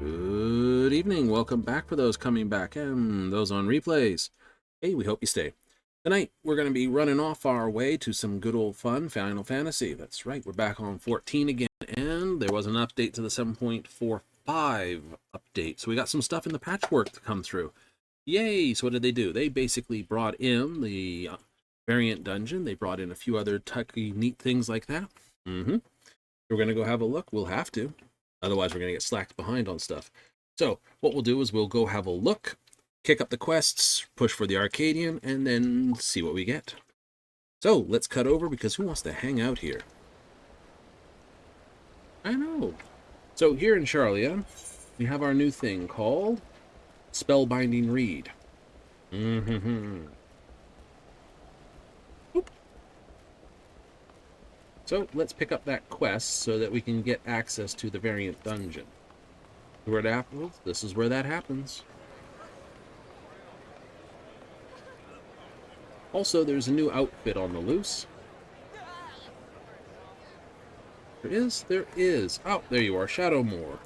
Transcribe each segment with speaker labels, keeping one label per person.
Speaker 1: Good evening. Welcome back for those coming back and those on replays. Hey, we hope you stay. Tonight, we're going to be running off our way to some good old fun Final Fantasy. That's right, we're back on 14 again, and there was an update to the 7.45 update. So we got some stuff in the patchwork to come through. Yay! So what did they do? They basically brought in the variant dungeon. They brought in a few other tucky, neat things like that. We're going to go have a look. We'll have to. Otherwise, we're going to get slacked behind on stuff. So what we'll do is we'll go have a look, kick up the quests, push for the Arcadian, and then see what we get. So let's cut over, because who wants to hang out here? I know. So here in Charlia, we have our new thing called Spellbinding Read. So let's pick up that quest so that we can get access to the variant dungeon. Where it happens, this is where that happens. Also, there's a new outfit on the loose. There is? There is. Oh, there you are, Shadowmoor.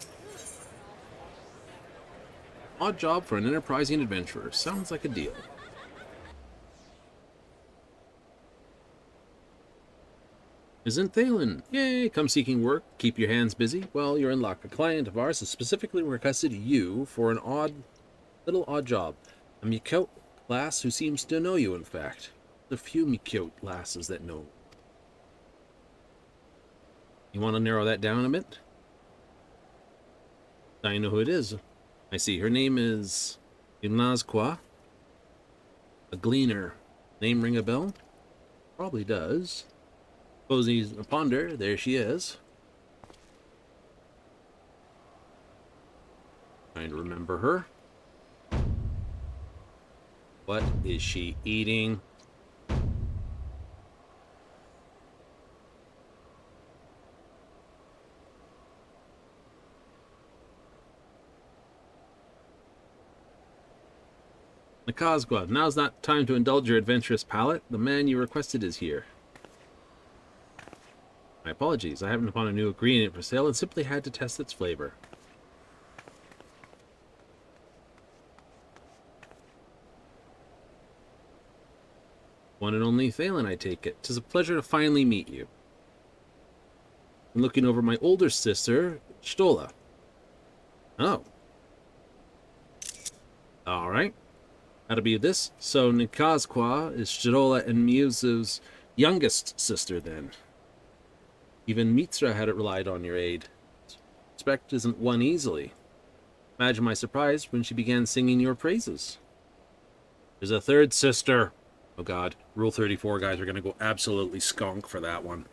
Speaker 1: Odd job for an enterprising adventurer. Sounds like a deal. Isn't Thalen? Yay, come seeking work, keep your hands busy. Well, you're in luck. A client of ours has specifically requested you for an little odd job. A Mikyote lass who seems to know you, in fact. The few Mikyote lasses that know. You want to narrow that down a bit? I know who it is. I see. Her name is Inazqua. A gleaner. Name ring a bell? Probably does. Suppose he's a ponder. There she is. Trying to remember her. What is she eating? Nakazgwa, now's not time to indulge your adventurous palate. The man you requested is here. My apologies, I happened upon a new ingredient for sale and simply had to test its flavor. One and only Thalen, I take it. 'Tis a pleasure to finally meet you. I'm looking over my older sister, Stola. Oh. Alright. That'll be this. So Nikazqua is Stola and Miuzu's youngest sister, then. Even Mitra had it relied on your aid. Respect isn't won easily. Imagine my surprise when she began singing your praises. There's a third sister. Oh god, Rule 34 guys are going to go absolutely skunk for that one.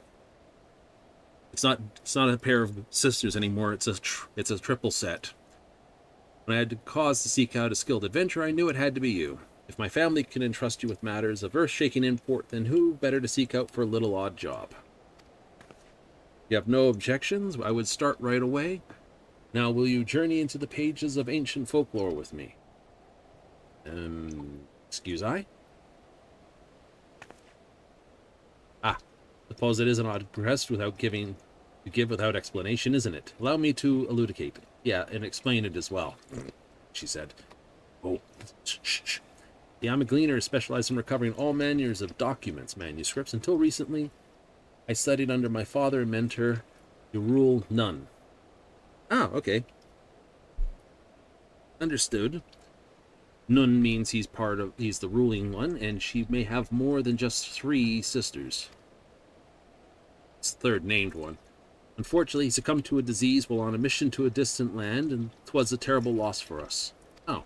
Speaker 1: It's not a pair of sisters anymore, it's a triple set. When I had cause to seek out a skilled adventurer, I knew it had to be you. If my family can entrust you with matters of earth-shaking import, then who better to seek out for a little odd job? You have no objections? I would start right away. Now, will you journey into the pages of ancient folklore with me? Excuse I? Suppose it is an odd request without giving... You give without explanation, isn't it? Allow me to elucidate. Yeah, and explain it as well, she said. Oh, shh. The I'm a gleaner specialized in recovering all manners of documents, manuscripts. Until recently, I studied under my father and mentor, Yrul Nun. Ah, okay. Understood. Nun means he's the ruling one, and she may have more than just 3 sisters. It's the third named one. Unfortunately, he succumbed to a disease while on a mission to a distant land, and 'twas a terrible loss for us. Oh.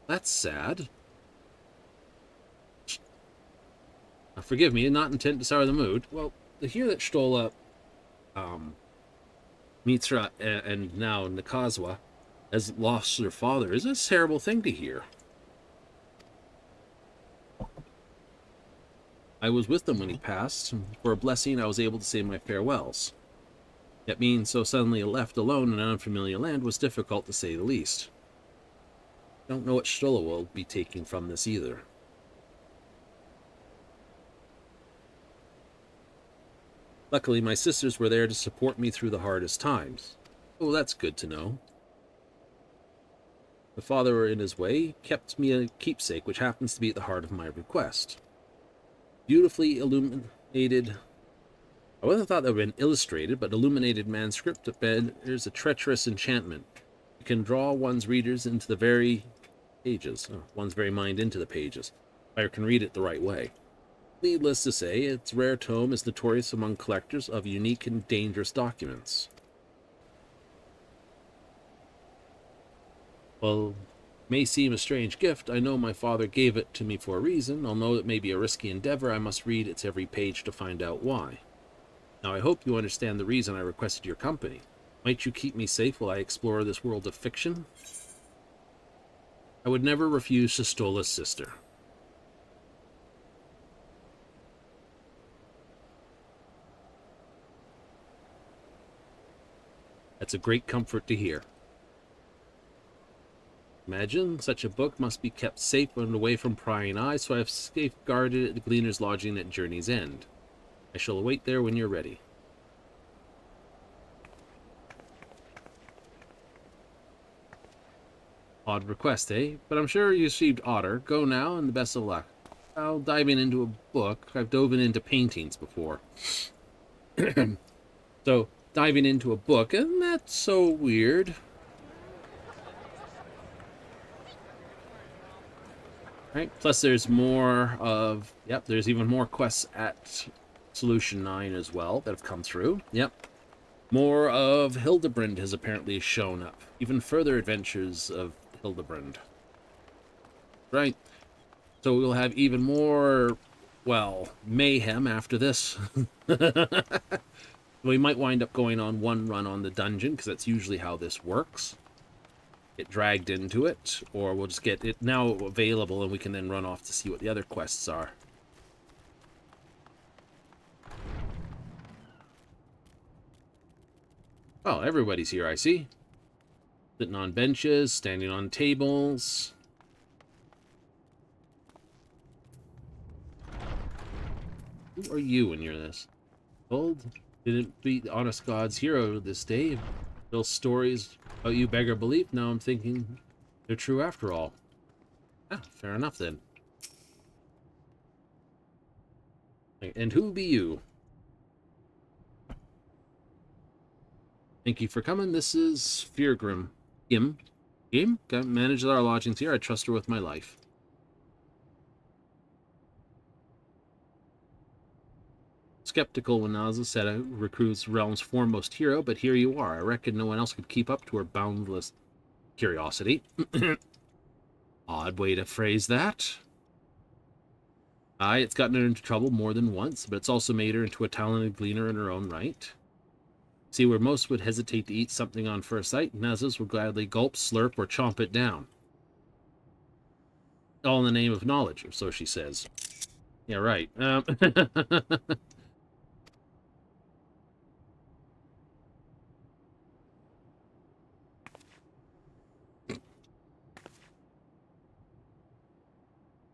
Speaker 1: That's sad. Forgive me, not intent to sour the mood. Well, to hear that Stola, Mitra, and now Nakazwa has lost their father is a terrible thing to hear. I was with them when he passed. For a blessing, I was able to say my farewells. Yet being so suddenly left alone in an unfamiliar land was difficult, to say the least. I don't know what Stola will be taking from this either. Luckily, my sisters were there to support me through the hardest times. Oh, that's good to know. The father, in his way, kept me a keepsake, which happens to be at the heart of my request. Beautifully illuminated. I would have thought that would have been illustrated, but illuminated manuscript that bears a treacherous enchantment. It can draw one's readers into the very pages, one's very mind into the pages. Player can read it the right way. Needless to say, its rare tome is notorious among collectors of unique and dangerous documents. Well, may seem a strange gift, I know my father gave it to me for a reason. Although it may be a risky endeavor, I must read its every page to find out why. Now, I hope you understand the reason I requested your company. Might you keep me safe while I explore this world of fiction? I would never refuse Sistola's sister. That's a great comfort to hear. Imagine such a book must be kept safe and away from prying eyes, so I have safeguarded it at the Gleaner's Lodging at Journey's End. I shall await there when you're ready. Odd request, eh? But I'm sure you received Otter. Go now, and the best of luck. I'll diving into a book. I've dove into paintings before. So, diving into a book, and that's so weird. Right? Plus, there's more of... Yep, there's even more quests at Solution 9 as well that have come through. Yep. More of Hildibrand has apparently shown up. Even further adventures of Hildibrand. Right. So we'll have even more, well, mayhem after this. We might wind up going on one run on the dungeon, because that's usually how this works. Get dragged into it, or we'll just get it now available and we can then run off to see what the other quests are. Oh, everybody's here, I see. Sitting on benches, standing on tables. Who are you when you're this? Told? Didn't beat the honest God's hero this day. Bill stories about you beggar belief. Now I'm thinking they're true after all. Ah, fair enough then. And who be you? Thank you for coming. This is Feargrim. Gim? Manages our lodgings here. I trust her with my life. Skeptical when Naza said I recruits Realm's foremost hero, but here you are. I reckon no one else could keep up to her boundless curiosity. Odd way to phrase that. Aye, it's gotten her into trouble more than once, but it's also made her into a talented gleaner in her own right. See, where most would hesitate to eat something on first sight, Nazas would gladly gulp, slurp, or chomp it down. All in the name of knowledge, or so she says. Yeah, right.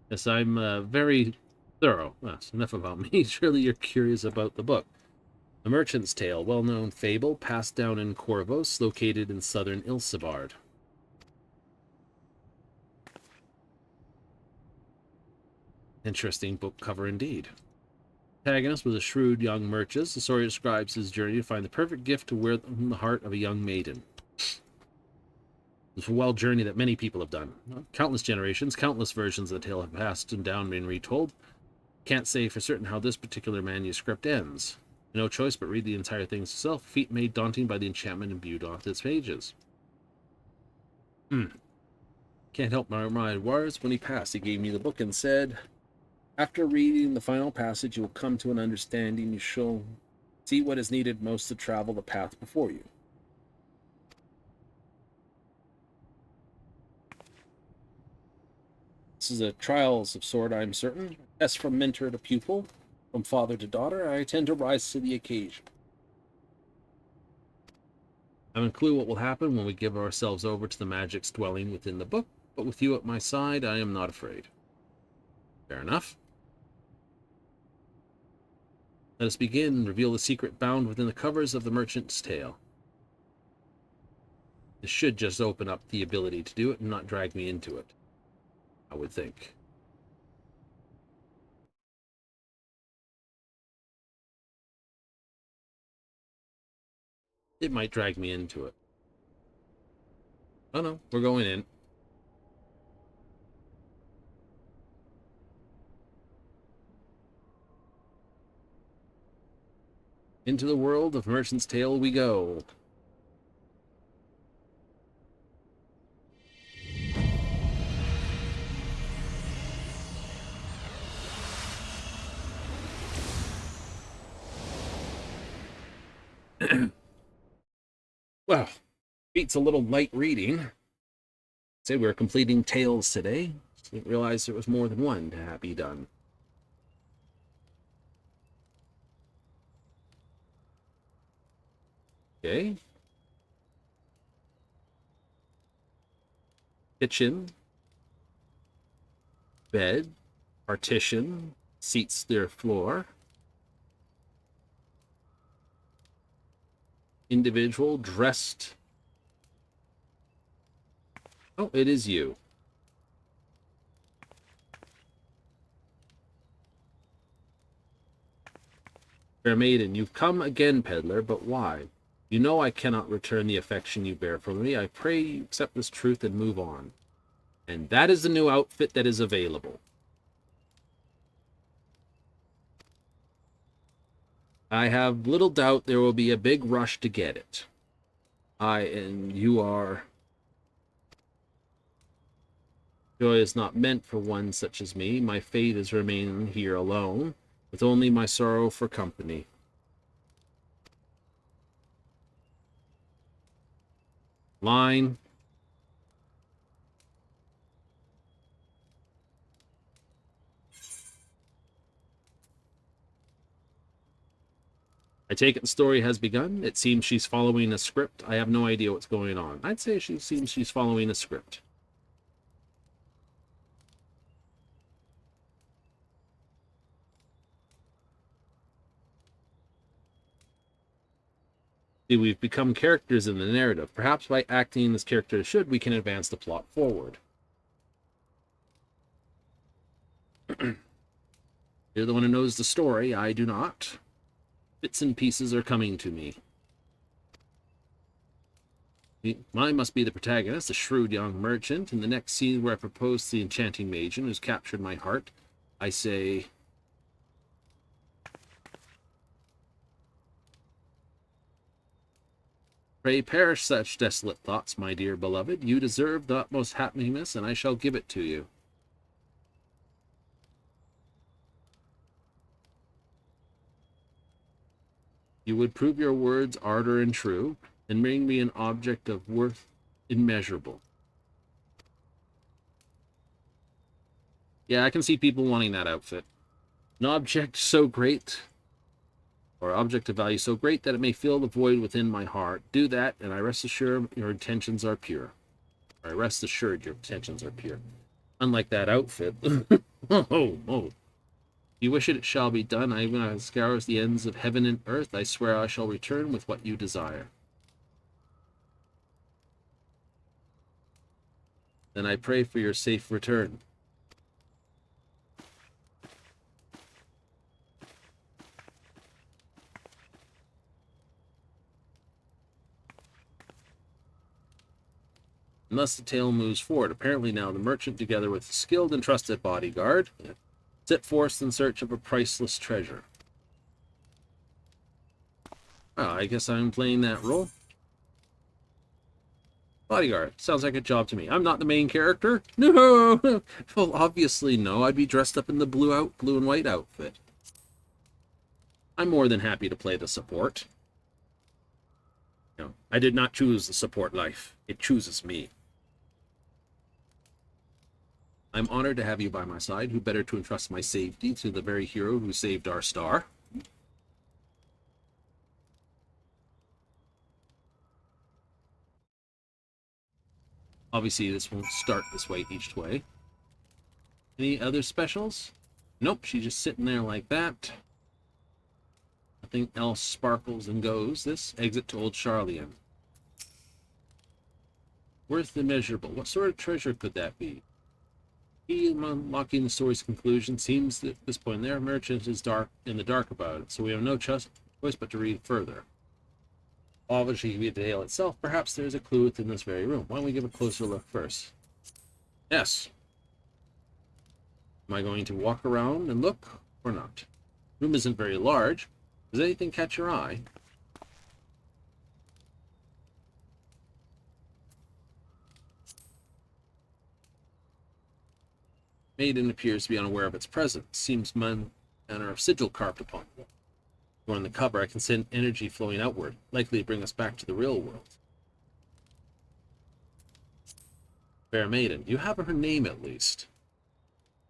Speaker 1: Yes, I'm very thorough. Well, that's enough about me. Surely you're curious about the book. A Merchant's Tale, well-known fable, passed down in Corvos, located in southern Ilsebard. Interesting book cover indeed. Protagonist was a shrewd young merchant. The story describes his journey to find the perfect gift to wear in the heart of a young maiden. It's a wild journey that many people have done. Countless generations, countless versions of the tale have passed and down been retold. Can't say for certain how this particular manuscript ends. No choice but read the entire thing yourself, feat made daunting by the enchantment imbued off its pages. Can't help my mind was when he passed, he gave me the book and said, after reading the final passage, you will come to an understanding. You shall see what is needed most to travel the path before you. This is a trials of sort, I am certain. As from mentor to pupil, from father to daughter, I tend to rise to the occasion. I have a clue what will happen when we give ourselves over to the magics dwelling within the book, but with you at my side, I am not afraid. Fair enough. Let us begin and reveal the secret bound within the covers of the Merchant's Tale. This should just open up the ability to do it and not drag me into it, I would think. It might drag me into it. Oh no, we're going in. Into the world of Merchant's Tale we go. Well, beats a little light reading. Say we're completing tales today. Didn't realize there was more than one to be done. Okay. Kitchen. Bed. Partition. Seats their floor. Individual dressed. Oh, it is you. Fair maiden, you've come again, peddler, but why? You know I cannot return the affection you bear for me. I pray you accept this truth and move on. And that is the new outfit that is available. I have little doubt there will be a big rush to get it. And you are... Joy is not meant for one such as me. My fate is remaining here alone, with only my sorrow for company. Line. I take it the story has begun. It seems she's following a script. I have no idea what's going on. I'd say she seems she's following a script. See, we've become characters in the narrative. Perhaps by acting as characters should, we can advance the plot forward. You're the one who knows the story. I do not. Bits and pieces are coming to me. Mine must be the protagonist, a shrewd young merchant. In the next scene where I propose to the enchanting maiden who's captured my heart, I say... Pray perish such desolate thoughts, my dear beloved. You deserve the utmost happiness, and I shall give it to you. You would prove your words ardor and true, and bring me an object of worth immeasurable. Yeah, I can see people wanting that outfit. An object so great, or object of value so great that it may fill the void within my heart. Do that, and I rest assured your intentions are pure. Or I rest assured your intentions are pure. Unlike that outfit. Oh. You wish it, it shall be done. Even I scours the ends of heaven and earth. I swear I shall return with what you desire. Then I pray for your safe return. And thus the tale moves forward. Apparently now the merchant, together with a skilled and trusted bodyguard, set forth in search of a priceless treasure. Well, I guess I'm playing that role. Bodyguard. Sounds like a job to me. I'm not the main character? No! Well, obviously no. I'd be dressed up in the blue and white outfit. I'm more than happy to play the support. No, I did not choose the support life. It chooses me. I'm honored to have you by my side. Who better to entrust my safety to the very hero who saved our star? Obviously, this won't start this way each way. Any other specials? Nope, she's just sitting there like that. Nothing else sparkles and goes. This exit to Old Charlian. Worth immeasurable. What sort of treasure could that be? Key in unlocking the story's conclusion seems that at this point their merchant is in the dark about it, so we have no choice but to read further. Obviously, via the tale itself, perhaps there's a clue within this very room. Why don't we give a closer look first? Yes. Am I going to walk around and look or not? The room isn't very large. Does anything catch your eye? Maiden appears to be unaware of its presence. Seems manner of sigil carved upon it. On the cover, I can send energy flowing outward, likely to bring us back to the real world. Fair maiden. You have her name at least.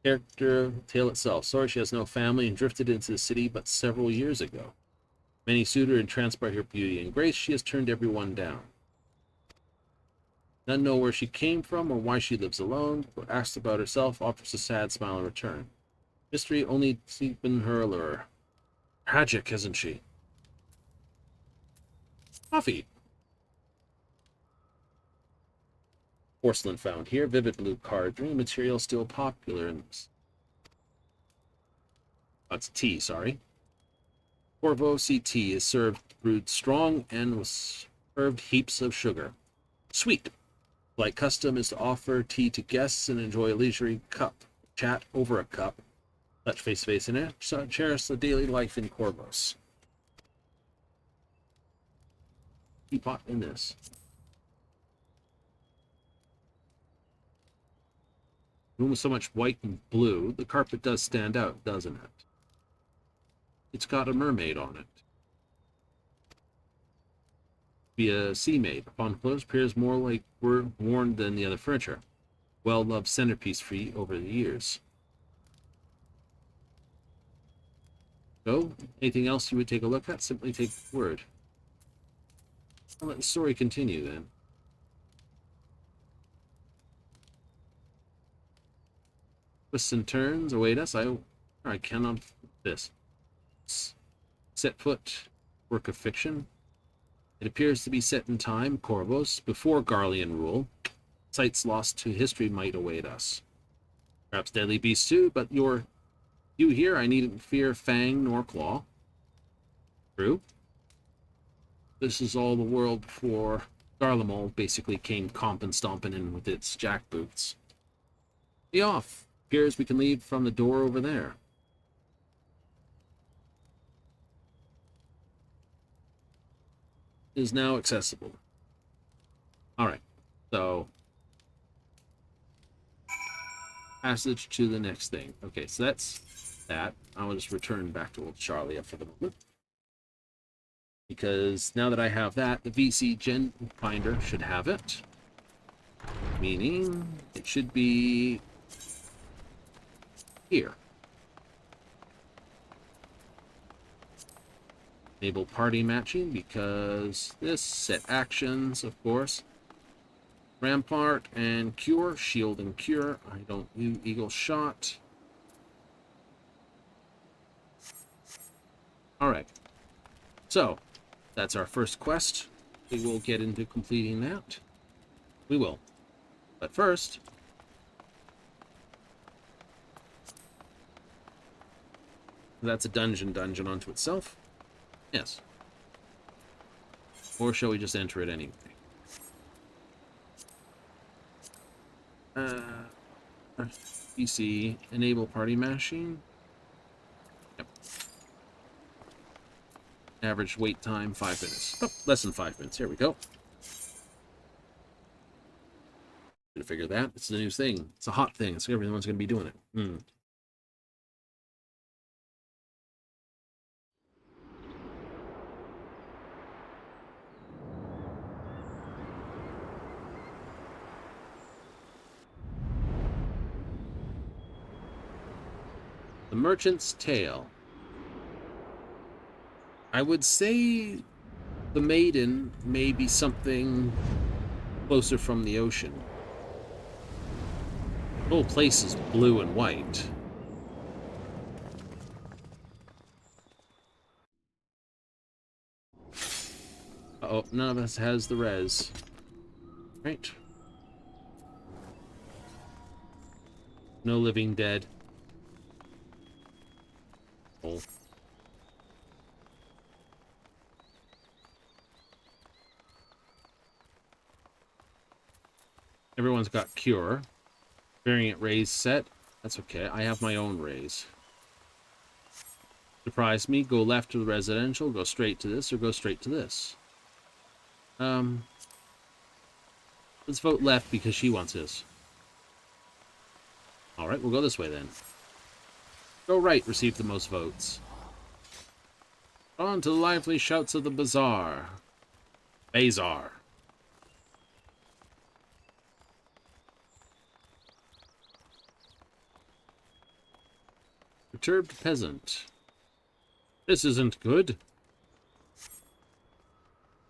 Speaker 1: Character, tale itself. Sorry she has no family and drifted into the city but several years ago. Many suited her entranced by her beauty and grace. She has turned everyone down. None know where she came from or why she lives alone, but asked about herself, offers a sad smile in return. Mystery only deepen her allure. Tragic, isn't she? Coffee. Porcelain found here. Vivid blue card. Dream material still popular in this. That's tea, sorry. Corvosi tea is served brewed strong and with served heaps of sugar. Sweet. Like custom is to offer tea to guests and enjoy a leisurely cup. Chat over a cup. Touch face-to-face in it. So cherish the daily life in Corvos. Teapot in this. Room with so much white and blue, the carpet does stand out, doesn't it? It's got a mermaid on it. Be a sea maid. Upon close, appears more like we're worn than the other furniture. Well-loved centerpiece for you over the years. So, anything else you would take a look at? Simply take the word. I'll let the story continue then. Twists and turns await us. I cannot this. Set foot, work of fiction. It appears to be set in time, Corvos, before Garlean rule. Sites lost to history might await us. Perhaps deadly beasts too, but you here, I needn't fear fang nor claw. True. This is all the world before Garlemald basically came comping stomping in with its jackboots. Be off. Appears we can leave from the door over there. Is now accessible. Alright, so passage to the next thing. Okay, so that's that. I'll just return back to old Charlie for the moment. Because now that I have that, the VC Gen Finder should have it. Meaning it should be here. Enable party matching because this set actions, of course. Rampart and Cure, Shield and Cure. I don't do Eagle Shot. Alright. So, that's our first quest. We will get into completing that. We will. But first, that's a dungeon unto itself. Yes. Or shall we just enter it anyway? PC, enable party mashing. Yep. Average wait time, 5 minutes. Oh, less than 5 minutes. Here we go. Gonna figure that. It's the new thing. It's a hot thing, so everyone's gonna be doing it. The Merchant's Tale. I would say the maiden may be something closer from the ocean. The whole place is blue and white. Uh-oh, none of us has the res. Right. No living dead. Oh. Everyone's got cure. Variant raise set. That's okay. I have my own raise. Surprise me. Go left to the residential. Go straight to this, or go straight to this. Let's vote left because she wants this. Alright, we'll go this way then. Go right, receive the most votes. On to the lively shouts of the bazaar. Bazaar. Perturbed peasant. This isn't good.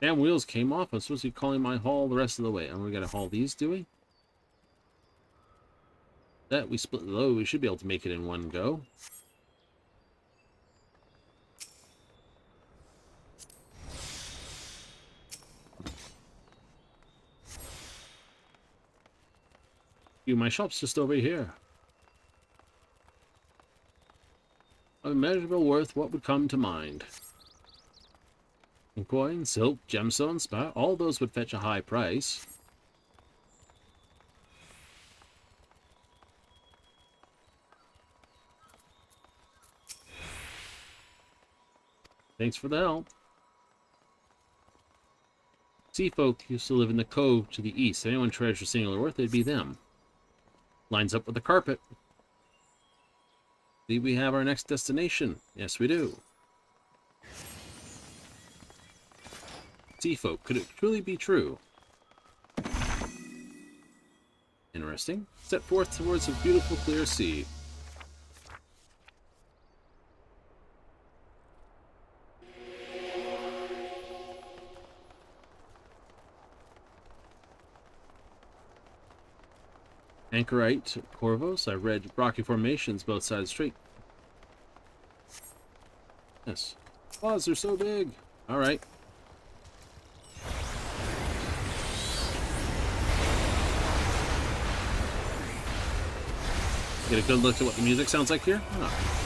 Speaker 1: Damn wheels came off. I'm supposed to be calling my haul the rest of the way. And we gotta haul these, do we? That we split the load. We should be able to make it in one go. My shop's just over here. Unmeasurable worth, what would come to mind? Coin, silk, gemstone, spa, all those would fetch a high price. Thanks for the help. Sea folk used to live in the cove to the east. If anyone treasures singular worth, it'd be them. Lines up with the carpet. See, we have our next destination. Yes, we do. Sea folk, could it truly be true? Interesting. Set forth towards a beautiful clear sea. Anchorite, Corvos. I read rocky formations both sides of the strait. Yes. Claws are so big. Alright. Get a good look at what the music sounds like here. Oh.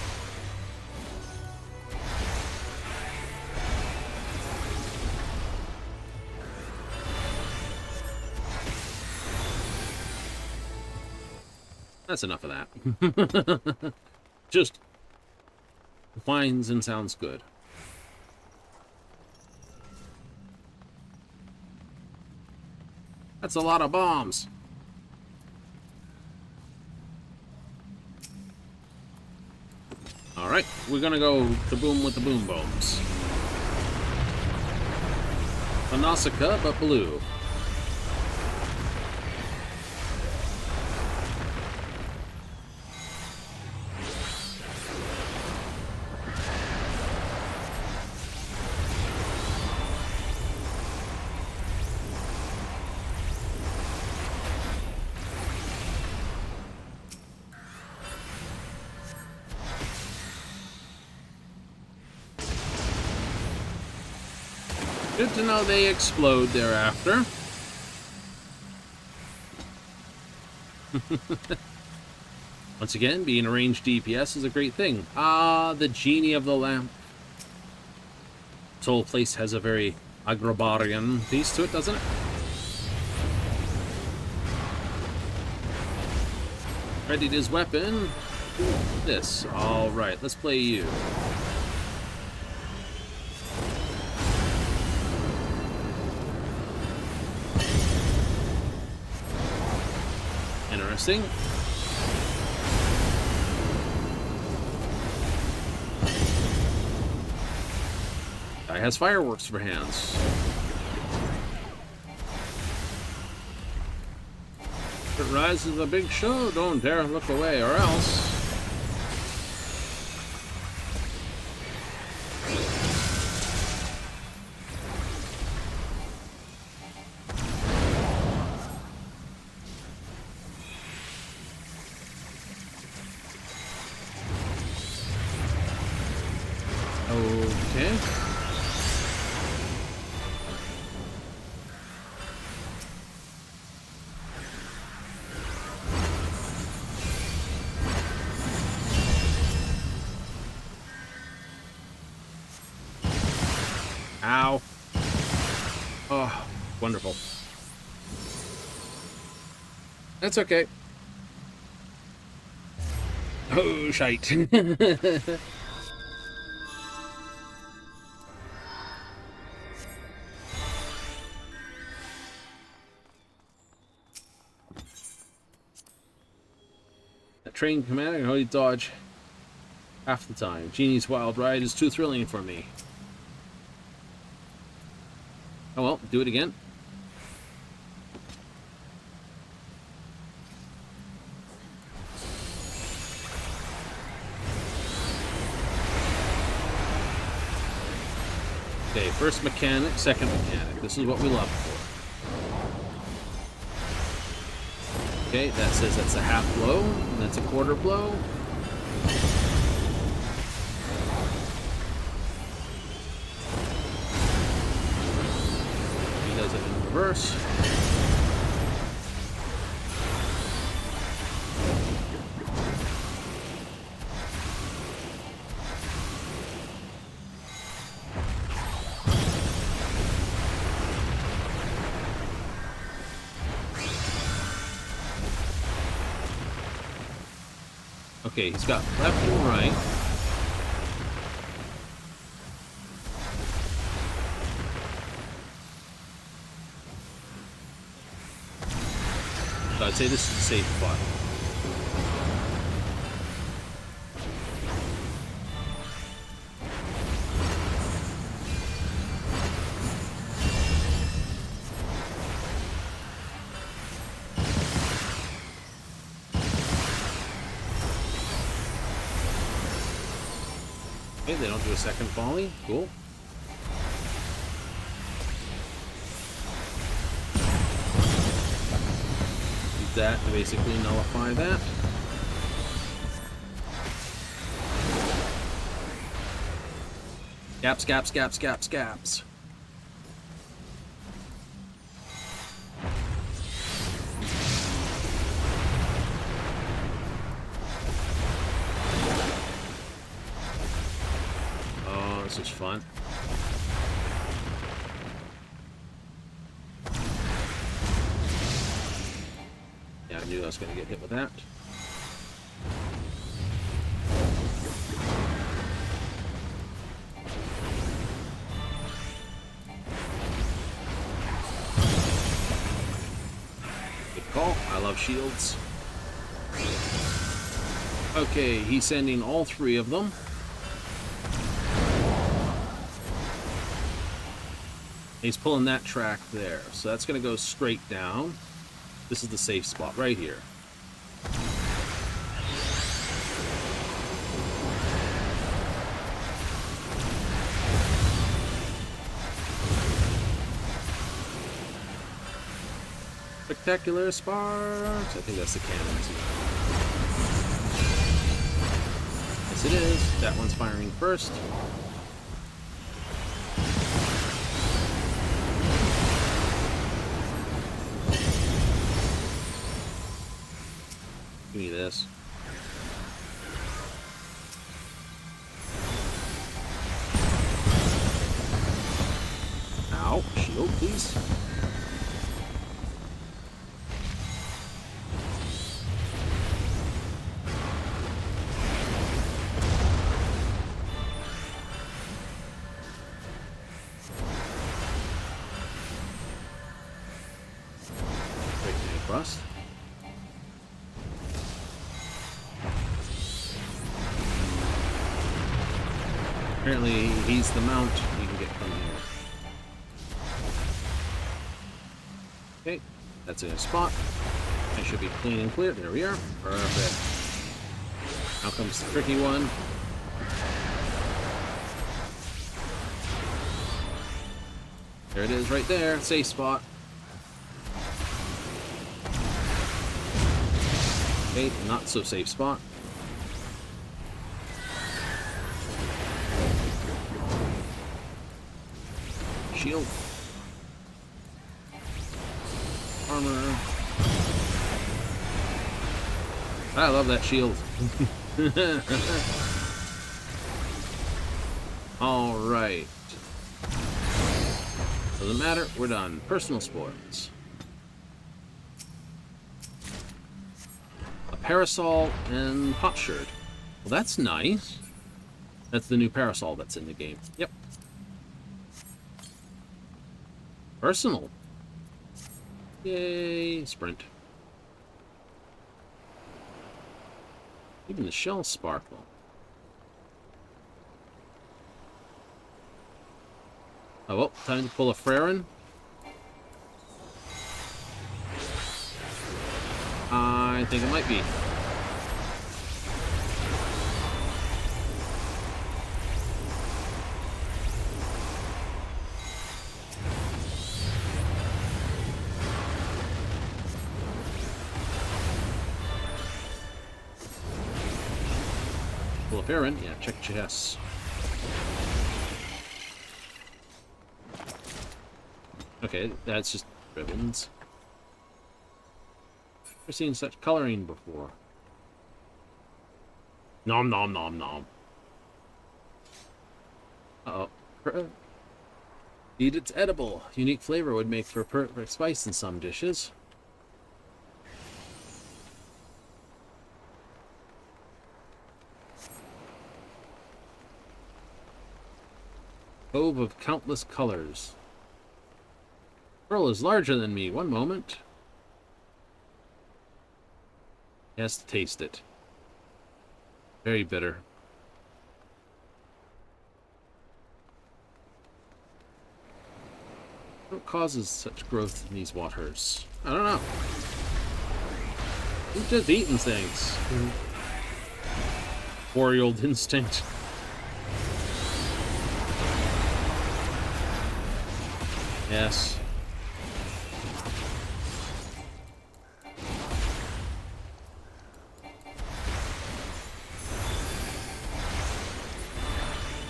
Speaker 1: That's enough of that. Just whines and sounds good. That's a lot of bombs. Alright, we're gonna go to boom with the boom bombs. A Nausicaa, but blue. Good to know they explode thereafter. Once again, being a ranged DPS is a great thing. Ah, the genie of the lamp. This whole place has a very agrobarian piece to it, doesn't it? Readied his weapon. This. Alright, let's play you. Interesting. Guy has fireworks for hands. If it rises a big show, don't dare look away or else. Okay. Wonderful. That's okay. Oh, shite. That train commander can only dodge half the time. Genie's wild ride is too thrilling for me. Oh well, do it again. Okay, first mechanic, second mechanic. This is what we love for. Okay, that says that's a half blow, and that's a quarter blow. He does it in reverse. Okay, he's got left and right. So I'd say this is a safe spot. Okay, they don't do a second volley. Cool. Use that to basically nullify that. Gaps, gaps, gaps, gaps, gaps. This is fun. Yeah, I knew I was going to get hit with that. Good call. I love shields. Okay, he's sending all three of them. He's pulling that track there, so that's going to go straight down. This is the safe spot right here. Spectacular sparks. I think that's the cannons. Yes, it is. That one's firing first. Give me this. Ow. Shield, please. Breaking across. Apparently, he's the mount you can get from here. Okay, that's in a spot. I should be clean and clear. There we are. Perfect. Now comes the tricky one. There it is right there. Safe spot. Okay, not so safe spot. Shield. Armor. I love that shield. All right. Doesn't matter, we're done. Personal spoils. A parasol and potsherd. Well, that's nice. That's the new parasol that's in the game. Yep. Personal. Yay, sprint. Even the shells sparkle. Oh, well, time to pull a Frerin. I think it might be. Pull a Frerin, yeah, check chess. Okay, that's just ribbons. Never seen such coloring before. Nom nom nom nom. Uh-oh. Indeed, it's edible. Unique flavor would make for perfect spice in some dishes. Cove of countless colors. Pearl is larger than me. One moment. He has to taste it. Very bitter. What causes such growth in these waters? I don't know. He's just eating things. Four-year-old instinct. Yes.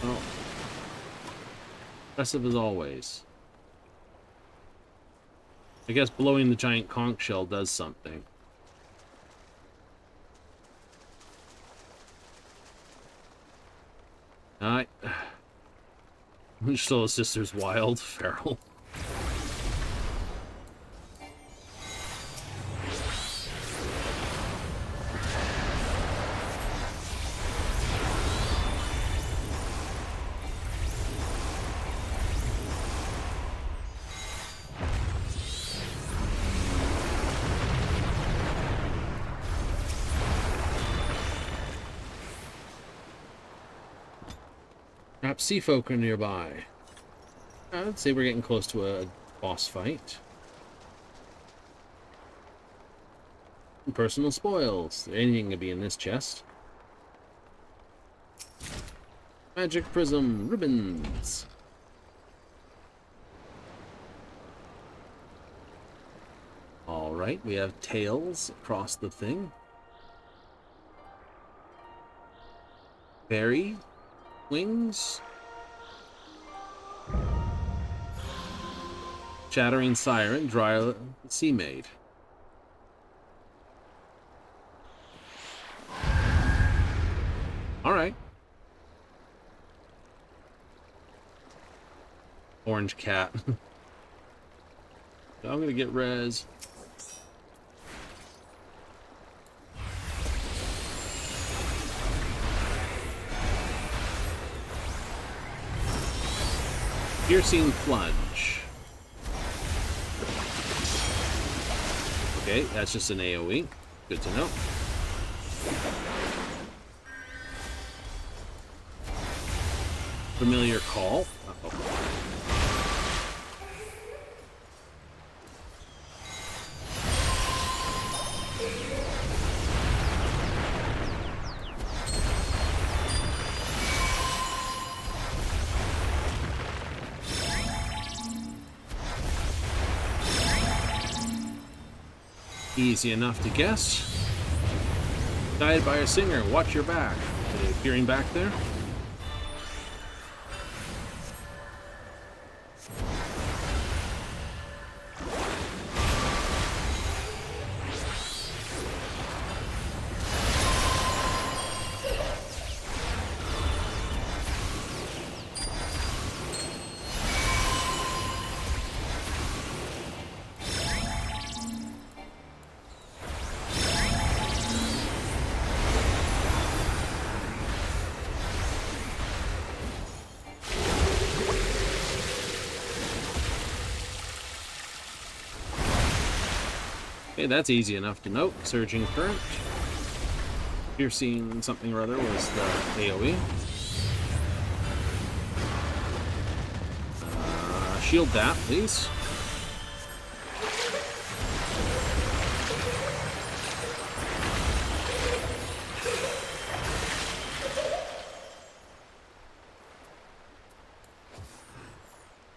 Speaker 1: Oh. Impressive as always. I guess blowing the giant conch shell does something. Alright. Still his sister's wild, feral. Perhaps sea folk are nearby. I'd say we're getting close to a boss fight. Personal spoils. Anything could be in this chest. Magic prism ribbons. Alright, we have tails across the thing. Berry. Wings. Chattering siren, dry sea maid. All right. Orange cat. I'm gonna get res. Piercing plunge. Okay, that's just an AoE. Good to know. Familiar call. Uh-oh. Easy enough to guess. Guided by a singer, watch your back. Are they appearing back there? Okay, that's easy enough to note. Surging current. Piercing something or other was the AoE. Shield that, please.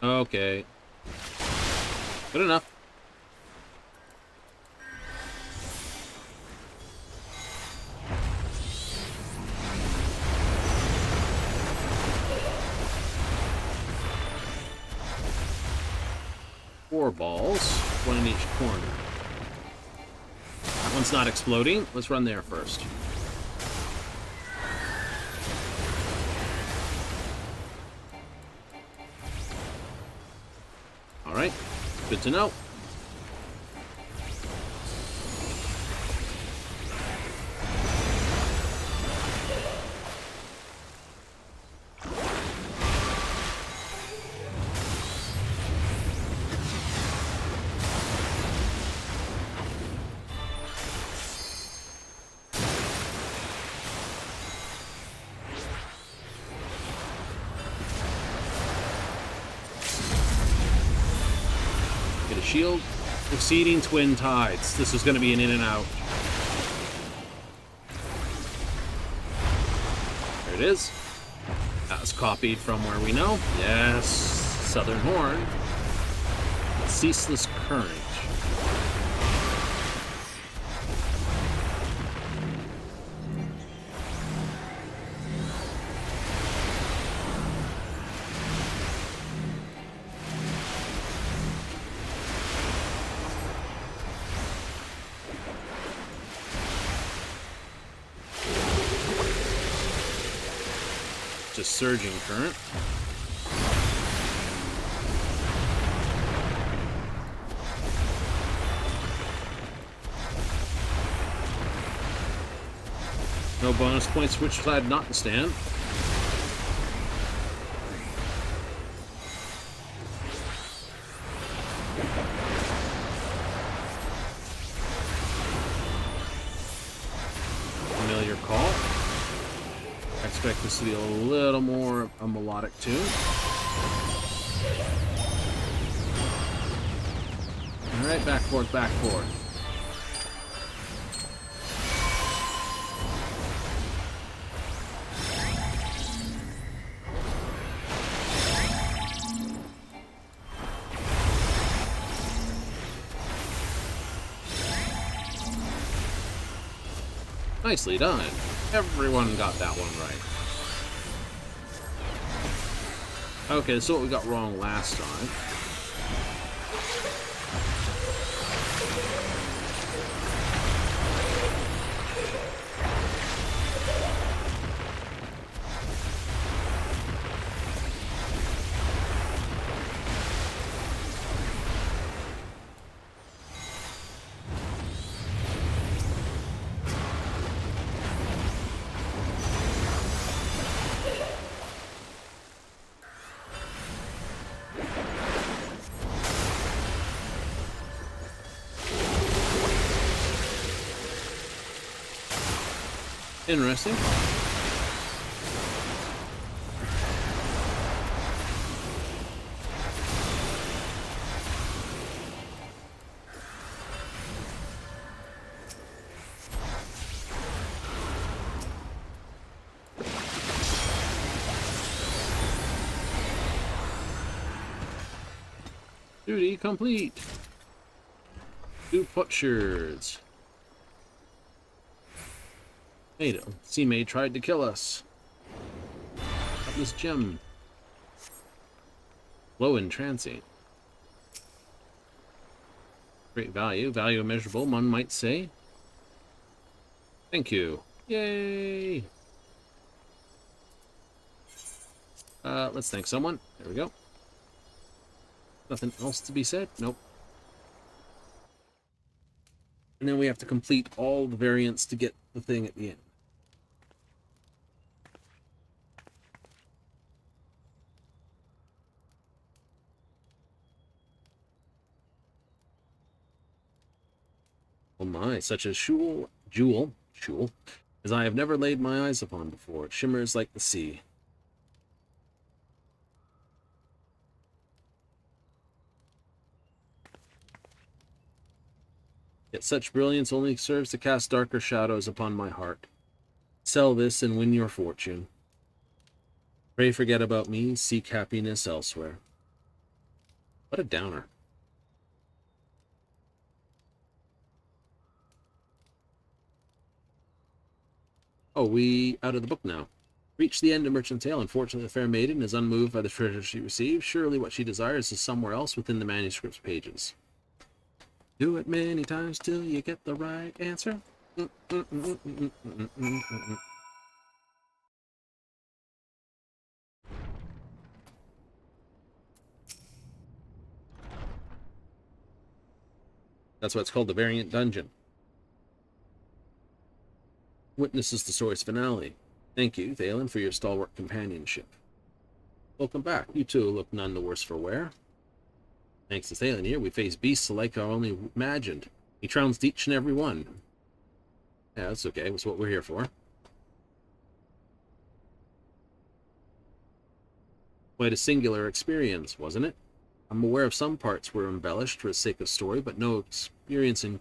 Speaker 1: Okay. Good enough. Four balls, one in each corner. That one's not exploding. Let's run there first. All right, good to know. Shield, exceeding twin tides. This is going to be an in and out. There it is. That was copied from where we know. Yes, Southern Horn. Ceaseless current. Just surging current. No bonus points, which side not to stand. Familiar call. I expect this to be a little more a melodic tune. Alright, back forth, back forth. Nicely done. Everyone got that one right. Okay, so what we got wrong last time. Interesting. Duty complete. 2 potsherds. Hey, Seamaid tried to kill us. Got this gem. Low in transient. Great value. Value immeasurable, one might say. Thank you. Yay! Let's thank someone. There we go. Nothing else to be said? Nope. And then we have to complete all the variants to get the thing at the end. Oh my, such a jewel, as I have never laid my eyes upon before. It shimmers like the sea. Yet such brilliance only serves to cast darker shadows upon my heart. Sell this and win your fortune. Pray forget about me, seek happiness elsewhere. What a downer. Oh, we out of the book now. Reach the end of Merchant's Tale. Unfortunately, the fair maiden is unmoved by the treasure she receives. Surely what she desires is somewhere else within the manuscript's pages. Do it many times till you get the right answer. That's why it's called the Variant Dungeon. Witnesses the story's finale. Thank you, Thalen, for your stalwart companionship. Welcome back. You two look none the worse for wear. Thanks to Thalen here, we face beasts like I only imagined. He trounced each and every one. Yeah, that's okay. That's what we're here for. Quite a singular experience, wasn't it? I'm aware of some parts were embellished for the sake of story, but no experience to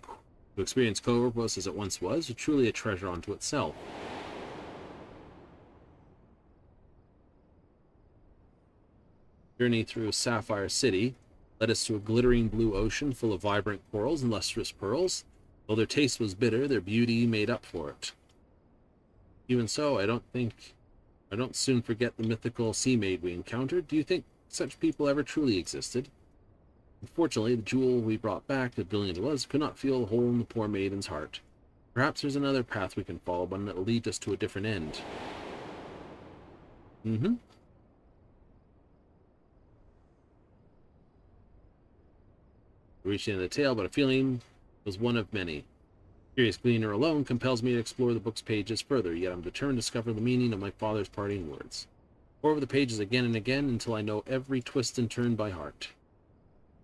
Speaker 1: experience Corvus as it once was truly a treasure unto itself. Journey through Sapphire City led us to a glittering blue ocean full of vibrant corals and lustrous pearls. Though their taste was bitter, their beauty made up for it. Even so, I don't soon forget the mythical sea maid we encountered. Do you think such people ever truly existed? Unfortunately, the jewel we brought back, as brilliant as it was, could not feel a hole in the poor maiden's heart. Perhaps there's another path we can follow, but it'll lead us to a different end. Reaching the tale, but a feeling was one of many. Curious Gleaner alone compels me to explore the book's pages further, yet I'm determined to discover the meaning of my father's parting words. Pour over the pages again and again until I know every twist and turn by heart.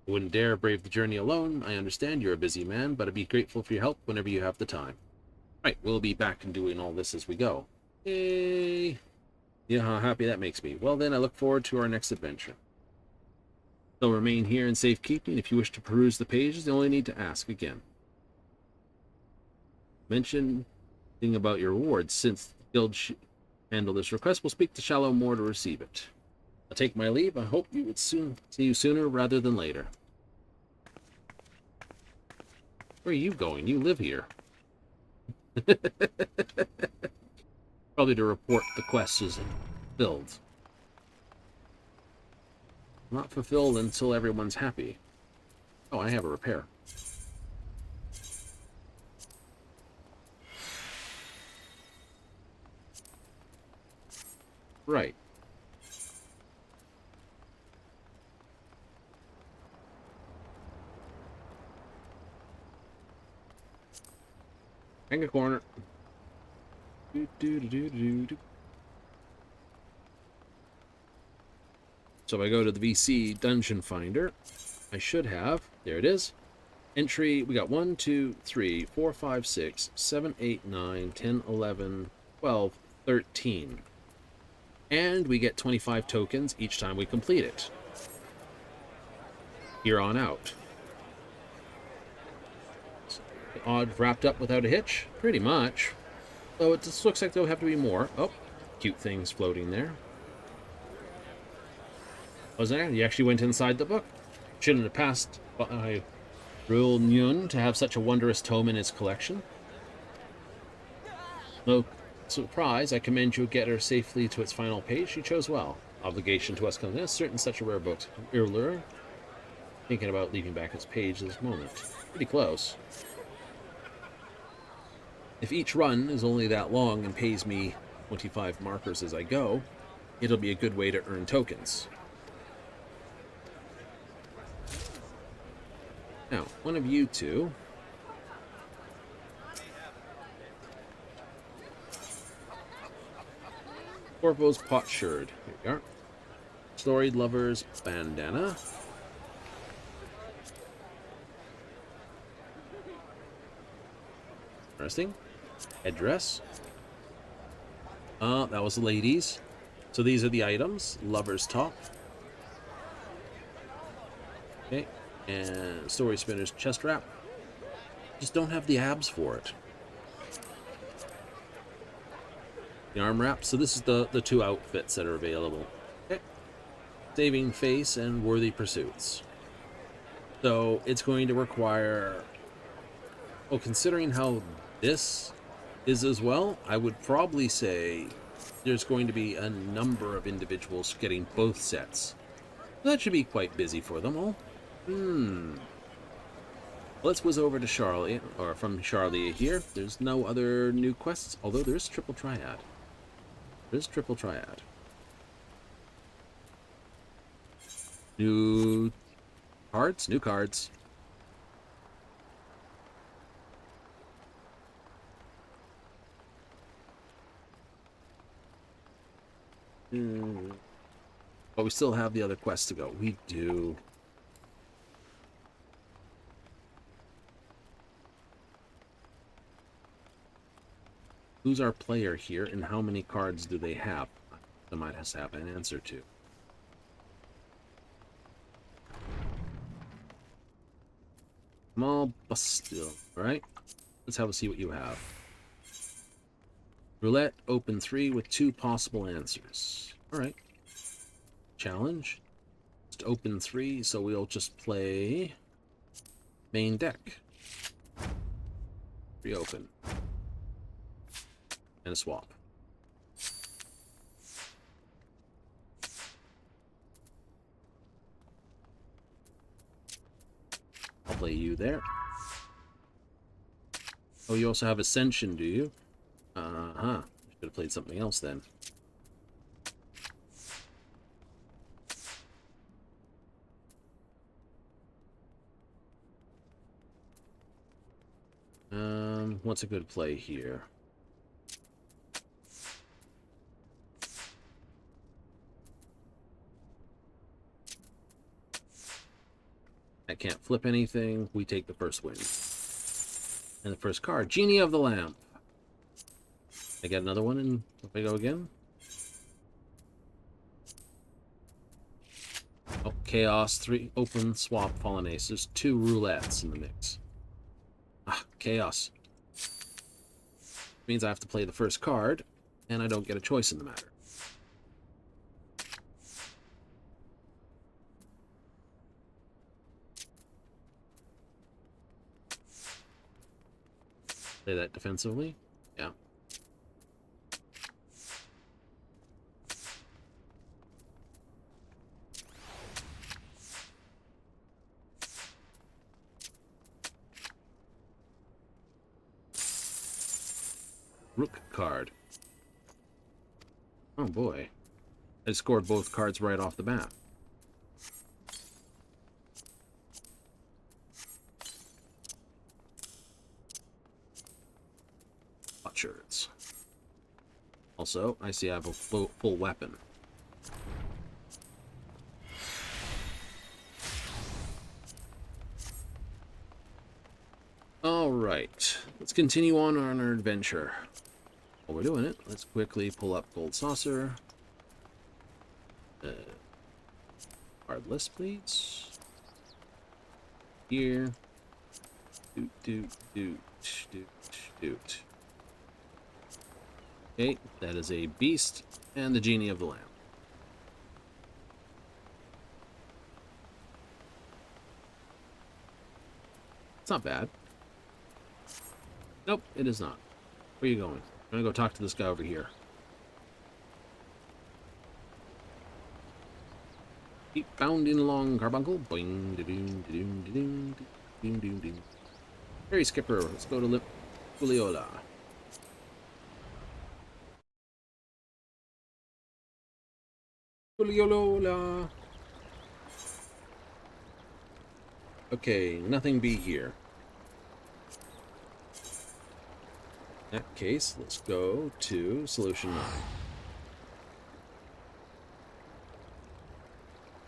Speaker 1: I wouldn't dare brave the journey alone. I understand you're a busy man, but I'd be grateful for your help whenever you have the time. Right, we'll be back and doing all this as we go. Yay! Yeah, how happy that makes me. Well then, I look forward to our next adventure. They'll remain here in safekeeping. If you wish to peruse the pages, you only need to ask again. Mention thing about your rewards. Since the guild handle this request, we'll speak to Shallow Moor to receive it. I'll take my leave. I hope you would see you sooner rather than later. Where are you going? You live here. Probably to report the quest is fulfilled. Not fulfilled until everyone's happy. Oh, I have a repair. Right. Hang a corner. So if I go to the VC Dungeon Finder, I should have, there it is, entry, we got 1, 2, 3, 4, 5, 6, 7, 8, 9, 10, 11, 12, 13. And we get 25 tokens each time we complete it. Here on out. Odd wrapped up without a hitch? Pretty much. Though it just looks like there'll have to be more. Oh, cute things floating there. Was there? You actually went inside the book. Shouldn't have passed by Rul Nyun to have such a wondrous tome in his collection. No surprise, I commend you to get her safely to its final page. She chose well. Obligation to us comes in. Certain such a rare book. Irlur. Thinking about leaving back its page this moment. Pretty close. If each run is only that long and pays me 25 markers as I go, it'll be a good way to earn tokens. Now, one of you two Corvo's Potsherd. Here we are. Storied Lover's Bandana. Interesting. Headdress. That was the ladies. So these are the items. Lover's top. Okay. And Story Spinner's chest wrap. Just don't have the abs for it. The arm wrap. So this is the two outfits that are available. Okay. Saving Face and Worthy Pursuits. So it's going to require... Oh, considering how this is as well, I would probably say there's going to be a number of individuals getting both sets. That should be quite busy for them all. Let's whiz over to Charlie, or from Charlie here. There's no other new quests, although there's Triple Triad. There's Triple Triad. New cards? New cards. But we still have the other quests to go. We do. Who's our player here, and how many cards do they have? I might have an answer to. Small Bastille. Alright. Let's have a see what you have. Roulette, open 3 with 2 possible answers. Alright. Challenge. Just open 3, so we'll just play main deck. Reopen. And a swap. I'll play you there. Oh, you also have Ascension, do you? Uh-huh. Should have played something else then. What's a good play here? I can't flip anything. We take the first win. And the first card, Genie of the Lamp. I get another one, and if I go again. Oh, Chaos, 3 open, swap, Fallen Aces, 2 roulettes in the mix. Ah, Chaos. Means I have to play the first card, and I don't get a choice in the matter. Play that defensively. Yeah. Rook card. Oh boy. I scored both cards right off the bat. Potsherds. Also, I see I have a full weapon. Alright. Let's continue on our adventure. While we're doing it, let's quickly pull up Gold Saucer. Card list, please. Here. Doot. Okay, that is a beast and the Genie of the Lamp. It's not bad. Nope, it is not. Where are you going? I'm gonna go talk to this guy over here. Keep bounding along, Carbuncle. Boing, da-doom. Harry Skipper, let's go to Juliola. Juliola. Okay, nothing be here. In that case, let's go to Solution 9.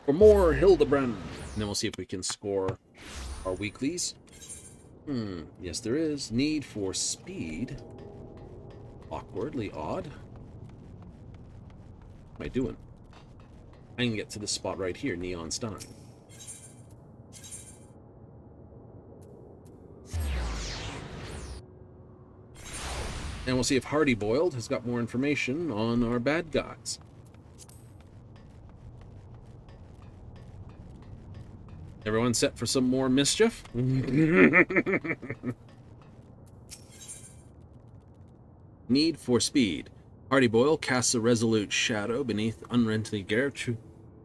Speaker 1: For more Hildibrand. And then we'll see if we can score our weeklies. Yes, there is. Need for speed. Awkwardly odd. What am I doing? I can get to this spot right here, Neon Stein. And we'll see if Hardy Boiled has got more information on our bad guys. Everyone set for some more mischief? Need for speed. Hardy Boyle casts a resolute shadow beneath unrelenting glare to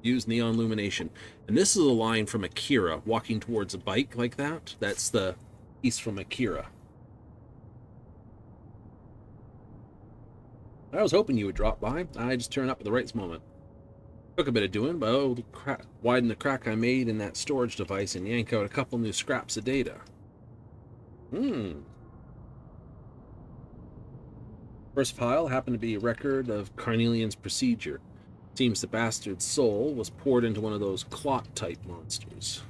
Speaker 1: use neon illumination. And this is a line from Akira, walking towards a bike like that. That's the piece from Akira. I was hoping you would drop by. I just turned up at the right moment. Took a bit of doing, but oh, widen the crack I made in that storage device and yank out a couple new scraps of data. First file happened to be a record of Carnelian's procedure. Seems the bastard's soul was poured into one of those clot-type monsters.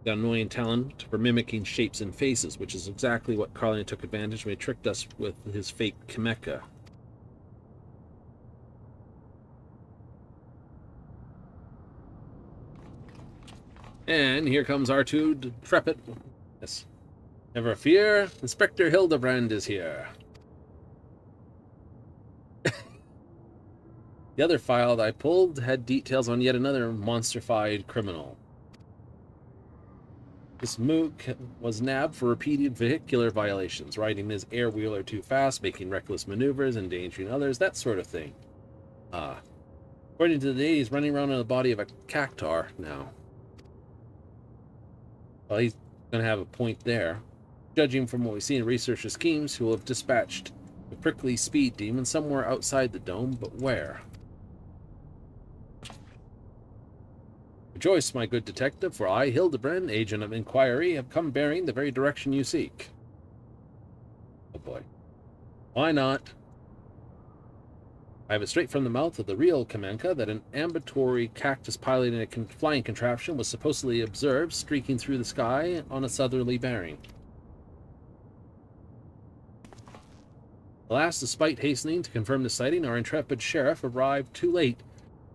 Speaker 1: Got annoying talent for mimicking shapes and faces, which is exactly what Carnelian took advantage when he tricked us with his fake Kameka. And here comes R2 Decrepit. Yes. Never fear, Inspector Hildibrand is here. The other file that I pulled had details on yet another monstrified criminal. This mook was nabbed for repeated vehicular violations, riding his air-wheeler too fast, making reckless maneuvers, endangering others, that sort of thing. According to the day, he's running around in the body of a cactar now. Well, he's going to have a point there. Judging from what we've seen in researcher schemes, who will have dispatched a prickly speed demon somewhere outside the dome, but where? Rejoice, my good detective, for I, Hildibrand, agent of inquiry, have come bearing the very direction you seek. Oh boy. Why not? I have it straight from the mouth of the real Kamenka that an ambulatory cactus piloting a flying contraption was supposedly observed streaking through the sky on a southerly bearing. Alas, despite hastening to confirm the sighting, our intrepid sheriff arrived too late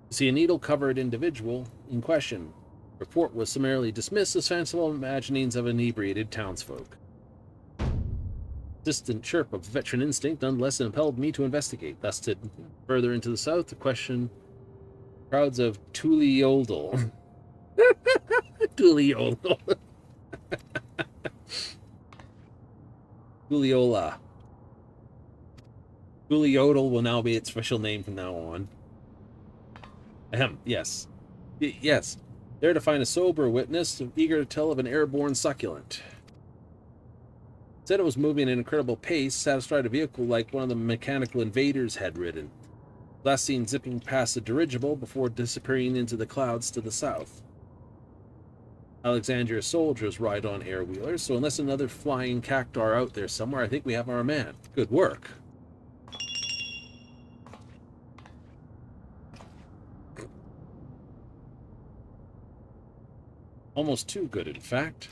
Speaker 1: to see a needle-covered individual in question. Report was summarily dismissed as fanciful imaginings of inebriated townsfolk. Distant chirp of veteran instinct nonetheless impelled me to investigate. Thus, to further into the south, to question crowds of Tuliodal. Tuliodal. Tuliola. Tuliodal will now be its official name from now on. Ahem, yes. Yes. There to find a sober witness, eager to tell of an airborne succulent. Said it was moving at an incredible pace, satisfied a vehicle like one of the mechanical invaders had ridden. Last seen zipping past the dirigible before disappearing into the clouds to the south. Alexandria soldiers ride on air-wheelers, so unless another flying cactar out there somewhere, I think we have our man. Good work. Almost too good, in fact.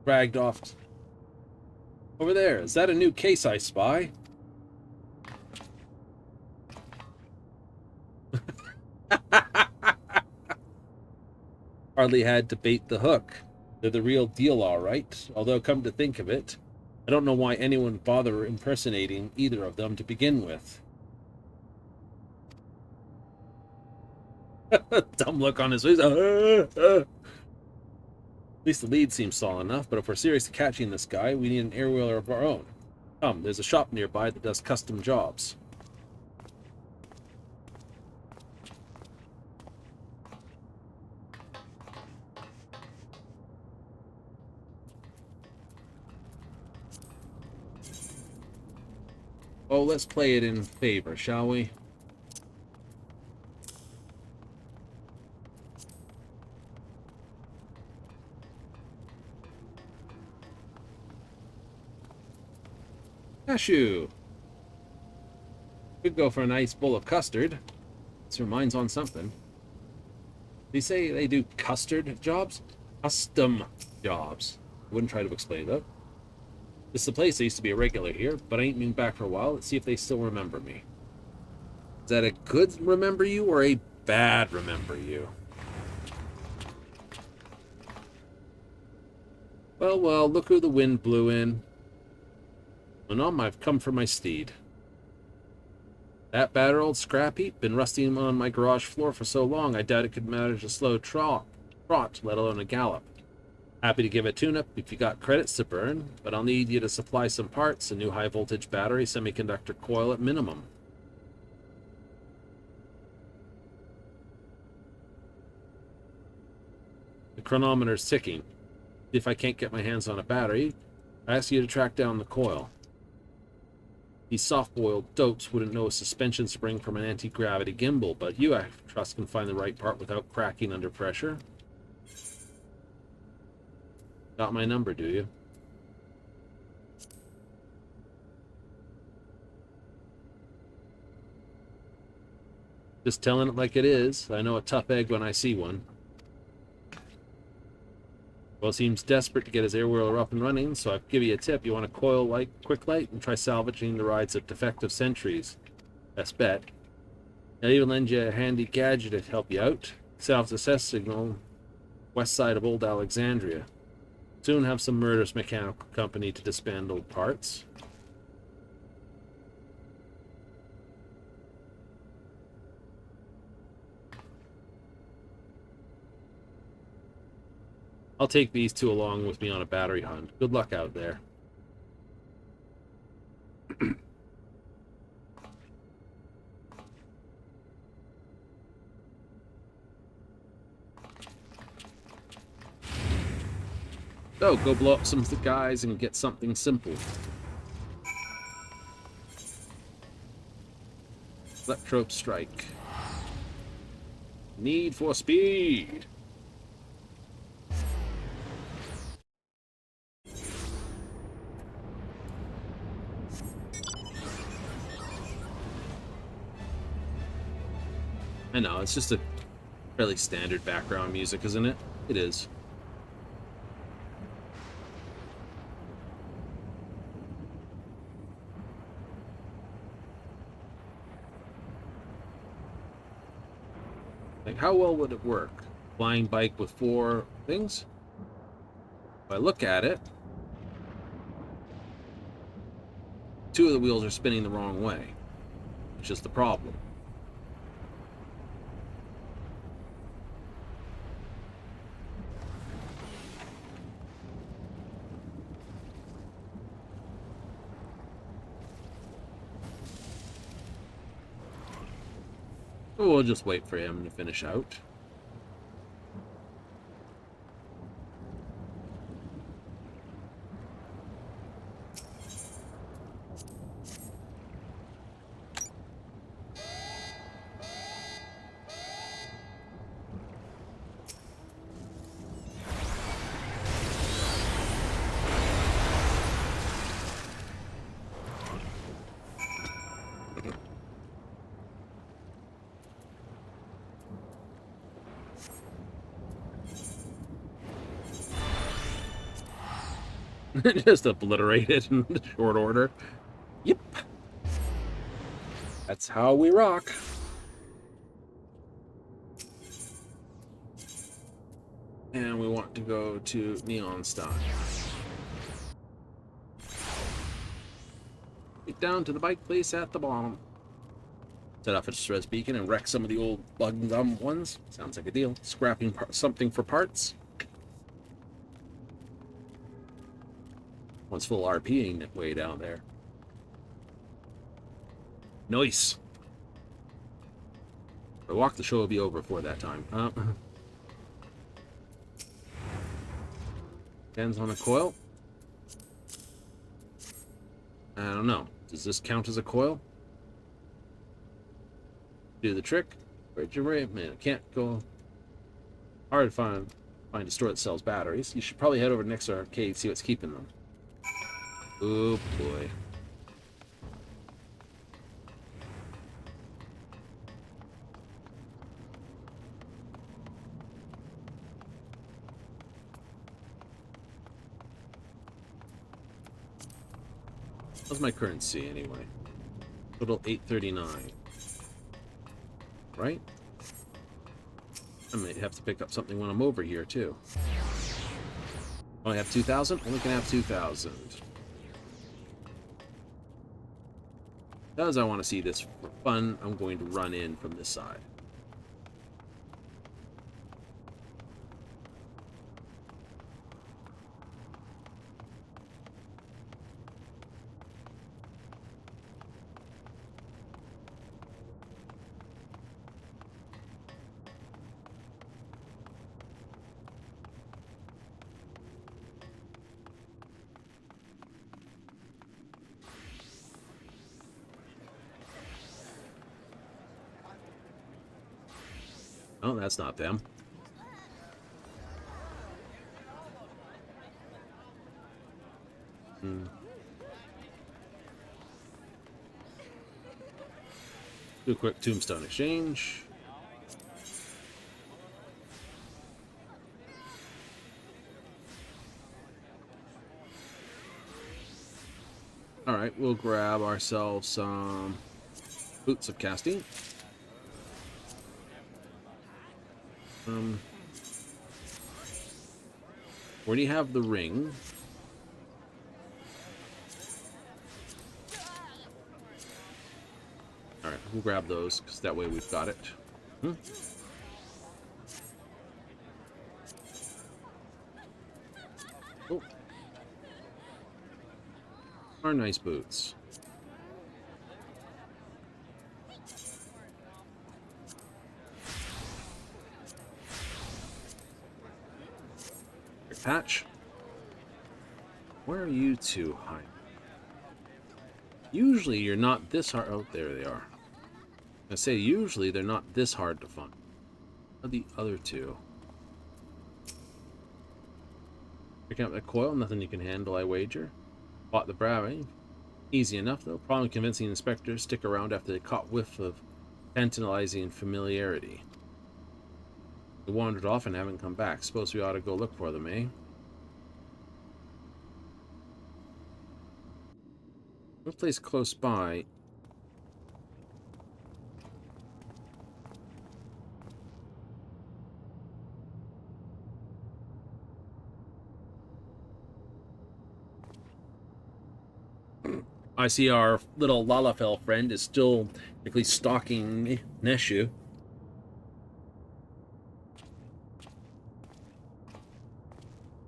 Speaker 1: Dragged off. Over there. Is that a new case I spy? Hardly had to bait the hook. They're the real deal, all right. Although, come to think of it, I don't know why anyone would bother impersonating either of them to begin with. Dumb look on his face. At least the lead seems solid enough, but if we're seriously catching this guy, we need an air-wheeler of our own. Come, there's a shop nearby that does custom jobs. Oh, let's play it in favor, shall we? Cashew. Could go for a nice bowl of custard. This reminds on something. They say they do custard jobs? Custom jobs. I wouldn't try to explain that. This is the place. I used to be a regular here, but I ain't been back for a while. Let's see if they still remember me. Is that a good remember you or a bad remember you? Well, well, look who the wind blew in. I've come for my steed. That battered old scrap heap been rusting on my garage floor for so long, I doubt it could manage a slow trot, let alone a gallop. Happy to give a tune-up if you got credits to burn, but I'll need you to supply some parts, a new high-voltage battery, semiconductor coil at minimum. The chronometer's ticking. If I can't get my hands on a battery, I ask you to track down the coil. These soft-boiled dopes wouldn't know a suspension spring from an anti-gravity gimbal, but you, I trust, can find the right part without cracking under pressure. Got my number, do you? Just telling it like it is. I know a tough egg when I see one. Well, seems desperate to get his air wheeler up and running, so I'll give you a tip. You want a coil light, quick light, and try salvaging the rides of defective sentries. Best bet. I'll even lend you a handy gadget to help you out. Self-assess signal, west side of Old Alexandria. Soon have some murderous mechanical company to dismantle parts. I'll take these two along with me on a battery hunt. Good luck out there. So, go blow up some guys and get something simple. Electro strike. Need for speed. I know, it's just a fairly standard background music, isn't it? It is. Like, how well would it work? Flying bike with 4 things? If I look at it, 2 of the wheels are spinning the wrong way, which is the problem. We'll just wait for him to finish out. Just obliterated in short order. Yep. That's how we rock. And we want to go to Neon Stein. Get down to the bike place at the bottom. Set off a stress beacon and wreck some of the old bug gum ones. Sounds like a deal. Scrapping something for parts. One's full RPing way down there. Nice. If I walk, the show will be over before that time. Depends on a coil. I don't know. Does this count as a coil? Do the trick. Wait a minute. Can't go. Hard to find a store that sells batteries. You should probably head over to next arcade, see what's keeping them. Oh boy. What's my currency anyway? Total 839. Right? I might have to pick up something when I'm over here too. Only have 2,000? Only can have 2,000. Because I want to see this for fun, I'm going to run in from this side. Oh, that's not them. Do a quick tombstone exchange. Alright, we'll grab ourselves some boots of casting. Where do you have the ring? Alright, we'll grab those, because that way we've got it. Oh. Are nice boots. Patch. Where are you two hiding? Usually you're not this hard. Oh, there they are. I say usually they're not this hard to find. What are the other two? Picking up that coil, nothing you can handle, I wager. Bought the brownie. Easy enough, though. Problem convincing inspectors stick around after they caught whiff of tantalizing familiarity. They wandered off and haven't come back. Suppose we ought to go look for them, eh? No place close by. I see our little Lalafell friend is still basically stalking Neshu.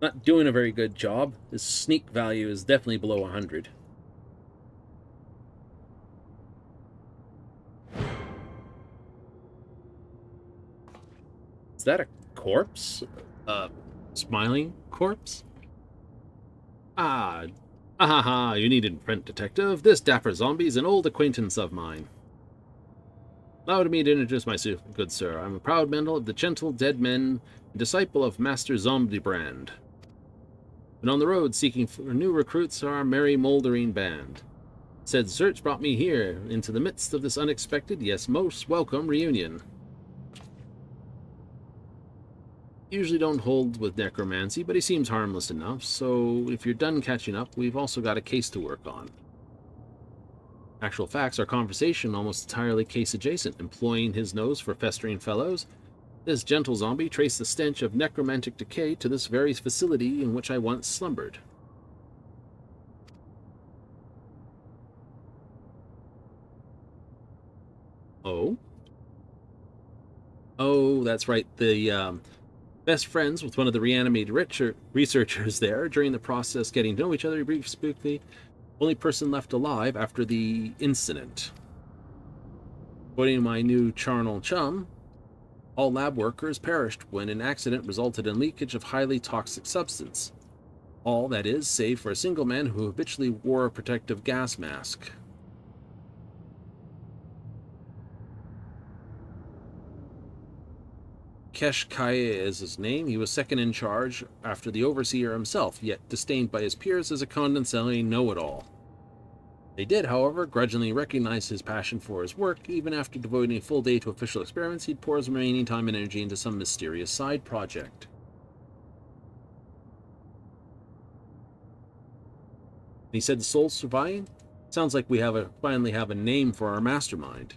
Speaker 1: Not doing a very good job. His sneak value is definitely below 100. Is that a corpse? Smiling corpse? Ah, ahaha, you needn't, friend detective. This dapper zombie's an old acquaintance of mine. Allow me to introduce myself, good sir. I'm a proud member of the Gentle Dead Men, and disciple of Master Hildibrand. Been on the road seeking for new recruits for our merry mouldering band. Said search brought me here, into the midst of this unexpected, yes, most welcome reunion. Usually don't hold with necromancy, but he seems harmless enough, so if you're done catching up, we've also got a case to work on. Actual facts, our conversation almost entirely case-adjacent, employing his nose for festering fellows. This gentle zombie traced the stench of necromantic decay to this very facility in which I once slumbered. Oh? Oh, that's right, the, best friends with one of the reanimated researchers there. During the process getting to know each other, brief spookly, only person left alive after the incident. According to my new charnel chum, all lab workers perished when an accident resulted in leakage of highly toxic substance. All, that is, save for a single man who habitually wore a protective gas mask. Keshkaya is his name. He was second in charge after the overseer himself, yet disdained by his peers as a condescending know-it-all. They did, however, grudgingly recognize his passion for his work. Even after devoting a full day to official experiments, he'd pour his remaining time and energy into some mysterious side project. And he said the soul's surviving? Sounds like we finally have a name for our mastermind.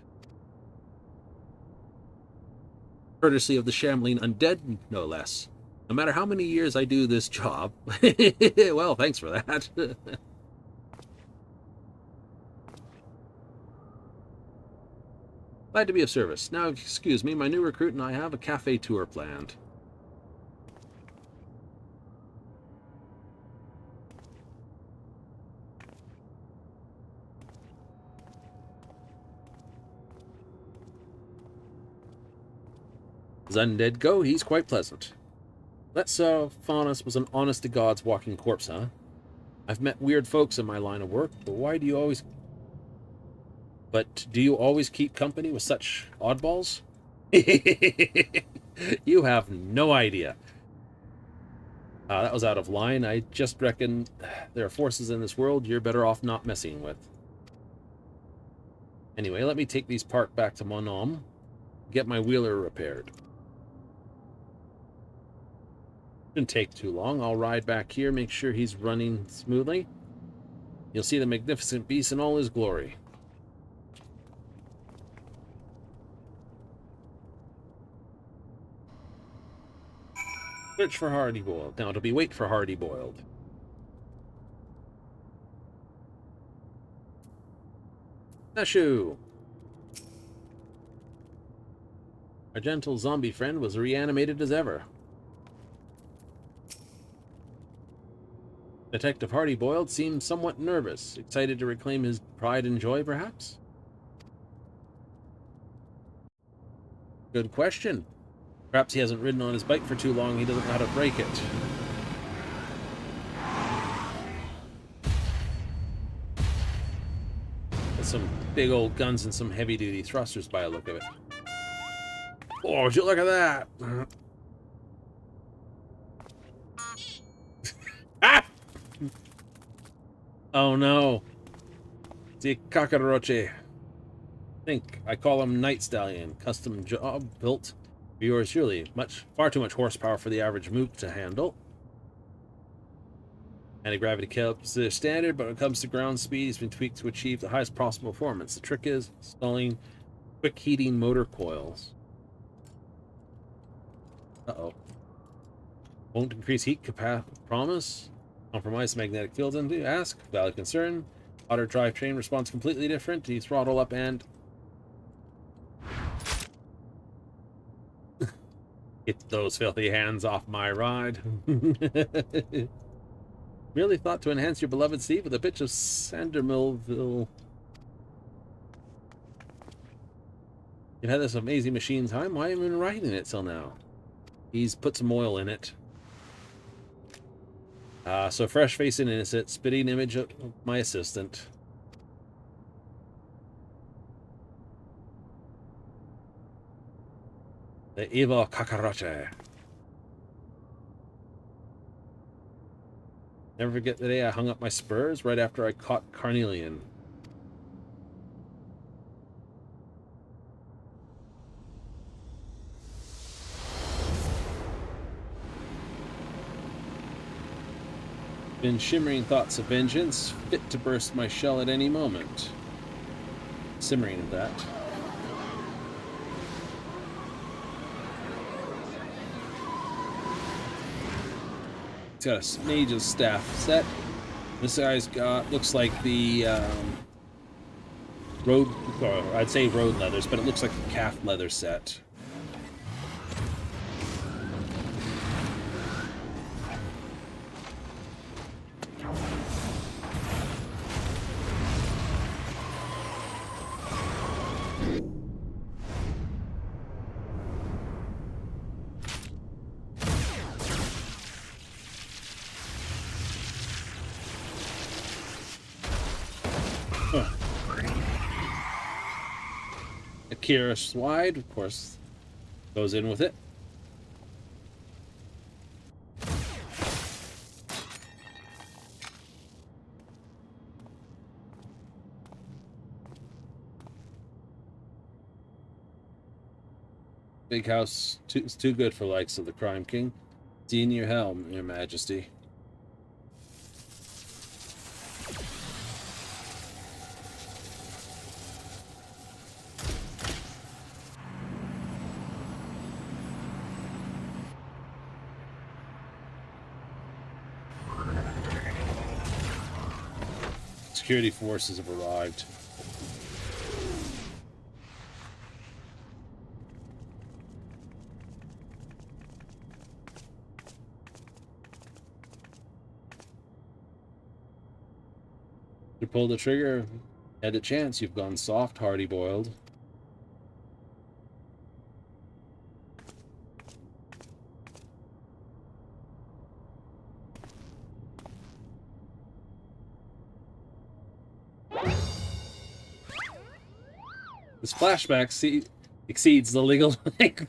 Speaker 1: Courtesy of the Shambling Undead, no less. No matter how many years I do this job. Well, thanks for that. Glad to be of service. Now, excuse me, my new recruit and I have a cafe tour planned. As undead go, he's quite pleasant. Let's Faunus was an honest-to-God's walking corpse, huh? I've met weird folks in my line of work, but do you always keep company with such oddballs? You have no idea. That was out of line. I just reckon there are forces in this world you're better off not messing with. Anyway, let me take these park back to Mon Homme, get my wheeler repaired. Shouldn't take too long. I'll ride back here, make sure he's running smoothly. You'll see the magnificent beast in all his glory. Search for Hardy Boiled. Now it'll be wait for Hardy Boiled. Nashu! Our gentle zombie friend was reanimated as ever. Detective Hardy Boiled seemed somewhat nervous, excited to reclaim his pride and joy, perhaps? Good question. Perhaps he hasn't ridden on his bike for too long, he doesn't know how to brake it. With some big old guns and some heavy-duty thrusters by the look of it. Oh, would you look at that? Ah! Oh no. The cockroach. I call him Night Stallion. Custom job built for yours surely. Far too much horsepower for the average mook to handle. Anti-gravity kept their standard, but when it comes to ground speed, it's been tweaked to achieve the highest possible performance. The trick is installing quick heating motor coils. Uh-oh. Won't increase heat capacity. Promise? Compromise magnetic fields into ask. Valid concern. Auto drivetrain response completely different. You throttle up and get those filthy hands off my ride. Merely thought to enhance your beloved Steve with a bitch of Sandermillville. You've had this amazing machine time. Why haven't you been riding it till now? He's put some oil in it. So fresh face and innocent, spitting image of my assistant. The evil cockroach. Never forget the day I hung up my spurs right after I caught Carnelian. Been shimmering thoughts of vengeance, fit to burst my shell at any moment. Simmering of that. He's got a mage's staff set. This guy's got, looks like the road, or I'd say road leathers, but it looks like the calf leather set. Akira Swide, of course, goes in with it. Big house is too good for likes of the Crime King. See in your helm, Your Majesty. security forces have arrived. You pull the trigger, had a chance. You've gone soft, hardy boiled. This flashback exceeds the legal length.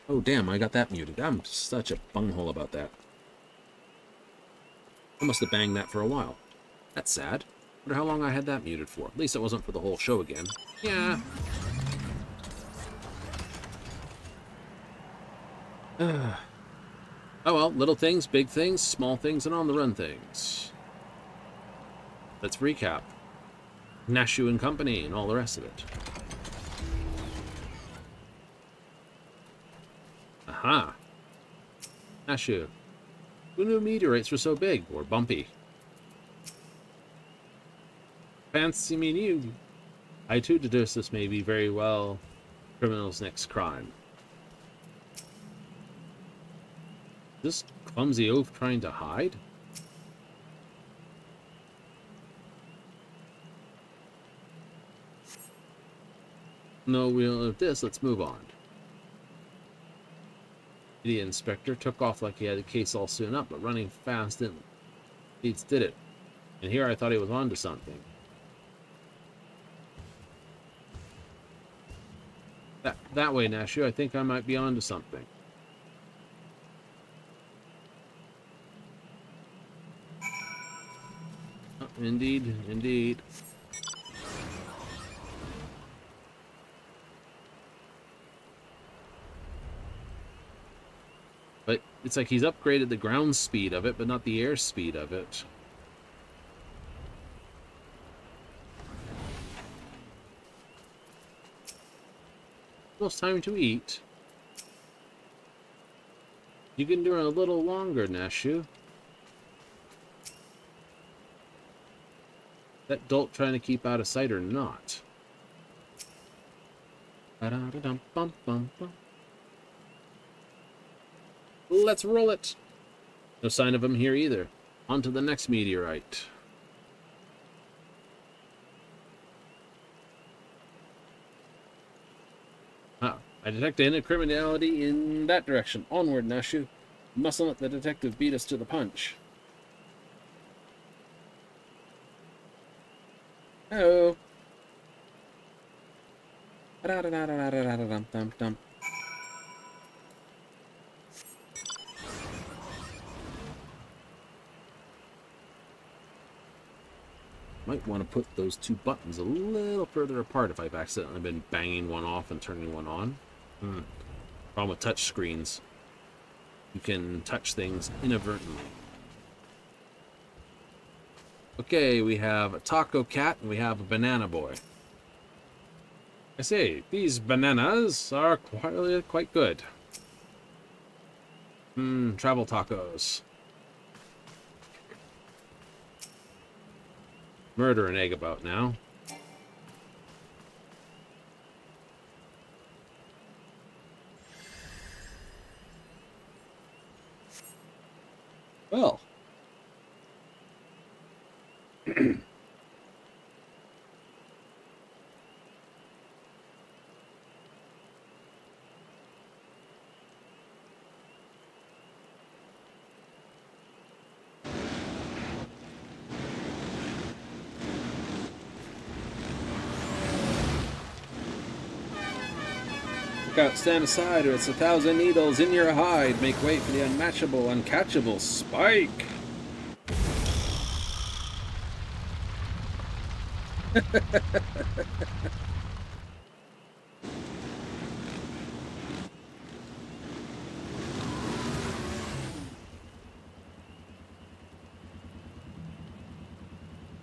Speaker 1: Oh, damn, I got that muted. I'm such a bunghole about that. I must have banged that for a while. That's sad. Wonder how long I had that muted for. At least it wasn't for the whole show again. Yeah. Oh well, little things, big things, small things, and on the run things. Let's recap. Nashu and Company and all the rest of it. Aha. Nashu. Who knew meteorites were so big or bumpy? Fancy me new. I too deduce this may be very well criminal's next crime. This clumsy oaf trying to hide? No, we don't know this. Let's move on. The inspector took off like he had the case all sewn up, but running fast didn't. Leeds did it. And here I thought he was onto something. That way, Nashu, I think I might be onto something. Oh, indeed, indeed. But it's like he's upgraded the ground speed of it, but not the air speed of it. Almost time to eat. You can do it a little longer, Nashu. That dolt trying to keep out of sight or not? Let's roll it. No sign of him here either. On to the next meteorite. Ah, I detect any criminality in that direction. Onward, Nashu. Mustn't let the detective beat us to the punch. Hello. Might want to put those two buttons a little further apart if I've accidentally been banging one off and turning one on. Problem with touch screens. You can touch things inadvertently. Okay, we have a taco cat and we have a banana boy. I say, these bananas are quite good. Travel tacos. Murder an egg about now. Well. Look out, stand aside, or it's 1,000 needles in your hide. Make way for the unmatchable, uncatchable Spike.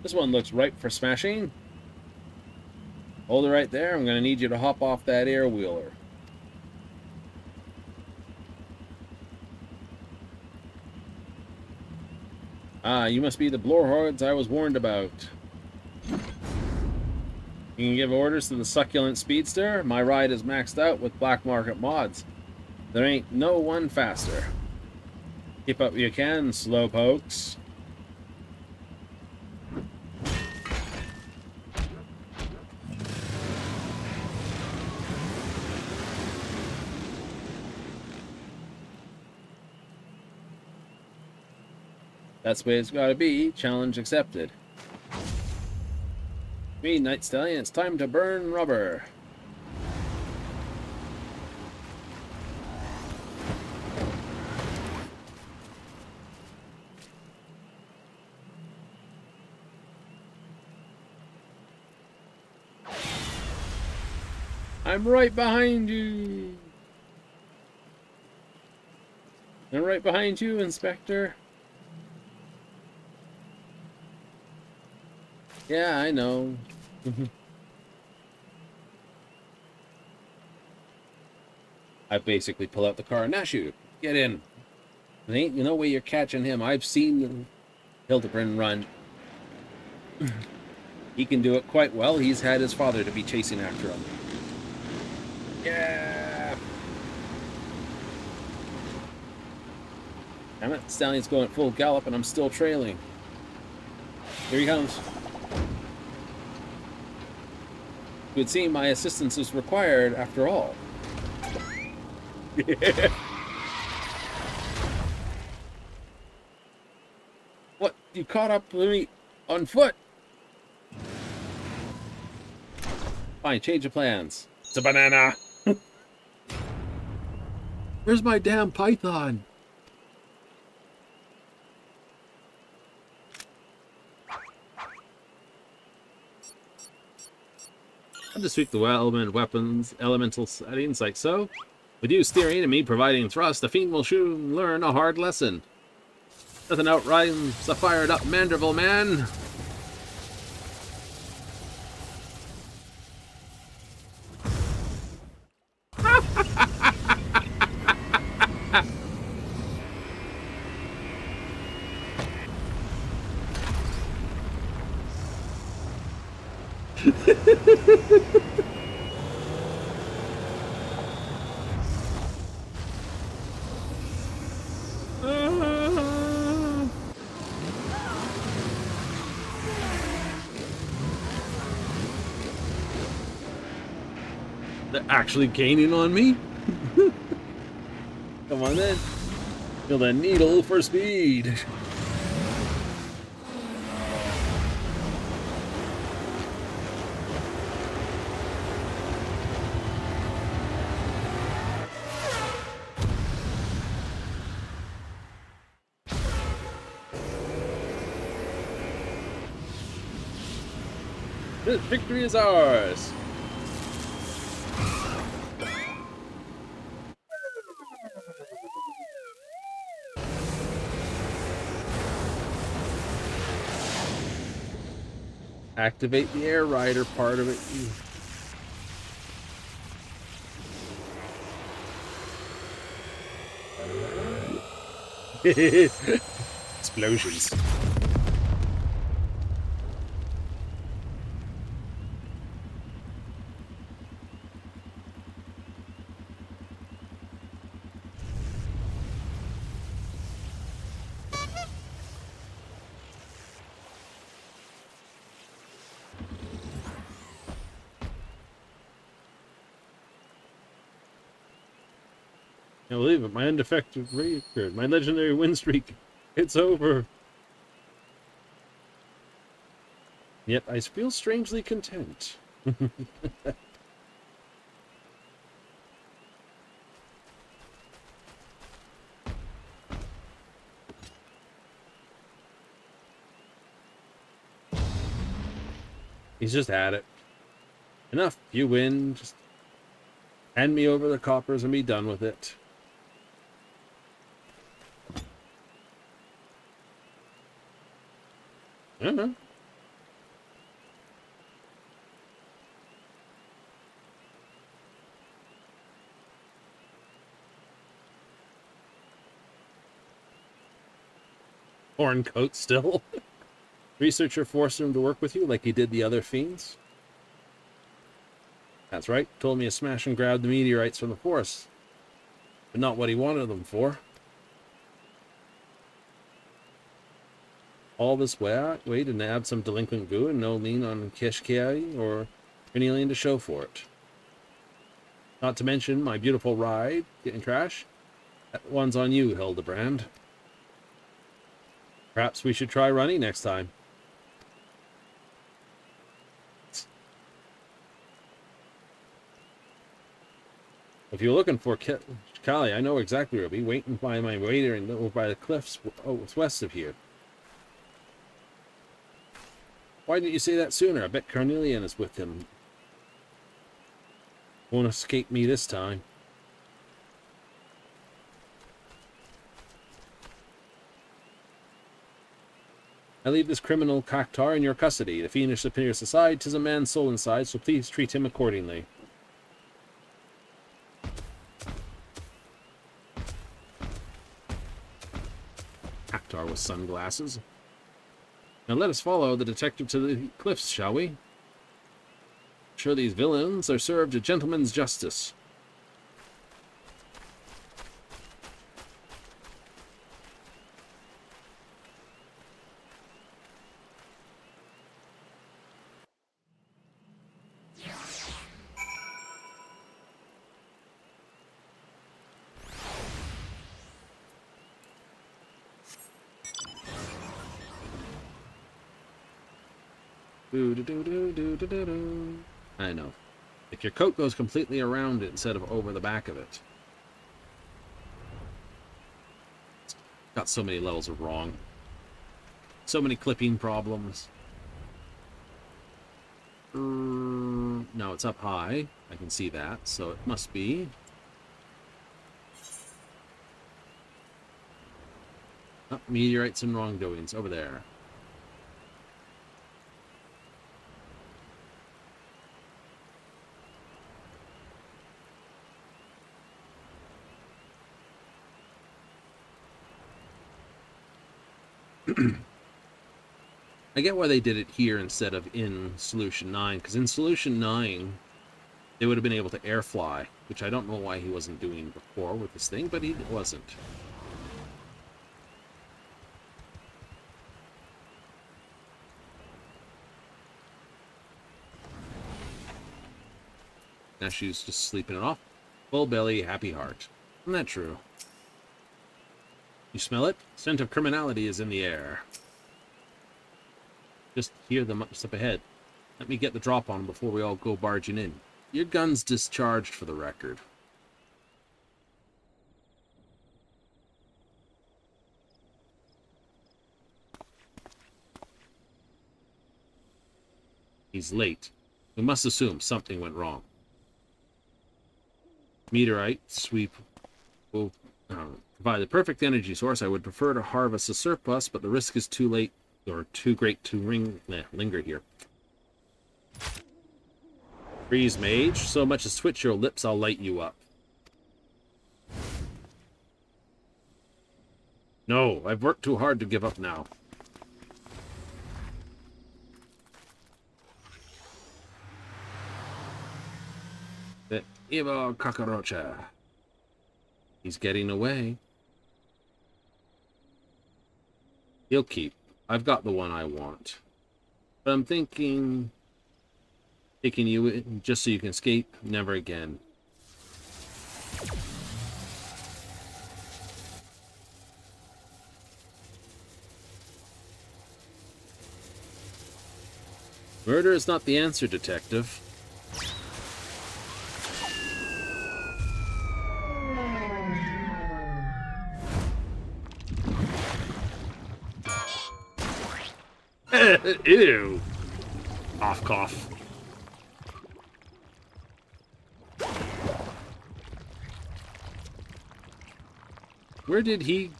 Speaker 1: This one looks ripe for smashing. Hold it right there. I'm going to need you to hop off that air wheeler. Ah, you must be the blowhards I was warned about. You can give orders to the succulent speedster. My ride is maxed out with black market mods. There ain't no one faster. Keep up you can, slowpokes. That's the way it's gotta be. Challenge accepted. Me, Night Stallion, it's time to burn rubber. I'm right behind you. I'm right behind you, Inspector. Yeah, I know. I basically pull out the car. Now shoot. Get in. There ain't no way you're catching him. I've seen Hildibrand run. He can do it quite well. He's had his father to be chasing after him. Yeah! Damn it. Stallion's going at full gallop and I'm still trailing. Here he comes. It would seem my assistance is required after all. Yeah. What? You caught up with me on foot? Fine, change of plans. It's a banana. Where's my damn python? I'll just tweak the element weapons, elemental settings like so. With you steering and me providing thrust, the fiend will soon learn a hard lesson. Nothing outrhymes a fired up Manderville man. They're actually gaining on me? Come on then. Feel the needle for speed. This victory is ours. Activate the air rider part of it. Explosions. I believe it. My undefected record. My legendary win streak. It's over. Yet I feel strangely content. He's just at it. Enough. You win. Just hand me over the coppers and be done with it. Uh-huh. Horn coat still. Researcher forced him to work with you like he did the other fiends. That's right. Told me to smash and grab the meteorites from the forest. But not what he wanted them for. All this way to nab some delinquent goo and no lean on Keshkai or Cornelian to show for it. Not to mention my beautiful ride getting crashed. That one's on you, Hildibrand. Perhaps we should try running next time. If you're looking for Kali, I know exactly where I'll be waiting by my waiter and over by the cliffs west of here. Why didn't you say that sooner? I bet Carnelian is with him. Won't escape me this time. I leave this criminal Cactar in your custody. The fiendish appears aside. 'Tis a man's soul inside, so please treat him accordingly. Cactar with sunglasses. Now let us follow the detective to the cliffs, shall we? I'm sure these villains are served a gentleman's justice. I know. If your coat goes completely around it instead of over the back of it. It's got so many levels of wrong. So many clipping problems. No, it's up high. I can see that, so it must be. Oh, meteorites and wrongdoings over there. I get why they did it here instead of in Solution 9, because in Solution 9, they would have been able to air fly, which I don't know why he wasn't doing before with this thing, but he wasn't. Now she's just sleeping it off. Full belly, happy heart. Isn't that true? You smell it? Scent of criminality is in the air. Just hear them just up ahead. Let me get the drop on them before we all go barging in. Your gun's discharged for the record. He's late. We must assume something went wrong. Meteorite sweep will provide the perfect energy source. I would prefer to harvest a surplus, but the risk is too late or too great to linger here. Freeze mage, so much as twitch your lips, I'll light you up. No, I've worked too hard to give up now. The evil cockroacha. He's getting away. He'll keep. I've got the one I want. But I'm thinking... taking you in just so you can escape. Never again. Murder is not the answer, detective. Ew. Off cough. Where did he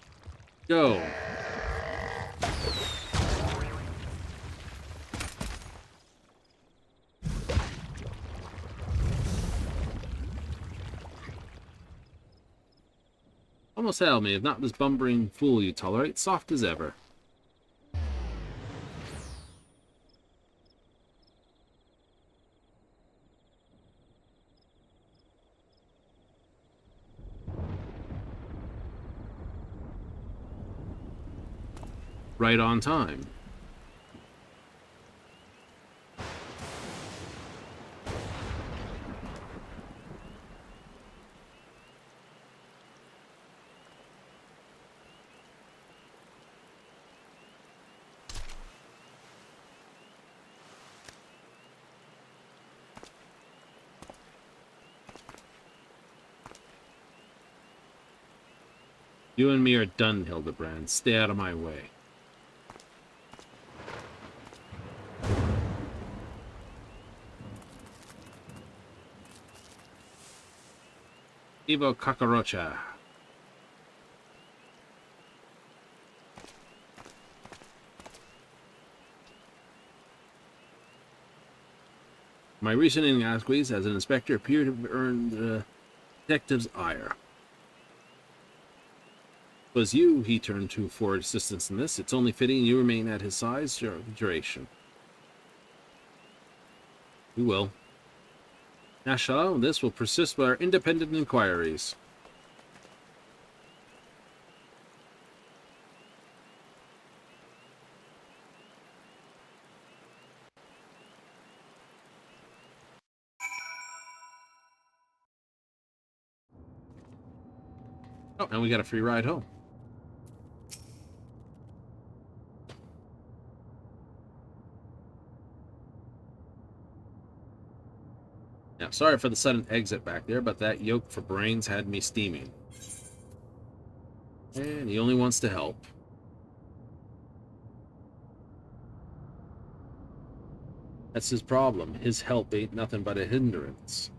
Speaker 1: go? Almost held me, if not this bumbling fool you tolerate, soft as ever. Right on time. You and me are done, Hildibrand. Stay out of my way. Evo Kakarocha. My recent inquiries as an inspector appear to have earned the detective's ire. It was you he turned to for assistance in this. It's only fitting you remain at his side duration. We will. Nasha, this will persist with our independent inquiries. Oh, and we got a free ride home. Now, sorry for the sudden exit back there, but that yoke for brains had me steaming. And he only wants to help. That's his problem. His help ain't nothing but a hindrance.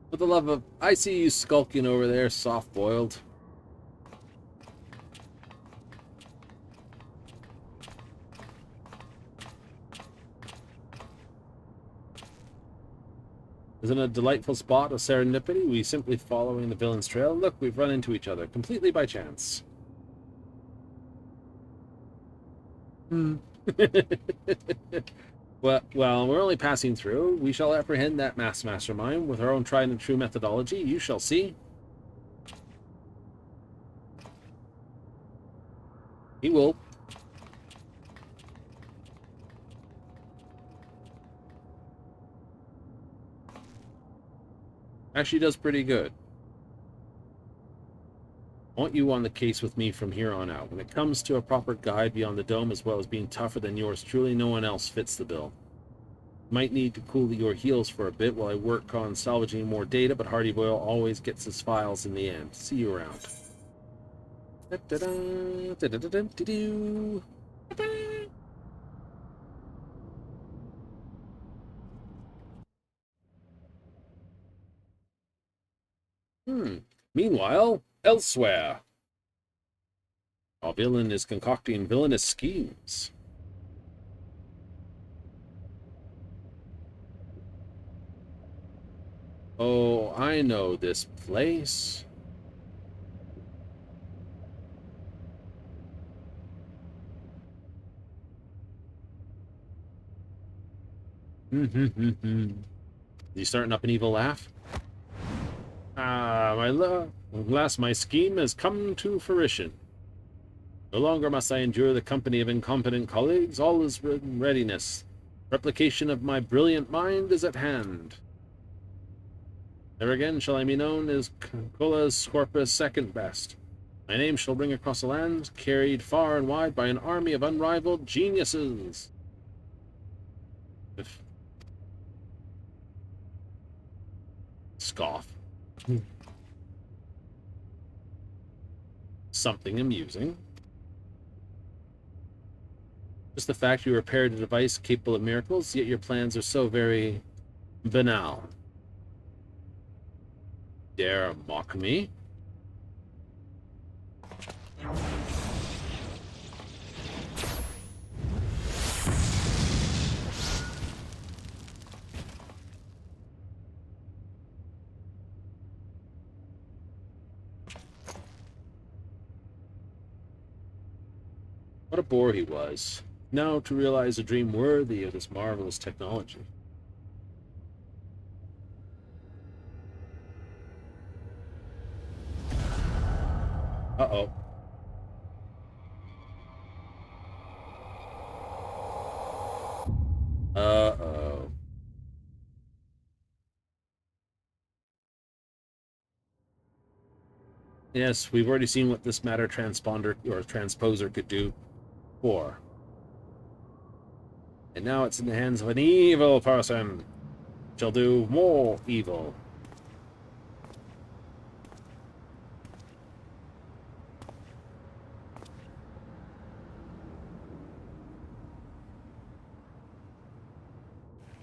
Speaker 1: For the love of... I see you skulking over there, soft-boiled. Isn't it a delightful spot of serendipity? We simply following the villain's trail. Look, we've run into each other, completely by chance. Well, we're only passing through. We shall apprehend that mastermind with our own tried and true methodology. You shall see. He will. Actually does pretty good. I want you on the case with me from here on out. When it comes to a proper guide beyond the dome, as well as being tougher than yours truly, no one else fits the bill. Might need to cool your heels for a bit while I work on salvaging more data, but Hardy Boyle always gets his files in the end. See you around. Meanwhile, elsewhere, our villain is concocting villainous schemes. Oh, I know this place. Is he starting up an evil laugh? Ah, my scheme has come to fruition. No longer must I endure the company of incompetent colleagues. All is in readiness. Replication of my brilliant mind is at hand. Never again shall I be known as Cola's Scorpus second best. My name shall ring across the land, carried far and wide by an army of unrivaled geniuses. Scoff. Something amusing. Just the fact you repaired a device capable of miracles, yet your plans are so very banal. Dare mock me? What a bore he was. Now to realize a dream worthy of this marvelous technology. Uh-oh. Uh-oh. Yes, we've already seen what this matter transponder or transposer could do. before. And now it's in the hands of an evil person. Shall do more evil.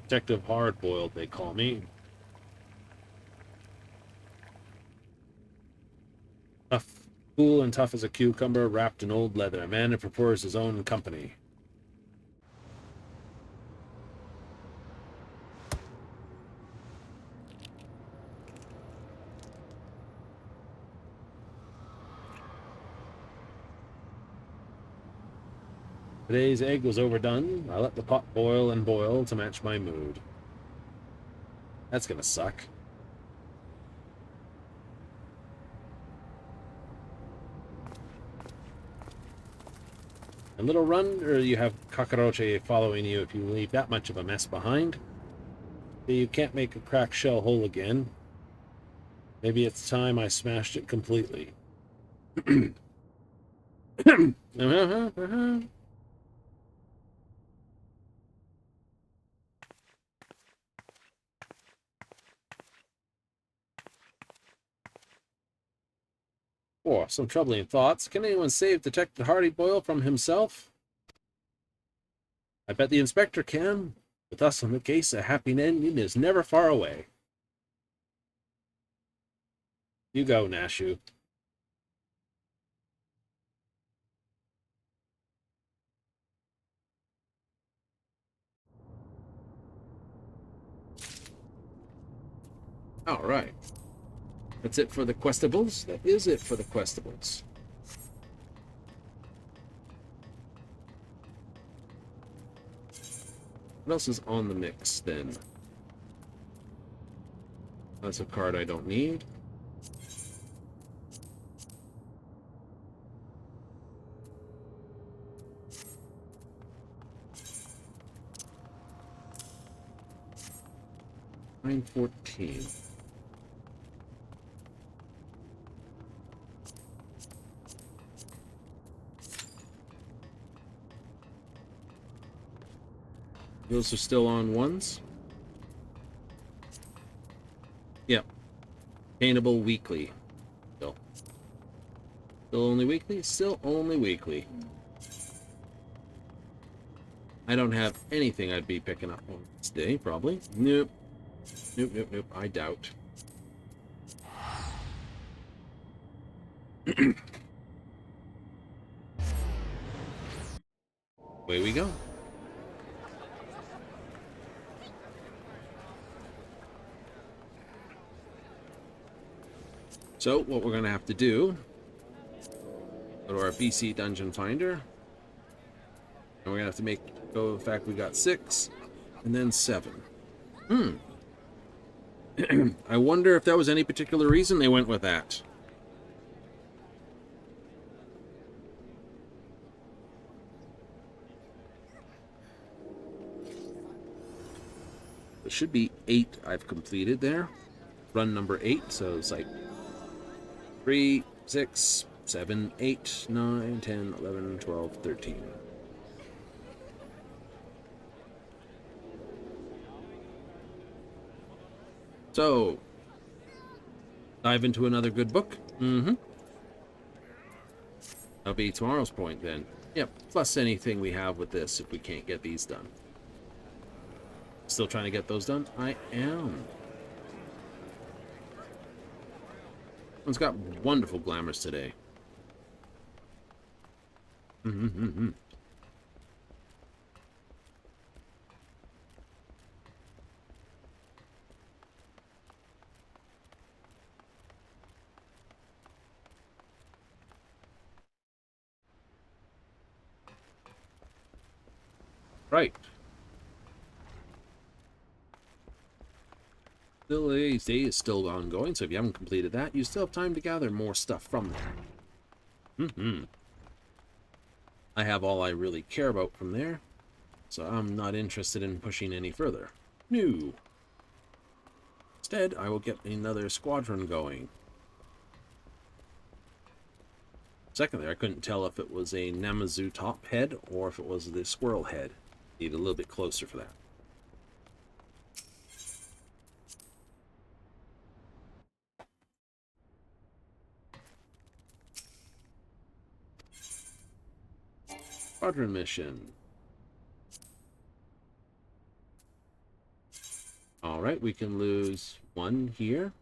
Speaker 1: Detective Hardboiled, they call me. Tough, cool and tough as a cucumber, wrapped in old leather. A man who prefers his own company. Today's egg was overdone. I let the pot boil and boil to match my mood. That's gonna suck. A little run, or you have cockroach following you if you leave that much of a mess behind. You can't make a cracked shell whole again. Maybe it's time I smashed it completely. Oh, some troubling thoughts. Can anyone save Detective Hardy Boyle from himself? I bet the inspector can. With us on the case, a happy ending is never far away. You go, Nashu. All right. That's it for the questables. That is it for the questables. What else is on the mix, then? That's a card I don't need. Line 14. Those are still on ones. Yep. Attainable weekly. Still only weekly? Still only weekly. I don't have anything I'd be picking up on this day, probably. Nope. Nope. I doubt. Away we go. So, what we're going to have to do, go to our BC Dungeon Finder, and we're going to have to make, the fact we got 6, and then 7. I wonder if that was any particular reason they went with that. It should be 8 I've completed there. Run number 8, so it's like 3, 6, 7, 8, 9, 10, 11, 12, 13. So, dive into another good book. That'll be tomorrow's point then. Yep, plus anything we have with this if we can't get these done. Still trying to get those done? I am. One's got wonderful glamours today. Right. Still, EST is still ongoing, so if you haven't completed that, you still have time to gather more stuff from there. I have all I really care about from there, so I'm not interested in pushing any further. No. Instead, I will get another squadron going. Second there, I couldn't tell if it was a Namazu top head or if it was the squirrel head. Need a little bit closer for that. Squadron mission. Alright, we can lose one here.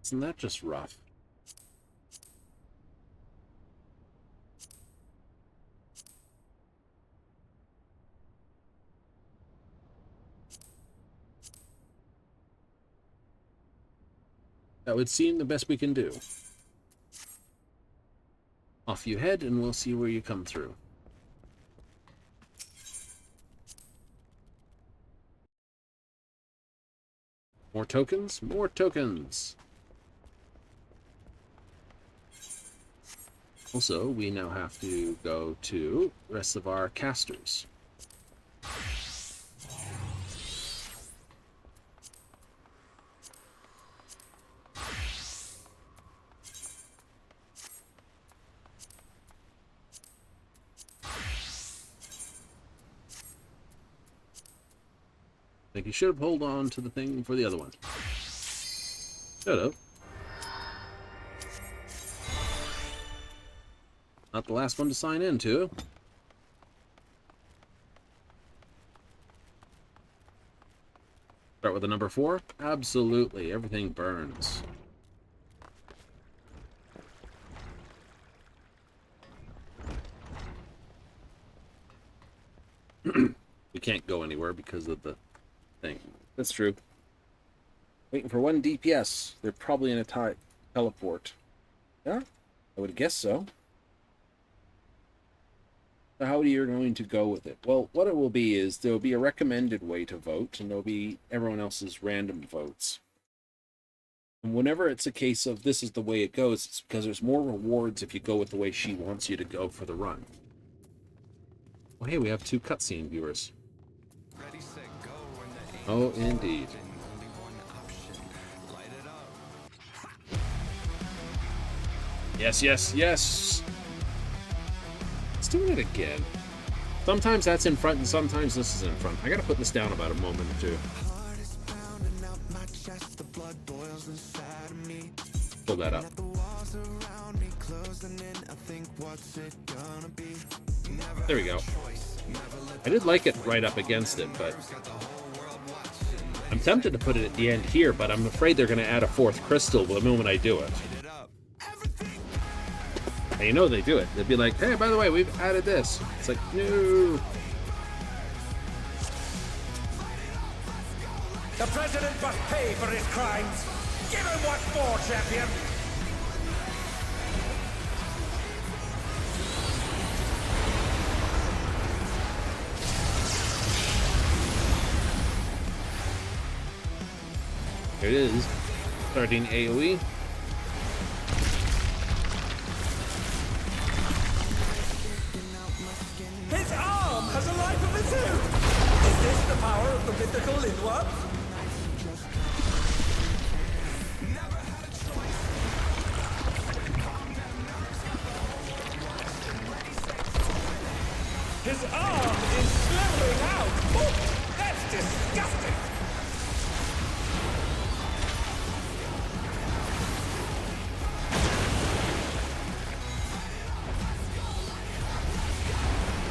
Speaker 1: Isn't that just rough? That would seem the best we can do. Off you head, and we'll see where you come through. More tokens? More tokens! Also, we now have to go to the rest of our casters. I think you should have held on to the thing for the other one. Shut up. Not the last one to sign in to. Start with the number 4? Absolutely. Everything burns. We can't go anywhere because of the thing. That's true. Waiting for 1 DPS. They're probably in a teleport. Yeah, I would guess so. So how are you going to go with it? Well, what it will be is there will be a recommended way to vote, and there will be everyone else's random votes. And whenever it's a case of this is the way it goes, it's because there's more rewards if you go with the way she wants you to go for the run. Well, hey, we have 2 cutscene viewers. Oh, indeed. Yes, yes, yes! It's doing it again. Sometimes that's in front and sometimes this is in front. I gotta put this down about a moment or two. Pull that up. There we go. I did like it right up against it, but I'm tempted to put it at the end here, but I'm afraid they're going to add a 4th crystal the moment I do it. And you know they do it. They'd be like, hey, by the way, we've added this. It's like, no.
Speaker 2: The president must pay for his crimes. Give him what for, champion.
Speaker 1: Here it is. Starting AoE.
Speaker 2: His arm has a life of its own. Is this the power of the mythical Lindward? His arm is slithering out. Oh, that's disgusting.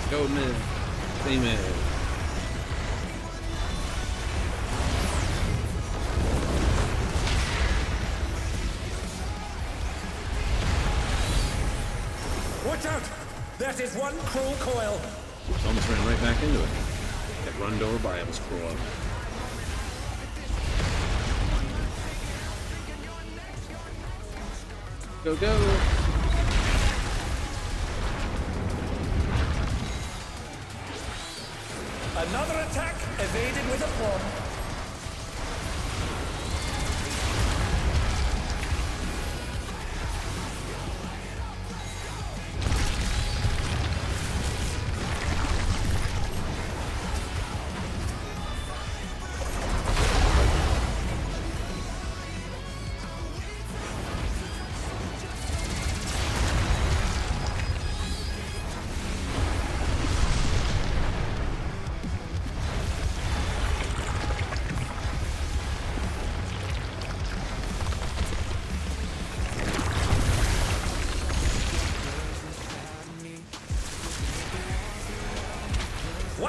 Speaker 1: Go mid. Stay mid.
Speaker 2: Watch out! That is one cruel coil.
Speaker 1: Oops, almost ran right back into it. Got runned over by him, scroll up. Go, go!
Speaker 2: Another attack evaded with aplomb.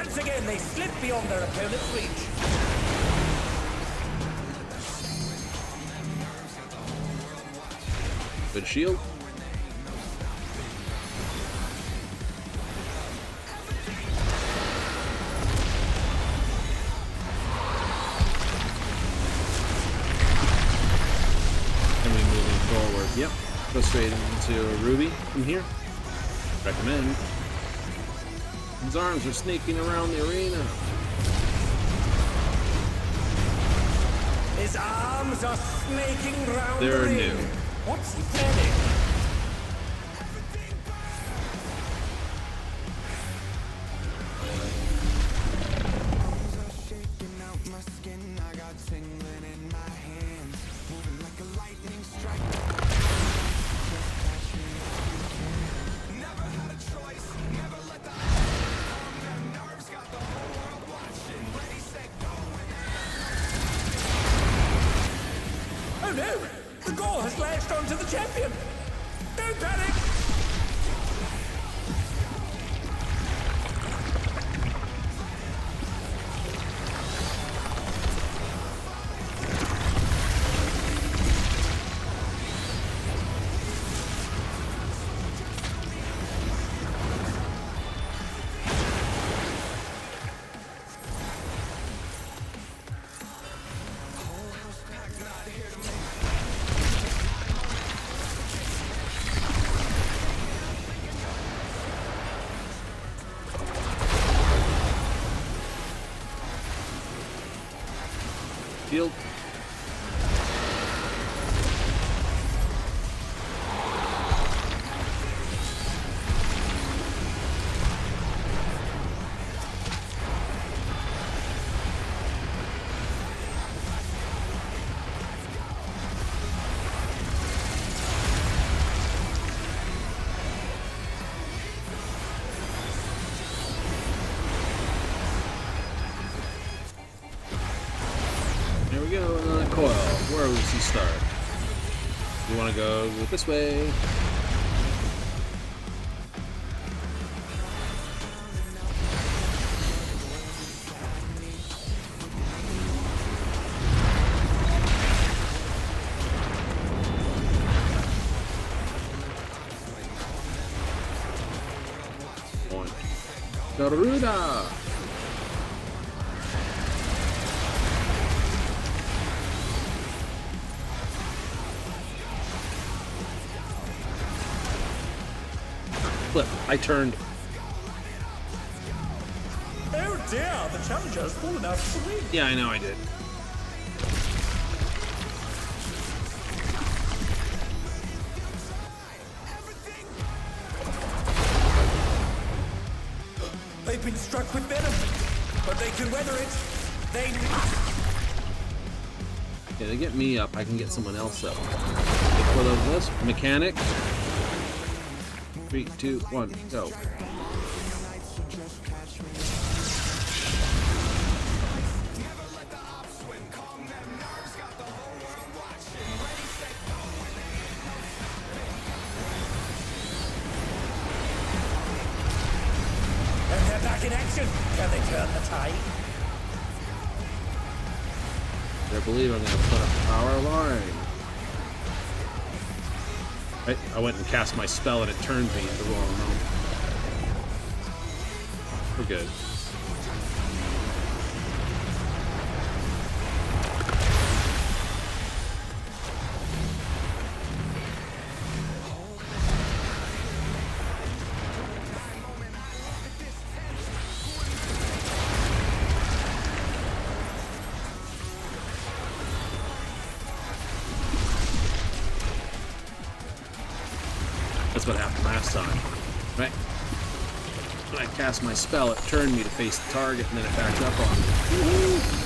Speaker 2: Once again, they slip beyond their opponent's reach.
Speaker 1: Good shield. And we moving forward. Yep. Go straight into a ruby from here. Recommend. His arms are sneaking around the arena.
Speaker 2: His arms are snaking round
Speaker 1: They're
Speaker 2: the ring.
Speaker 1: new.
Speaker 2: What's he planning? Oh no! The gore has latched onto the champion! Don't panic!
Speaker 1: Shield. There we go, another coil. Where does he start? You want to go this way? One. Garuda! Flip. I turned.
Speaker 2: Oh dear, the challenger's fallen out of the ring.
Speaker 1: Yeah, I know I did.
Speaker 2: They've been struck with venom, but they can weather it. They must.
Speaker 1: Yeah, they get me up, I can get someone else up. For this mechanic. 3, 2, 1, go.
Speaker 2: And they're back in action. Can they turn the tide?
Speaker 1: I believe I'm gonna put a power line. I went and cast my spell and it turned me at the wrong moment. We're good. That's what happened last time, right? When I cast my spell, it turned me to face the target, and then it backed up on me. Woohoo!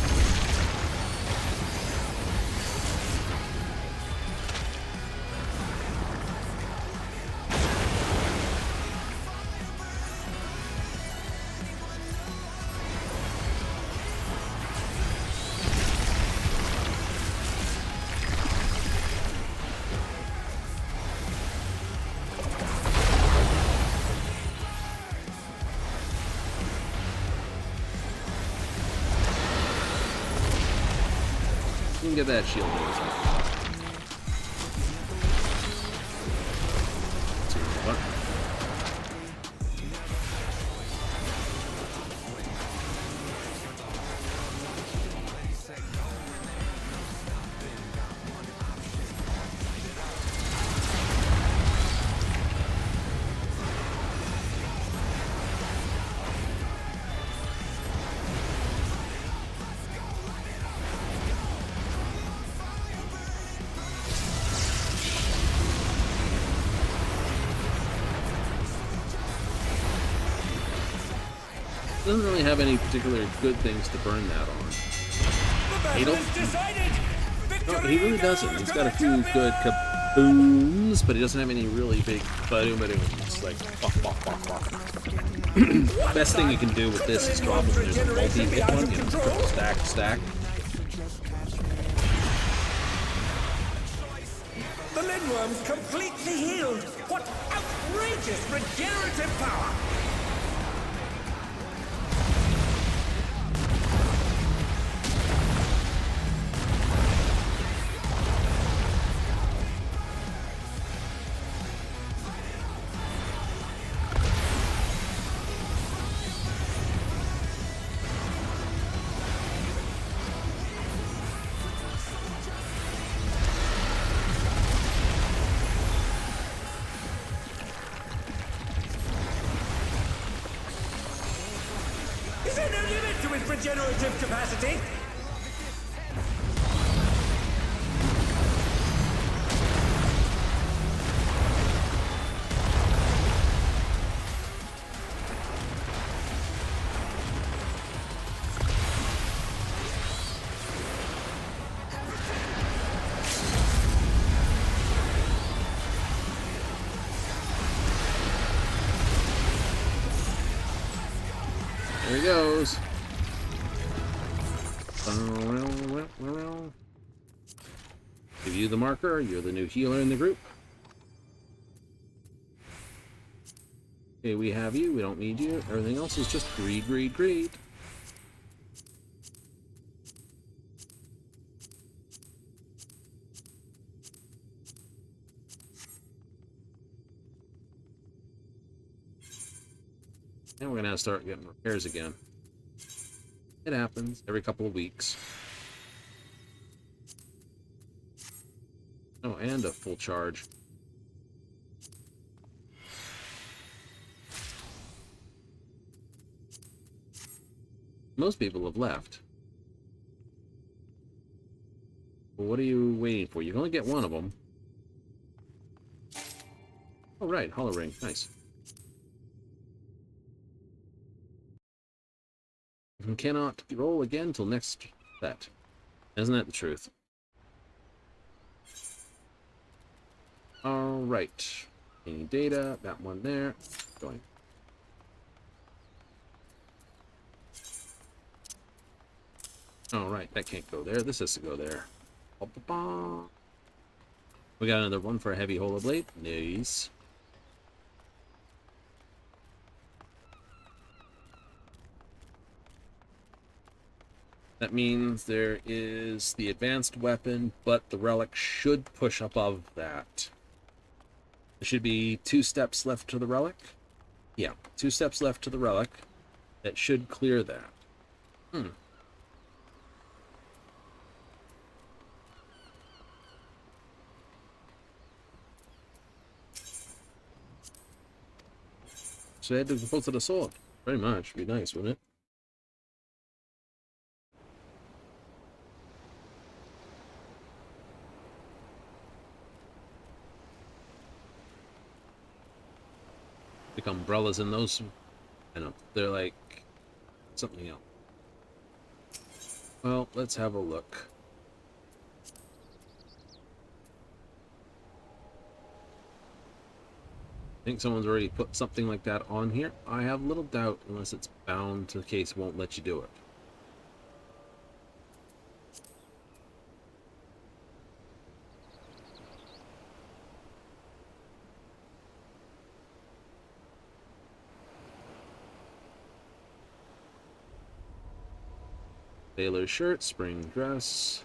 Speaker 1: You can get that shield as well. What? Doesn't really have any particular good things to burn that on. He really doesn't. He's got a few good kabooms, but he doesn't have any really big badooms. Like, best thing you can do with this is drop him. There's a multi-hit one, you know, triple stack.
Speaker 2: The Lindworm's completely healed. What outrageous regenerative power! Is there no limit to his regenerative capacity?
Speaker 1: There he goes. Give you the marker. You're the new healer in the group. Okay, we have you. We don't need you. Everything else is just greed. And we're gonna start getting repairs again. It happens every couple of weeks. Oh, and a full charge. Most people have left. Well, what are you waiting for? You can only get one of them. Oh, right. Hollow ring. Nice. You cannot roll again till next set. Isn't that the truth? Alright. Any data? That one there. Going. Alright, that can't go there. This has to go there. Ba-ba-ba. We got another one for a heavy hollow blade. Nice. That means there is the advanced weapon, but the relic should push above that. There should be 2 steps left to the relic. Yeah, 2 steps left to the relic. That should clear that. So they had to compose to the sword. Very much. Be nice, wouldn't it? Like umbrellas in those. I know. They're like something else. Well, let's have a look. I think someone's already put something like that on here. I have little doubt, unless it's bound to the case, won't let you do it. Sailor shirt, spring dress.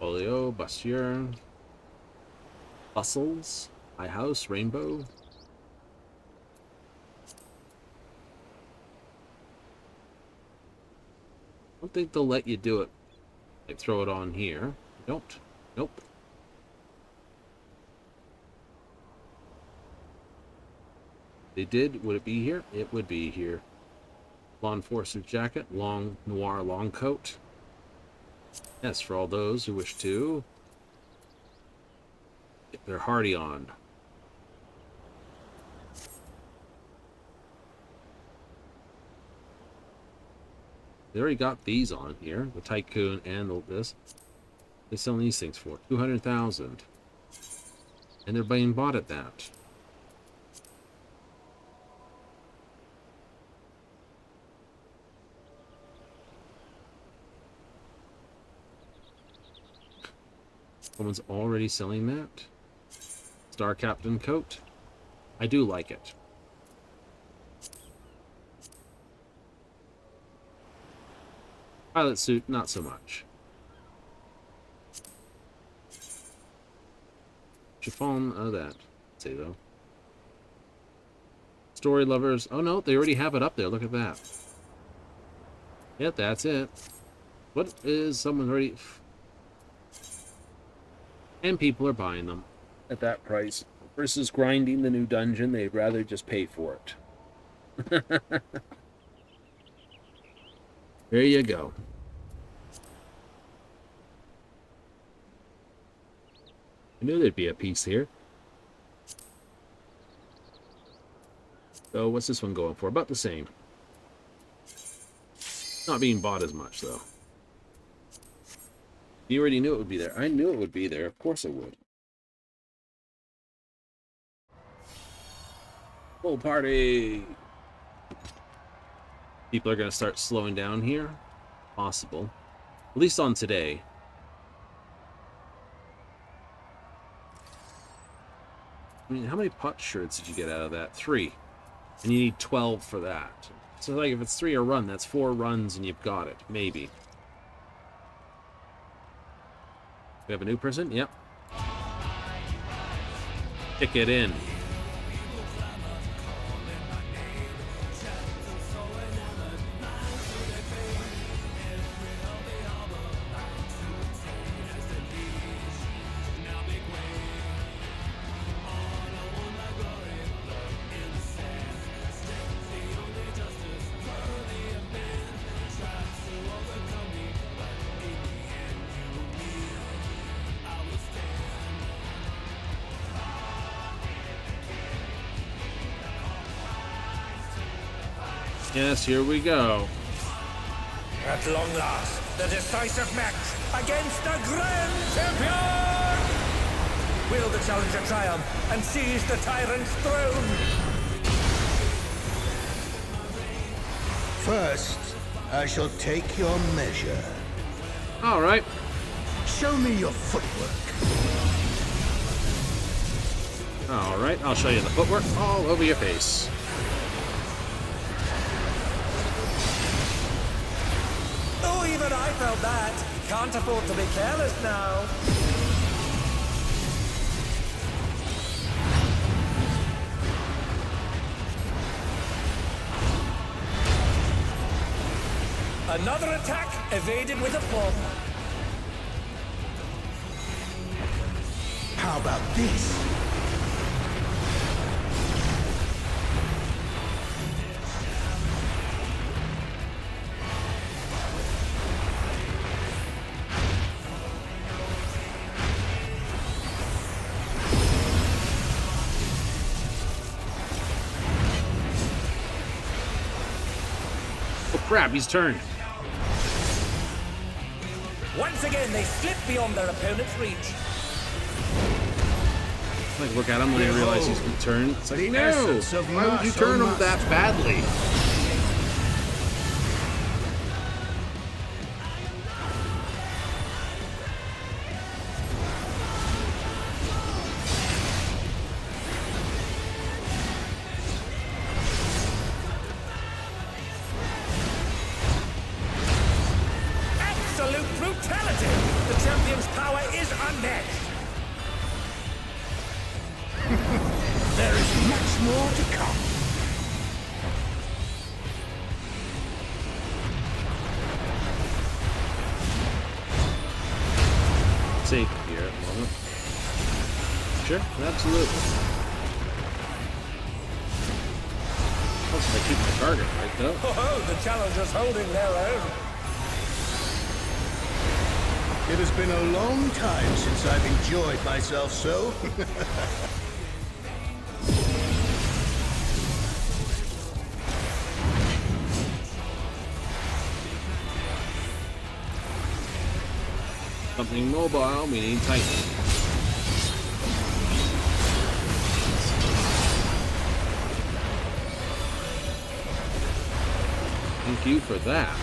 Speaker 1: Folio, Bustier, Bustles, High House, Rainbow. I don't think they'll let you do it. Like throw it on here. Don't. Nope. They did. Would it be here? It would be here. Law enforcement jacket, long noir long coat. Yes, for all those who wish to get their hardy on. They already got these on here, the Tycoon and this. They're selling these things for 200,000, and they're being bought at that. Someone's already selling that. Star Captain coat. I do like it. Pilot suit, not so much. Chiffon, oh that. Let's say though. Story lovers. Oh no, they already have it up there. Look at that. Yep, that's it. What is someone already? And people are buying them at that price. Versus grinding the new dungeon, they'd rather just pay for it. There you go. I knew there'd be a piece here. So what's this one going for? About the same. Not being bought as much, though. You already knew it would be there. I knew it would be there. Of course it would. Full party! People are going to start slowing down here. Possible. At least on today. I mean, how many pot shirts did you get out of that? 3. And you need 12 for that. So, like, if it's 3 a run, that's 4 runs and you've got it. Maybe. We have a new person? Yep. Kick it in. Yes, here we go.
Speaker 2: At long last, the decisive match against the Grand Champion! Will the challenger triumph and seize the tyrant's throne?
Speaker 3: First, I shall take your measure.
Speaker 1: All right.
Speaker 3: Show me your footwork.
Speaker 1: All right, I'll show you the footwork all over your face.
Speaker 2: Oh, even I felt that. Can't afford to be careless now. Another attack evaded with a plum.
Speaker 3: How about this?
Speaker 1: Oh crap, he's turned.
Speaker 2: Once again, they slip beyond their opponent's reach.
Speaker 1: Like, look at him when they realize he's been turned. It's like,
Speaker 3: The
Speaker 1: no!
Speaker 3: essence of
Speaker 1: Why would you
Speaker 3: martial
Speaker 1: turn him
Speaker 3: master.
Speaker 1: that badly?
Speaker 2: Absolute brutality! The champion's power
Speaker 3: more to come.
Speaker 1: Safe here at the moment. Sure, absolutely. Plus, if I keep my target right, though.
Speaker 2: Oh, the challengers holding their own.
Speaker 3: It has been a long time since I've enjoyed myself so.
Speaker 1: Something mobile, meaning Titan. Thank you for that.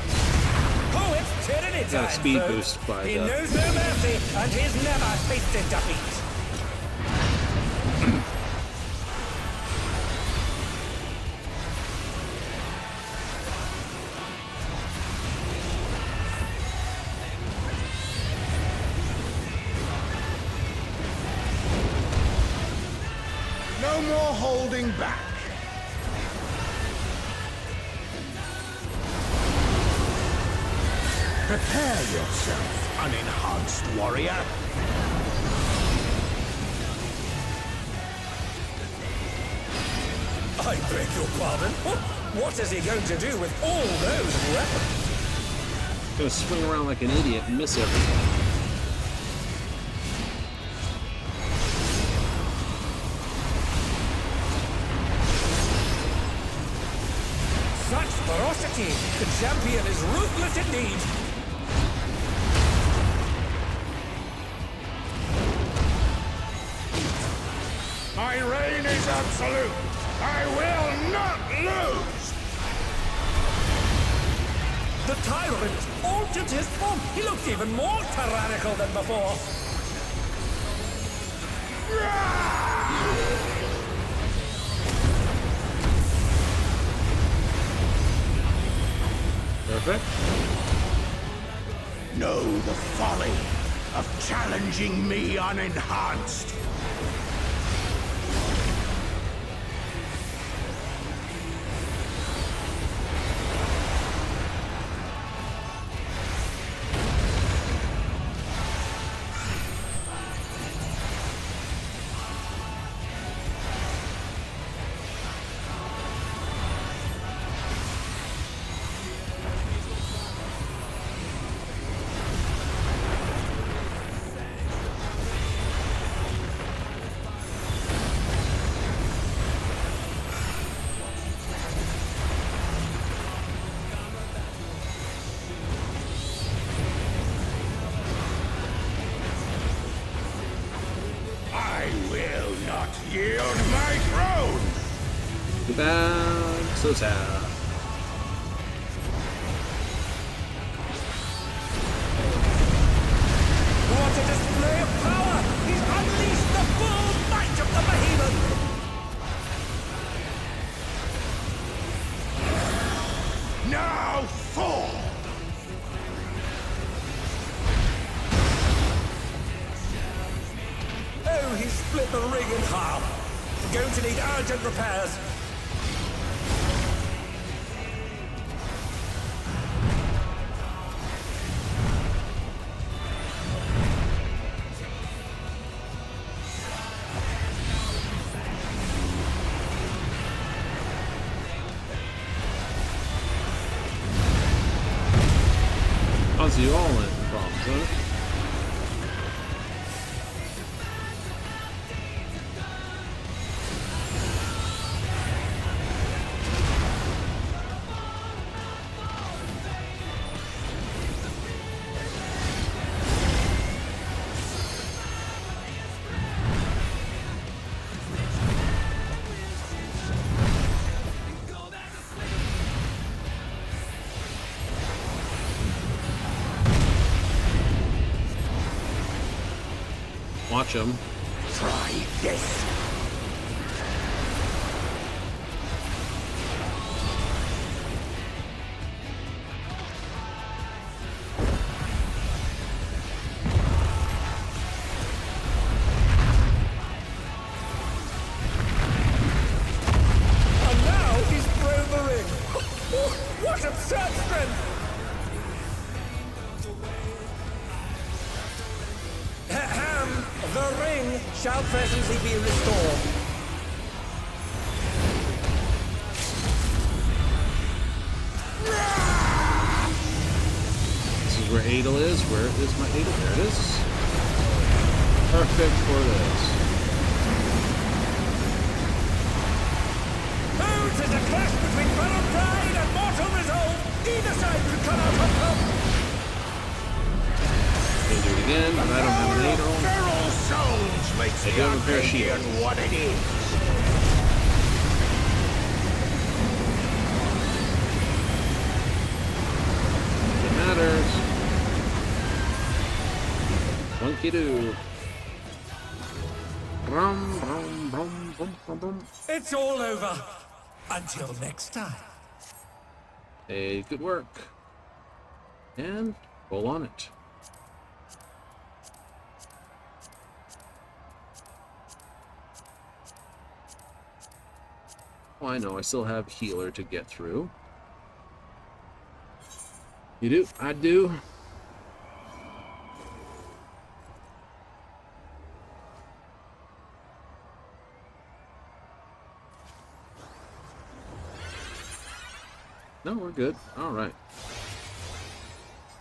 Speaker 2: Oh, it's tyranny time,
Speaker 1: Got a speed
Speaker 2: folks.
Speaker 1: boost by
Speaker 2: He
Speaker 1: the...
Speaker 2: knows no mercy, and he's never tasted defeat.
Speaker 3: No more holding back. Prepare yourself, unenhanced warrior.
Speaker 2: I beg your pardon? What is he going to do with all those weapons?
Speaker 1: Gonna swing around like an idiot and miss everything.
Speaker 2: Such ferocity! The champion is ruthless indeed!
Speaker 3: My reign is absolute. I will not lose.
Speaker 2: The tyrant altered his form! He looks even more tyrannical than before!
Speaker 1: Perfect.
Speaker 3: Know the folly of challenging me unenhanced. Yield my throne!
Speaker 1: Too bad, so sad.
Speaker 2: What a display of power! He's unleashed the full might of the behemoth!
Speaker 3: Now fall!
Speaker 2: Oh, he split the ring in half. Going to need urgent repairs.
Speaker 1: Cause you all in problems, huh? Watch him.
Speaker 3: Try this!
Speaker 2: Such strength! Ahem! The ring shall presently be restored.
Speaker 1: This is where Adel is. Where is my Adel? There it is. Perfect for this.
Speaker 2: To the clash between fellow pride and mortal resolve, either side could come out on top.
Speaker 1: Gonna do it again, but I don't have an Adel.
Speaker 3: Feral souls makes
Speaker 1: I
Speaker 3: the
Speaker 1: do have a pair of
Speaker 3: Arcadian
Speaker 1: shields.
Speaker 3: what it is.
Speaker 1: It matters. Funky do. Brum, brum, brum, brum, brum, brum.
Speaker 2: It's all over. Until next time.
Speaker 1: Hey, good work. And roll on it. Oh, I know, I still have healer to get through. You do? I do. No, we're good. All right.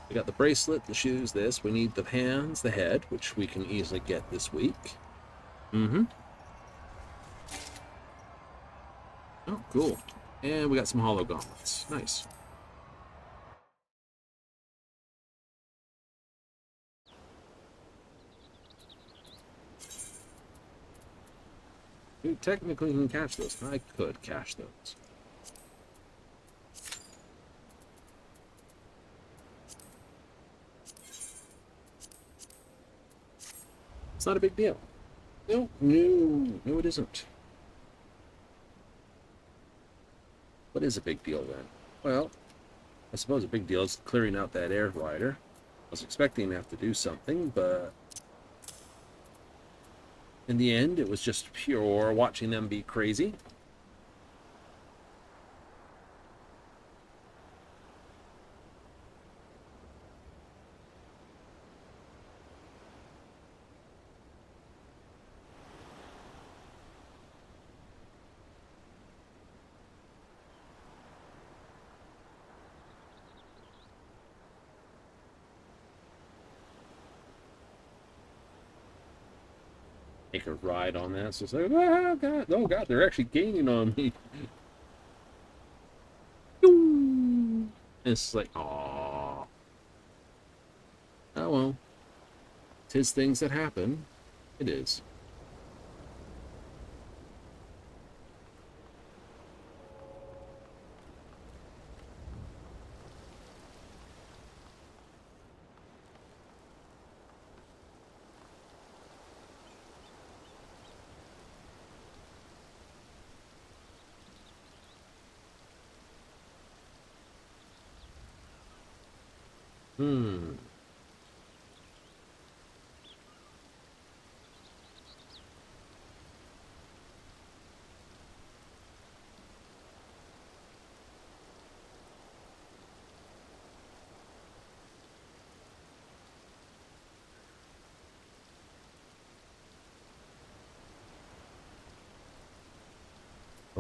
Speaker 1: We got the bracelet, the shoes, this. We need the hands, the head, which we can easily get this week. Mm-hmm. Oh, cool. And we got some hollow gauntlets. Nice. You technically can catch those. I could catch those. It's not a big deal. No, it isn't. What is a big deal then? Well, I suppose a big deal is clearing out that air glider. I was expecting to have to do something, but in the end, it was just pure watching them be crazy. Make a ride on that. So it's like, oh god, they're actually gaining on me. And it's like, aww. Oh well. 'Tis things that happen. It is.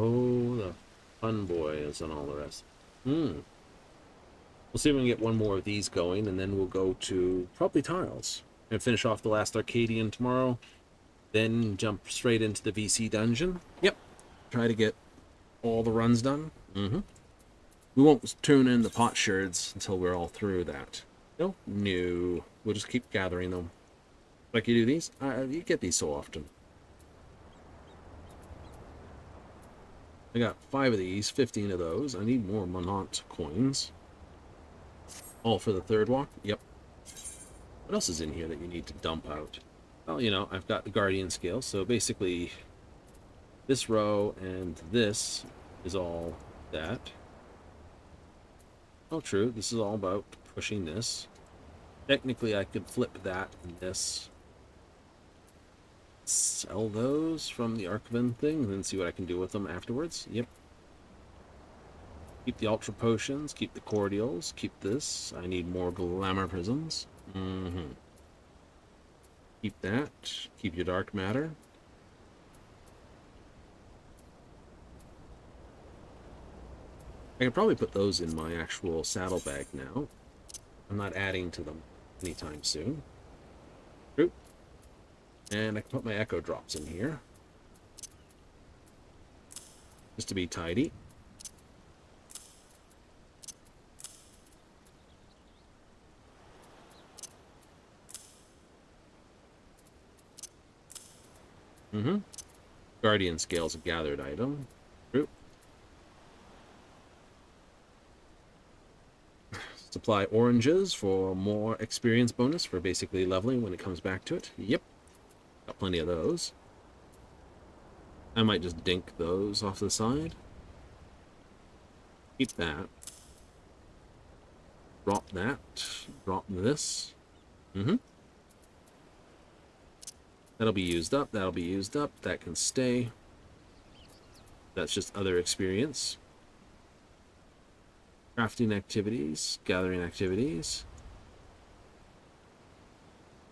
Speaker 1: Oh, the fun boys and all the rest. We'll see if we can get one more of these going, and then we'll go to probably tiles and finish off the last Arcadian tomorrow. Then jump straight into the VC dungeon. Yep. Try to get all the runs done. We won't tune in the pot sherds until we're all through that. No. We'll just keep gathering them. Like you do these. You get these so often. I got 5 of these, 15 of those. I need more Monant coins. All for the third walk? Yep. What else is in here that you need to dump out? Well, you know, I've got the Guardian scale, so basically this row and this is all that. Oh, true. This is all about pushing this. Technically, I could flip that and this. Sell those from the Archivin thing and then see what I can do with them afterwards. Yep. Keep the ultra potions, keep the cordials, keep this. I need more glamour prisms. Keep that. Keep your dark matter. I could probably put those in my actual saddlebag now. I'm not adding to them anytime soon. True. And I can put my echo drops in here. Just to be tidy. Guardian scales a gathered item. True. Supply oranges for more experience bonus for basically leveling when it comes back to it. Yep. Got plenty of those. I might just dink those off the side. Keep that. Drop that. Drop this. That'll be used up. That'll be used up. That can stay. That's just other experience. Crafting activities. Gathering activities.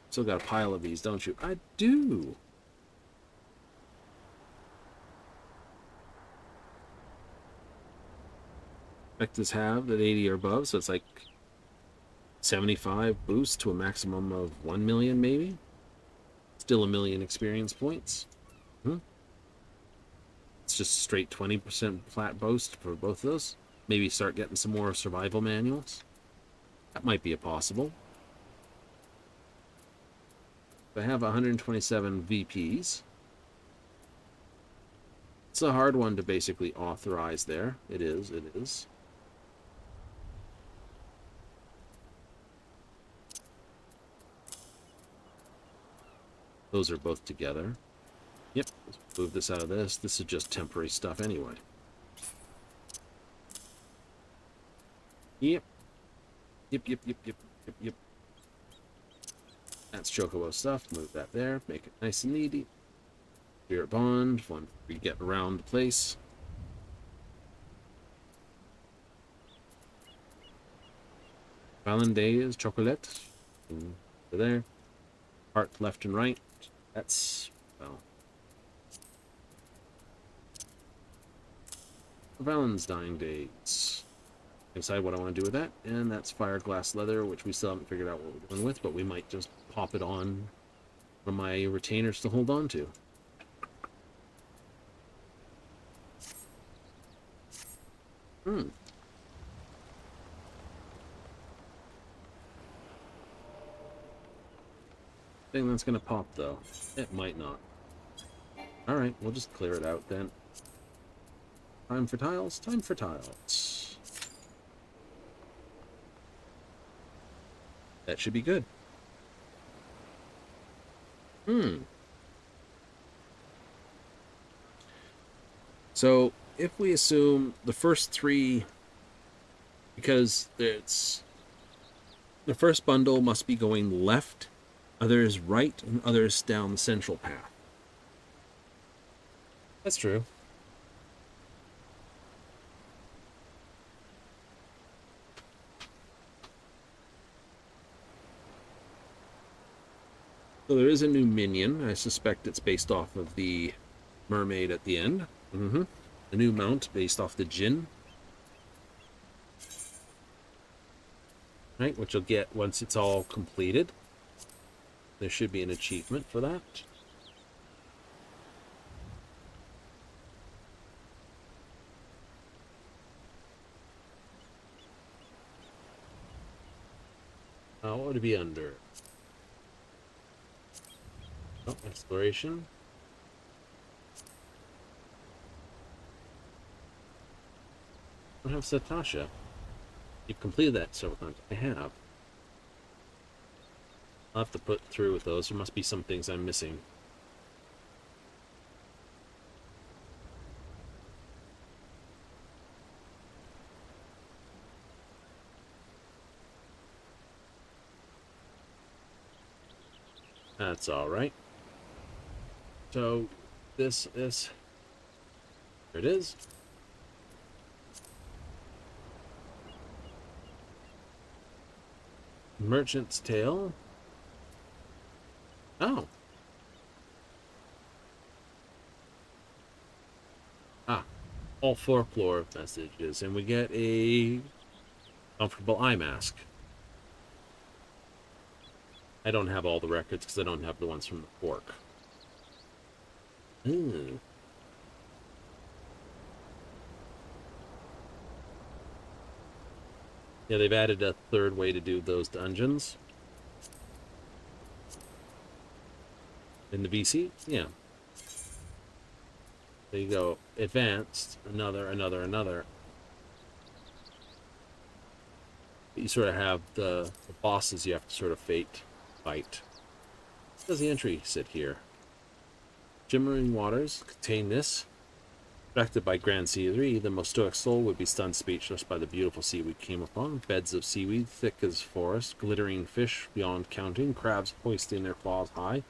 Speaker 1: Still got a pile of these, don't you? I do. Vectors have at 80 or above, so it's like 75 boost to a maximum of 1 million, maybe. Still 1 million experience points. It's just straight 20% flat boost for both of those. Maybe start getting some more survival manuals. That might be a possible. I have 127 VPs. It's a hard one to basically authorize there. It is. Those are both together. Yep, let's move this out of this. This is just temporary stuff anyway. Yep. That's Chocobo stuff. Move that there. Make it nice and neat. Spirit Bond. One we get around the place. Valenday's Chocolate. Over there. Heart left and right. That's, well, Valentine's dates. Decide what I want to do with that, and that's fire glass leather, which we still haven't figured out what we're doing with, but we might just pop it on from my retainers to hold on to. Thing that's gonna pop though. It might not. Alright, we'll just clear it out then. Time for tiles, time for tiles. That should be good. So if we assume the first three, because it's the first bundle must be going left, others right, and others down the central path. That's true. So there is a new minion. I suspect it's based off of the mermaid at the end. A new mount based off the Jinn. Right, which you'll get once it's all completed. There should be an achievement for that. What would it be under? Oh, exploration. I don't have Satasha. You've completed that several times. I have. I'll have to put through with those. There must be some things I'm missing. That's all right. So this is, there it is. Merchant's Tale. Oh. Ah. All folklore messages. And we get a comfortable eye mask. I don't have all the records because I don't have the ones from the fork. Ooh. Yeah, they've added a third way to do those dungeons. In the VC? Yeah. There you go. Advanced. Another. You sort of have the bosses you have to sort of fight. Does the entry sit here? Shimmering waters contain this. Attracted by Grand Sea, the most stoic soul would be stunned speechless by the beautiful sea we came upon. Beds of seaweed, thick as forest, glittering fish beyond counting, crabs hoisting their claws high,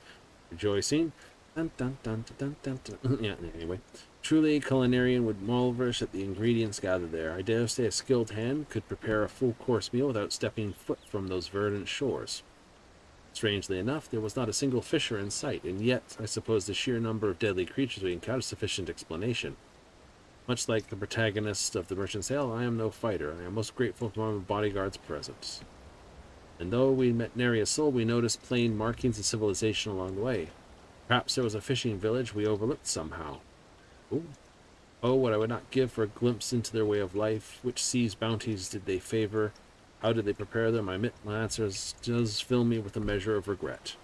Speaker 1: rejoicing. Dun, dun, dun, dun, dun, dun. Yeah, anyway. Truly, a culinarian would marvelish at the ingredients gathered there. I dare say a skilled hand could prepare a full-course meal without stepping foot from those verdant shores. Strangely enough, there was not a single fisher in sight, and yet I suppose the sheer number of deadly creatures we encountered is sufficient explanation. Much like the protagonist of the Merchant's Tale, I am no fighter. I am most grateful for my bodyguard's presence. And though we met nary a soul, we noticed plain markings of civilization along the way. Perhaps there was a fishing village we overlooked somehow. Ooh. Oh, what I would not give for a glimpse into their way of life. Which sea's bounties did they favor? How did they prepare them? My answers does fill me with a measure of regret.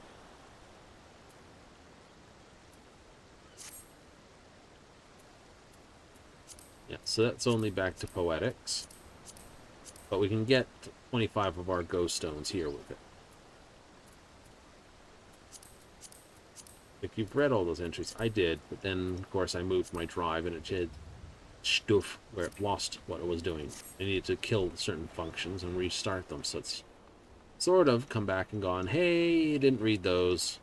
Speaker 1: Yeah, so that's only back to Poetics. But we can get 25 of our ghost stones here with it. If you've read all those entries, I did, but then, of course, I moved my drive and it did stuff where it lost what it was doing. I needed to kill certain functions and restart them, so it's sort of come back and gone, hey, you didn't read those.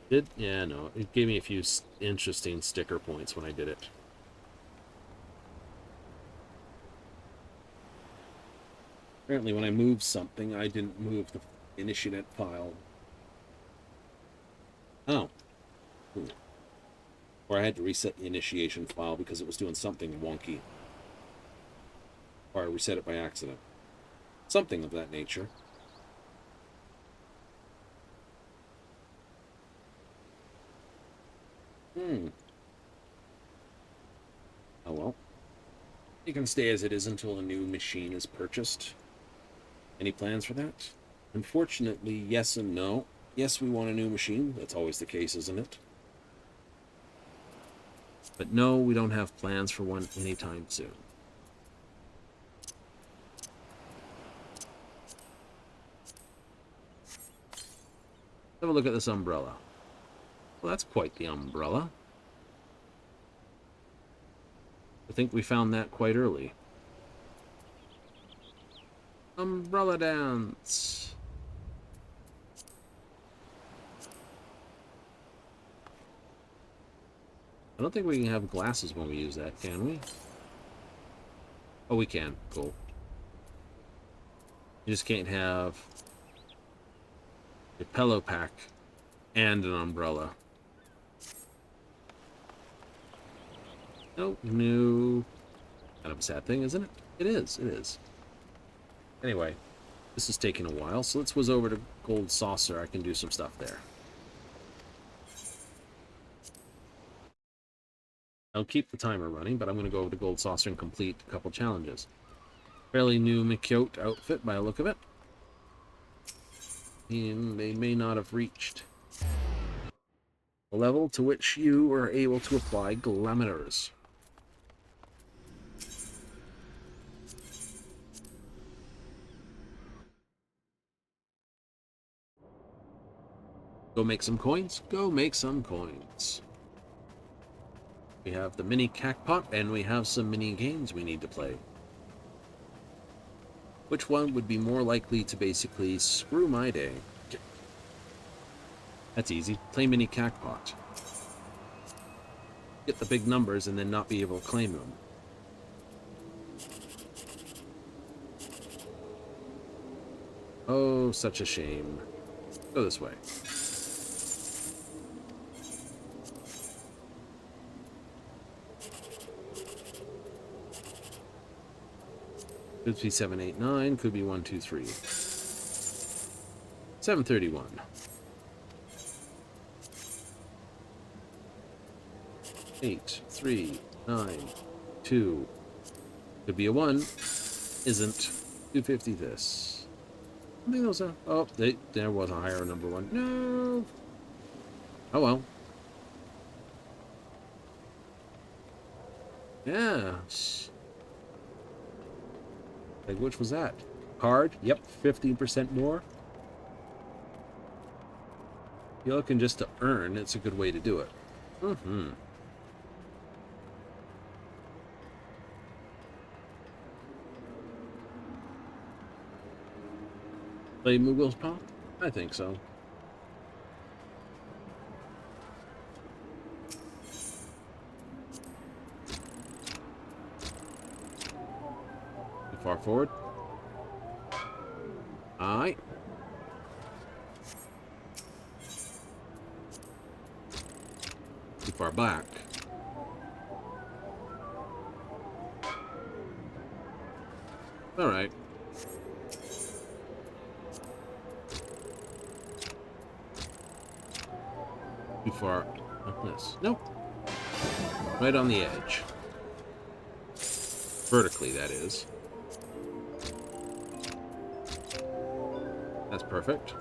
Speaker 1: Did? Yeah, no. It gave me a few interesting sticker points when I did it. Apparently when I moved something, I didn't move the initiate file. Oh. Or I had to reset the initiation file because it was doing something wonky. Or I reset it by accident. Something of that nature. Oh well. You can stay as it is until a new machine is purchased. Any plans for that? Unfortunately, yes and no. Yes, we want a new machine. That's always the case, isn't it? But no, we don't have plans for one anytime soon. Have a look at this umbrella. Well, that's quite the umbrella. I think we found that quite early. Umbrella dance. I don't think we can have glasses when we use that, can we? Oh, we can. Cool. You just can't have a pillow pack and an umbrella. Nope, no. Kind of a sad thing, isn't it? It is, it is. Anyway, this is taking a while, so let's whiz over to Gold Saucer. I can do some stuff there. I'll keep the timer running, but I'm going to go over to Gold Saucer and complete a couple challenges. Fairly new Mikyote outfit by the look of it. And they may not have reached the level to which you are able to apply glamours. Go make some coins? Go make some coins. We have the mini cackpot, and we have some mini games we need to play. Which one would be more likely to basically screw my day? That's easy. Play mini cackpot. Get the big numbers and then not be able to claim them. Oh, such a shame. Go this way. Could be 789, could be 123. 731. 8, 3, 9, 2. Could be a 1. Isn't. 250 this. I think those are. Oh, there was a higher number 1. No. Oh well. Yeah. Like, which was that? Card? Yep, 15% more. You're looking just to earn, it's a good way to do it. Mm-hmm. Play Moogle's Pop? I think so. Too far forward. Aye. Too far back. All right. Too far up this. Nope. Right on the edge. Vertically, that is. That's perfect.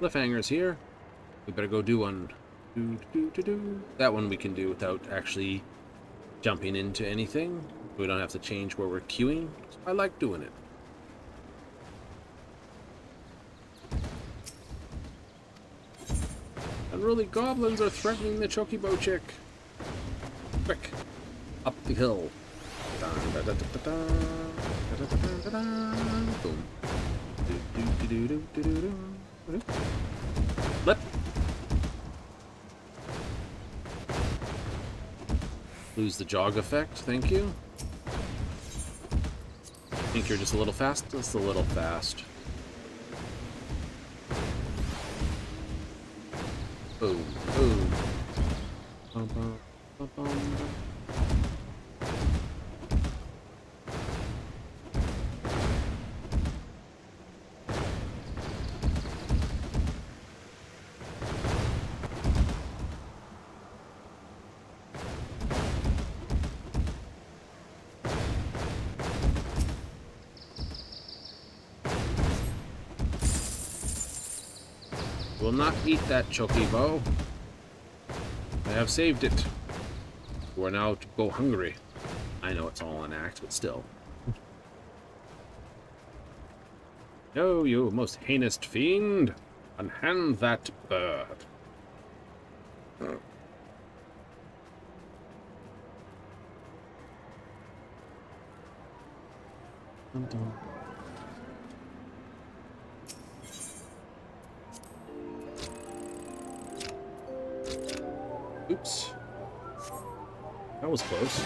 Speaker 1: Cliffhangers here. We better go do one. That one we can do without actually jumping into anything. We don't have to change where we're queuing. I like doing it. Unruly goblins are threatening the Chocobo chick. Quick. Up the hill. Boom. Flip. Lose the jog effect, thank you. Think you're just a little fast? Just a little fast. Boom, boom. Bum, bum, bum, bum. Will not eat that Chocobo. I have saved it. You are now to go hungry. I know it's all an act, but still. No, you most heinous fiend! Unhand that bird. Oops. That was close.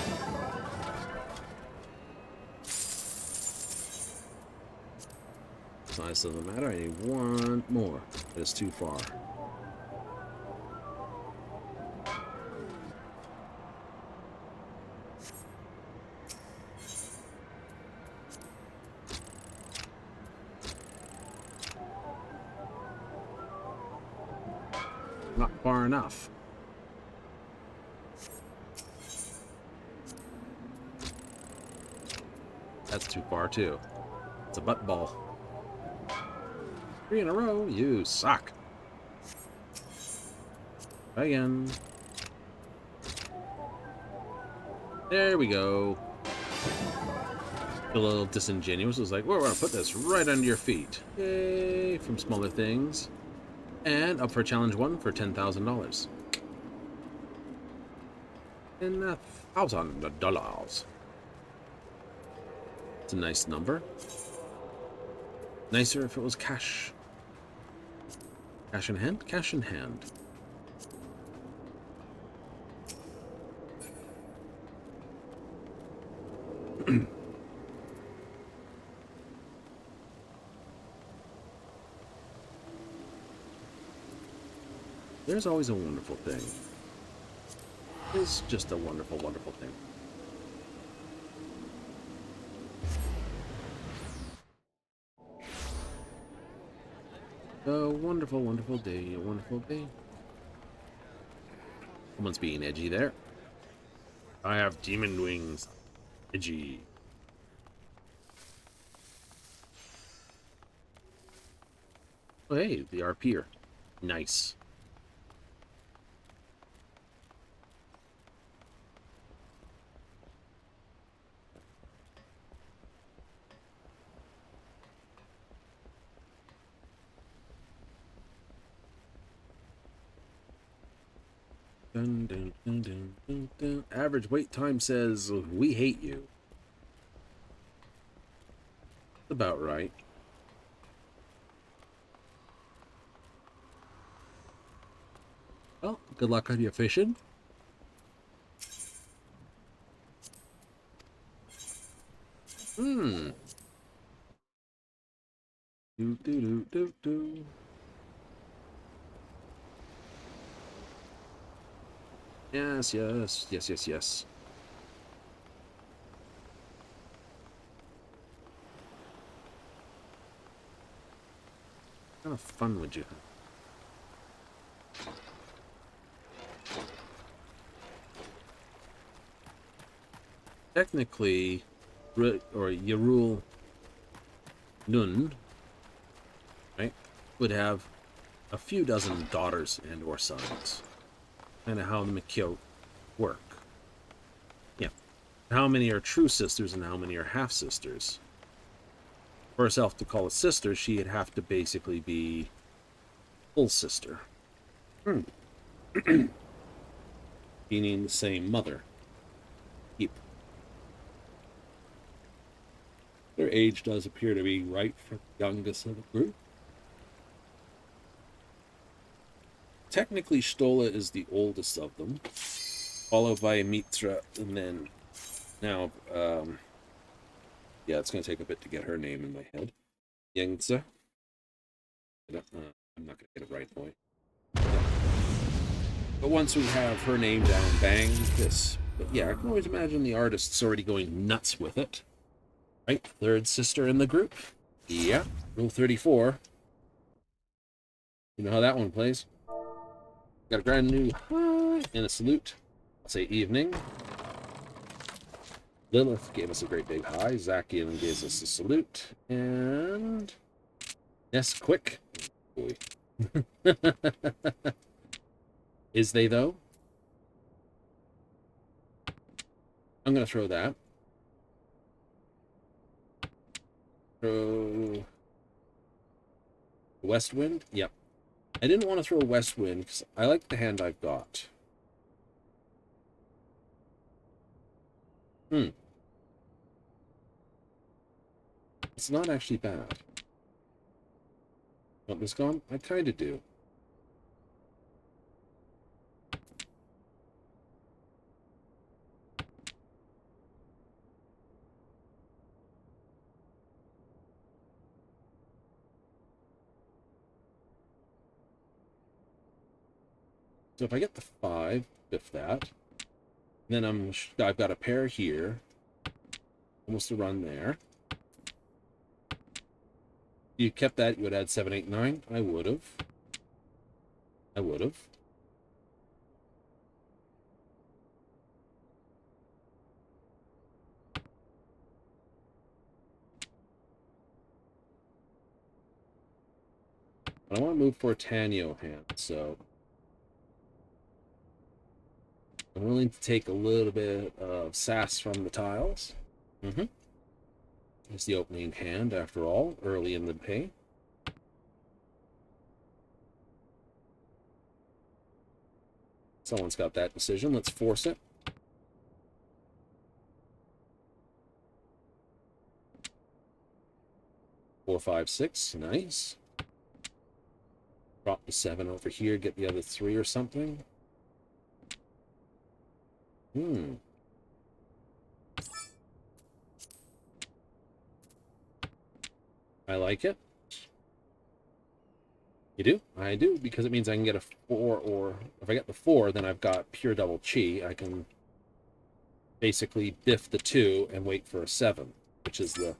Speaker 1: Size doesn't matter. I need one more. It's too far. Not far enough. That's too far, too. It's a butt ball. 3 in a row. You suck. Try again. There we go. A little disingenuous. It was like, we're going to put this right under your feet. Yay, from smaller things. And up for challenge 1 for $10,000. $10,000. It's a nice number. Nicer if it was cash. Cash in hand? Cash in hand. There's always a wonderful thing. It's just a wonderful, wonderful thing. A wonderful, wonderful day, a wonderful day. Someone's being edgy there. I have demon wings. Edgy. Oh, hey, the RPer. Nice. Dun, dun, dun, dun, dun, dun. Average wait time says, we hate you. About right. Well, good luck on your fishing. Do do do do do. Yes, yes, yes, yes, yes. What kind of fun would you have? Technically, or Yarul Nun, right, would have a few dozen daughters and or sons. Kind of how the Makyo work. Yeah. How many are true sisters and how many are half sisters? For herself to call a sister, she'd have to basically be full sister. Meaning the same mother. Yep. Their age does appear to be right for the youngest of the group. Technically, Stola is the oldest of them, followed by Mitra, and then now, yeah, it's going to take a bit to get her name in my head. Yengtze. I'm not going to get it right, boy. But once we have her name down, bang, this. But yeah, I can always imagine the artist's already going nuts with it. Right? Third sister in the group. Yeah. Rule 34. You know how that one plays. Got a brand new hi and a salute. I'll say evening. Lilith gave us a great big hi. Zakian gives us a salute. And Ness quick. Boy. Is they though? I'm gonna throw that. Throw West Wind? Yep. I didn't want to throw West Wind because I like the hand I've got. It's not actually bad. Want this gone? I kind of do. So if I get the 5, if that, then I've got a pair here, almost a run there. If you kept that, you would add 7, 8, 9. I would have. I would have. But I want to move for a Tanyo hand, so I'm willing to take a little bit of sass from the tiles. It's the opening hand, after all, early in the pay. Someone's got that decision. Let's force it. Four, 5, 6. Nice. Drop the 7 over here. Get the other 3 or something. I like it. You do? I do, because it means I can get a 4, or if I get the 4, then I've got pure double chi. I can basically biff the 2 and wait for a 7, which is the...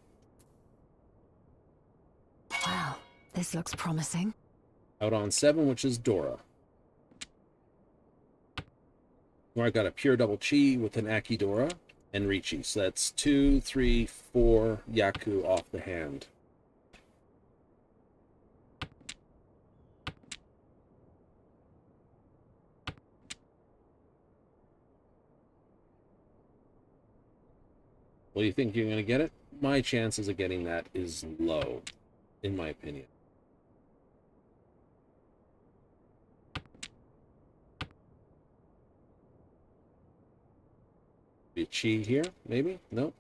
Speaker 4: Wow, this looks promising.
Speaker 1: Out on 7, which is Dora. Where I got a pure double chi with an Akidora and Richi. So that's 2, 3, 4 Yaku off the hand. Well, you think you're going to get it? My chances of getting that is low, in my opinion. Be a chi here, maybe? Nope.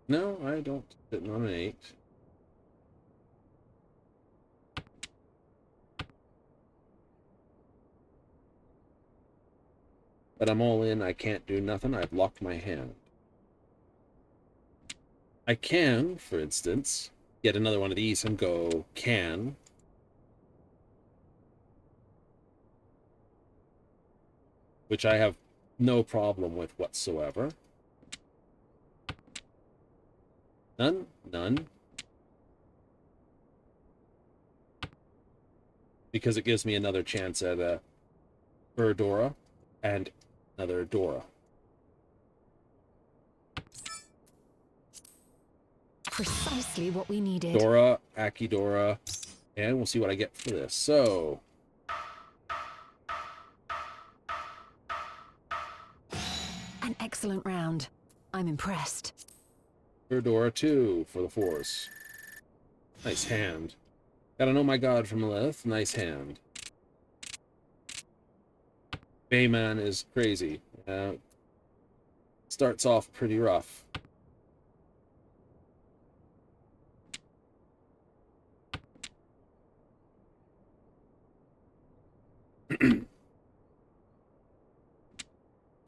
Speaker 1: No, I don't. Sitting on an 8. But I'm all in. I can't do nothing. I've locked my hand. I can, for instance, get another one of these and go can. Which I have no problem with whatsoever. None? None. Because it gives me another chance at a Dora and another Dora.
Speaker 4: Precisely what we needed.
Speaker 1: Dora, Akidora, and we'll see what I get for this. So,
Speaker 4: An excellent round. I'm impressed.
Speaker 1: Dora 2 for the 4s. Nice hand. Gotta know my god from Lilith. Nice hand. Bayman is crazy. Starts off pretty rough.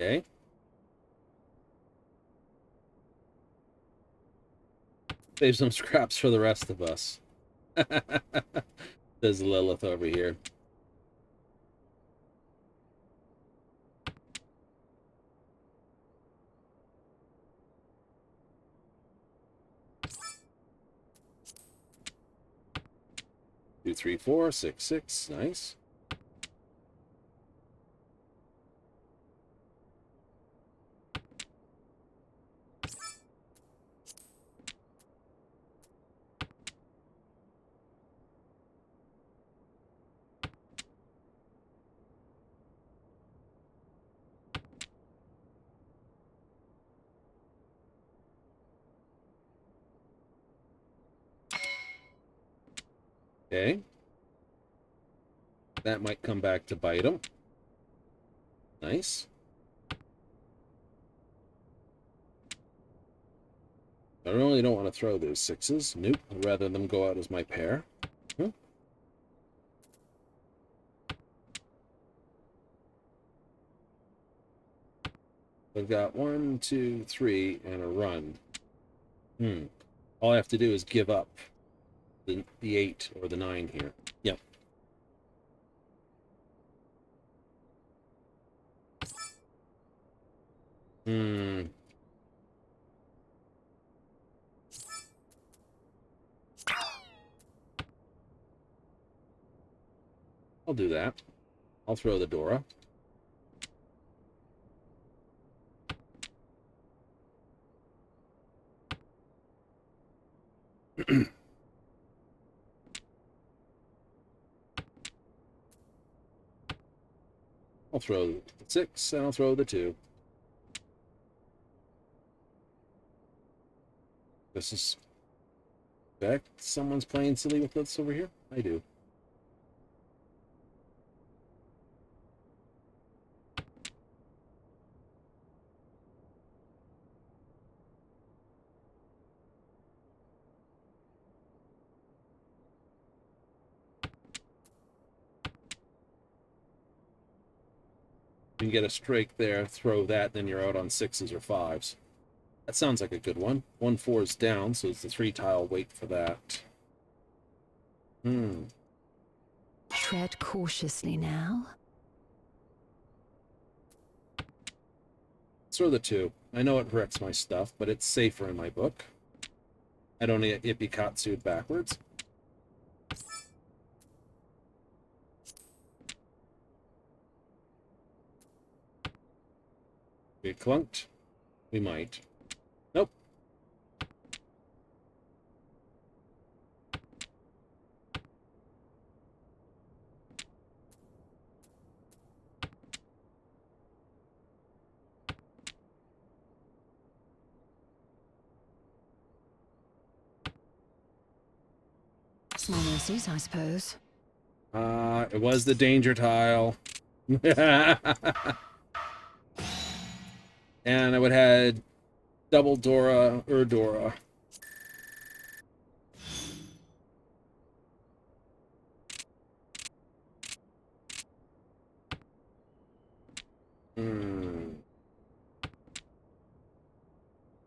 Speaker 1: Okay. Save some scraps for the rest of us. There's Lilith over here. Two, 3, 4, 6, 6. Nice. Okay. That might come back to bite him. Nice. I really don't want to throw those 6s. Nope. I'd rather them go out as my pair. I've got 1, 2, 3, and a run. All I have to do is give up the 8 or the 9 here. Yep. I'll do that. I'll throw the Dora. I'll throw the 6 and I'll throw the 2. This is back. Someone's playing silly with this over here? I do. You can get a strike there, throw that, then you're out on 6s or 5s. That sounds like a good one. 1/4 is down, so it's the 3-tile wait for that.
Speaker 4: Tread cautiously now.
Speaker 1: Let's throw the 2. I know it wrecks my stuff, but it's safer in my book. I don't get Ippikatsu'd backwards. We clunked. We might. Nope.
Speaker 4: Small mercies, I suppose.
Speaker 1: It was the danger tile. And I would have had double Dora, Urdora.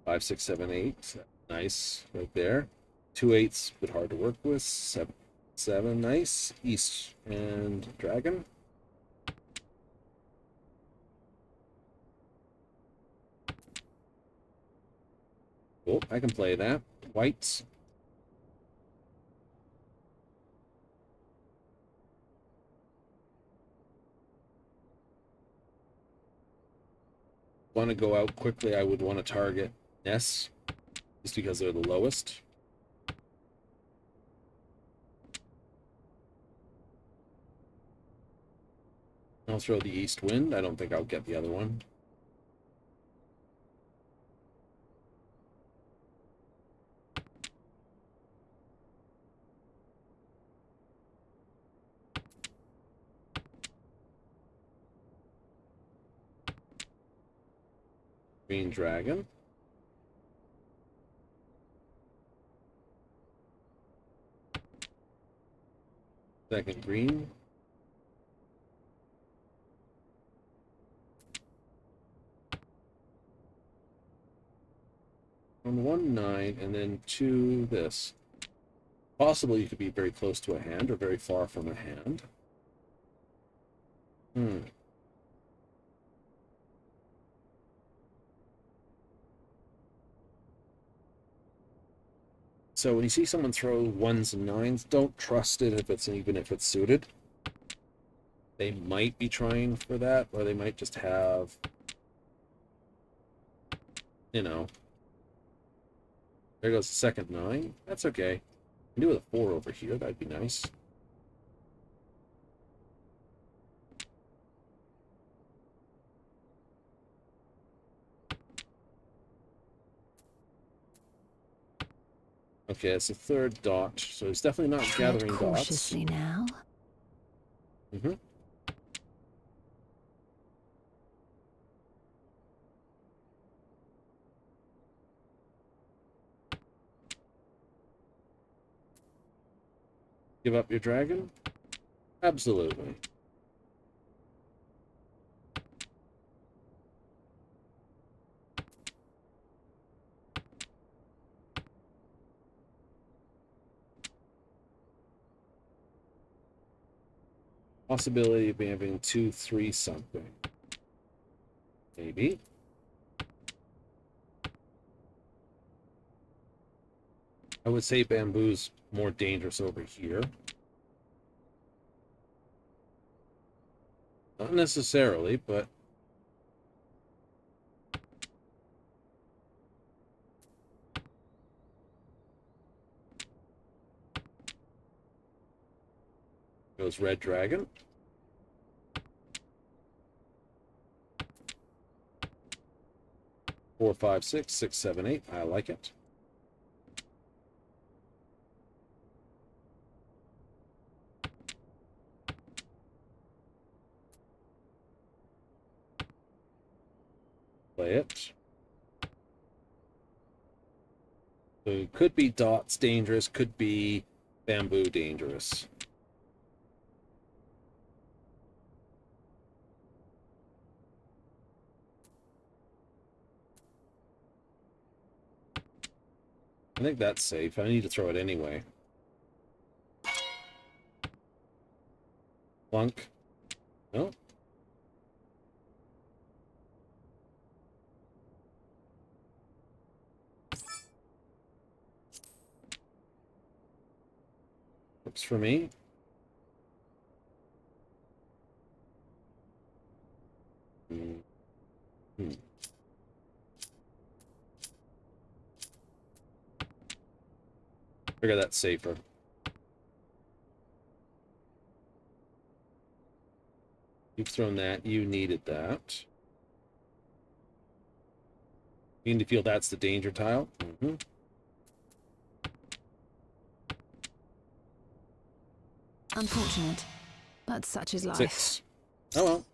Speaker 1: Five, 6, 7, 8. Nice, right there. 2 8s, but hard to work with. 7, 7, nice. East and Dragon. Cool, I can play that. Whites. Want to go out quickly, I would want to target Ness, just because they're the lowest. I'll throw the East Wind. I don't think I'll get the other one. Green Dragon. Second green. On 1 9 and then 2 this. Possibly you could be very close to a hand or very far from a hand. So when you see someone throw 1s and 9s, don't trust it even if it's suited. They might be trying for that, or they might just have, you know. There goes the second 9. That's okay. I can do with a 4 over here. That'd be nice. Okay, it's the 3rd dot, so it's definitely not
Speaker 4: Tread
Speaker 1: gathering
Speaker 4: cautiously
Speaker 1: dots.
Speaker 4: now.
Speaker 1: Give up your dragon? Absolutely. Possibility of having 2, 3 something. Maybe. I would say bamboo's more dangerous over here. Not necessarily, but goes red dragon. Four, 5, 6, 6, 7, 8. I like it. Play it. So it could be dots dangerous, could be bamboo dangerous. I think that's safe. I need to throw it anyway. Plunk. No. Works for me. Figure that's safer. You've thrown that. You needed that. You need to feel that's the danger tile. Mm-hmm.
Speaker 4: Unfortunate, but such is life.
Speaker 1: 6. Oh well.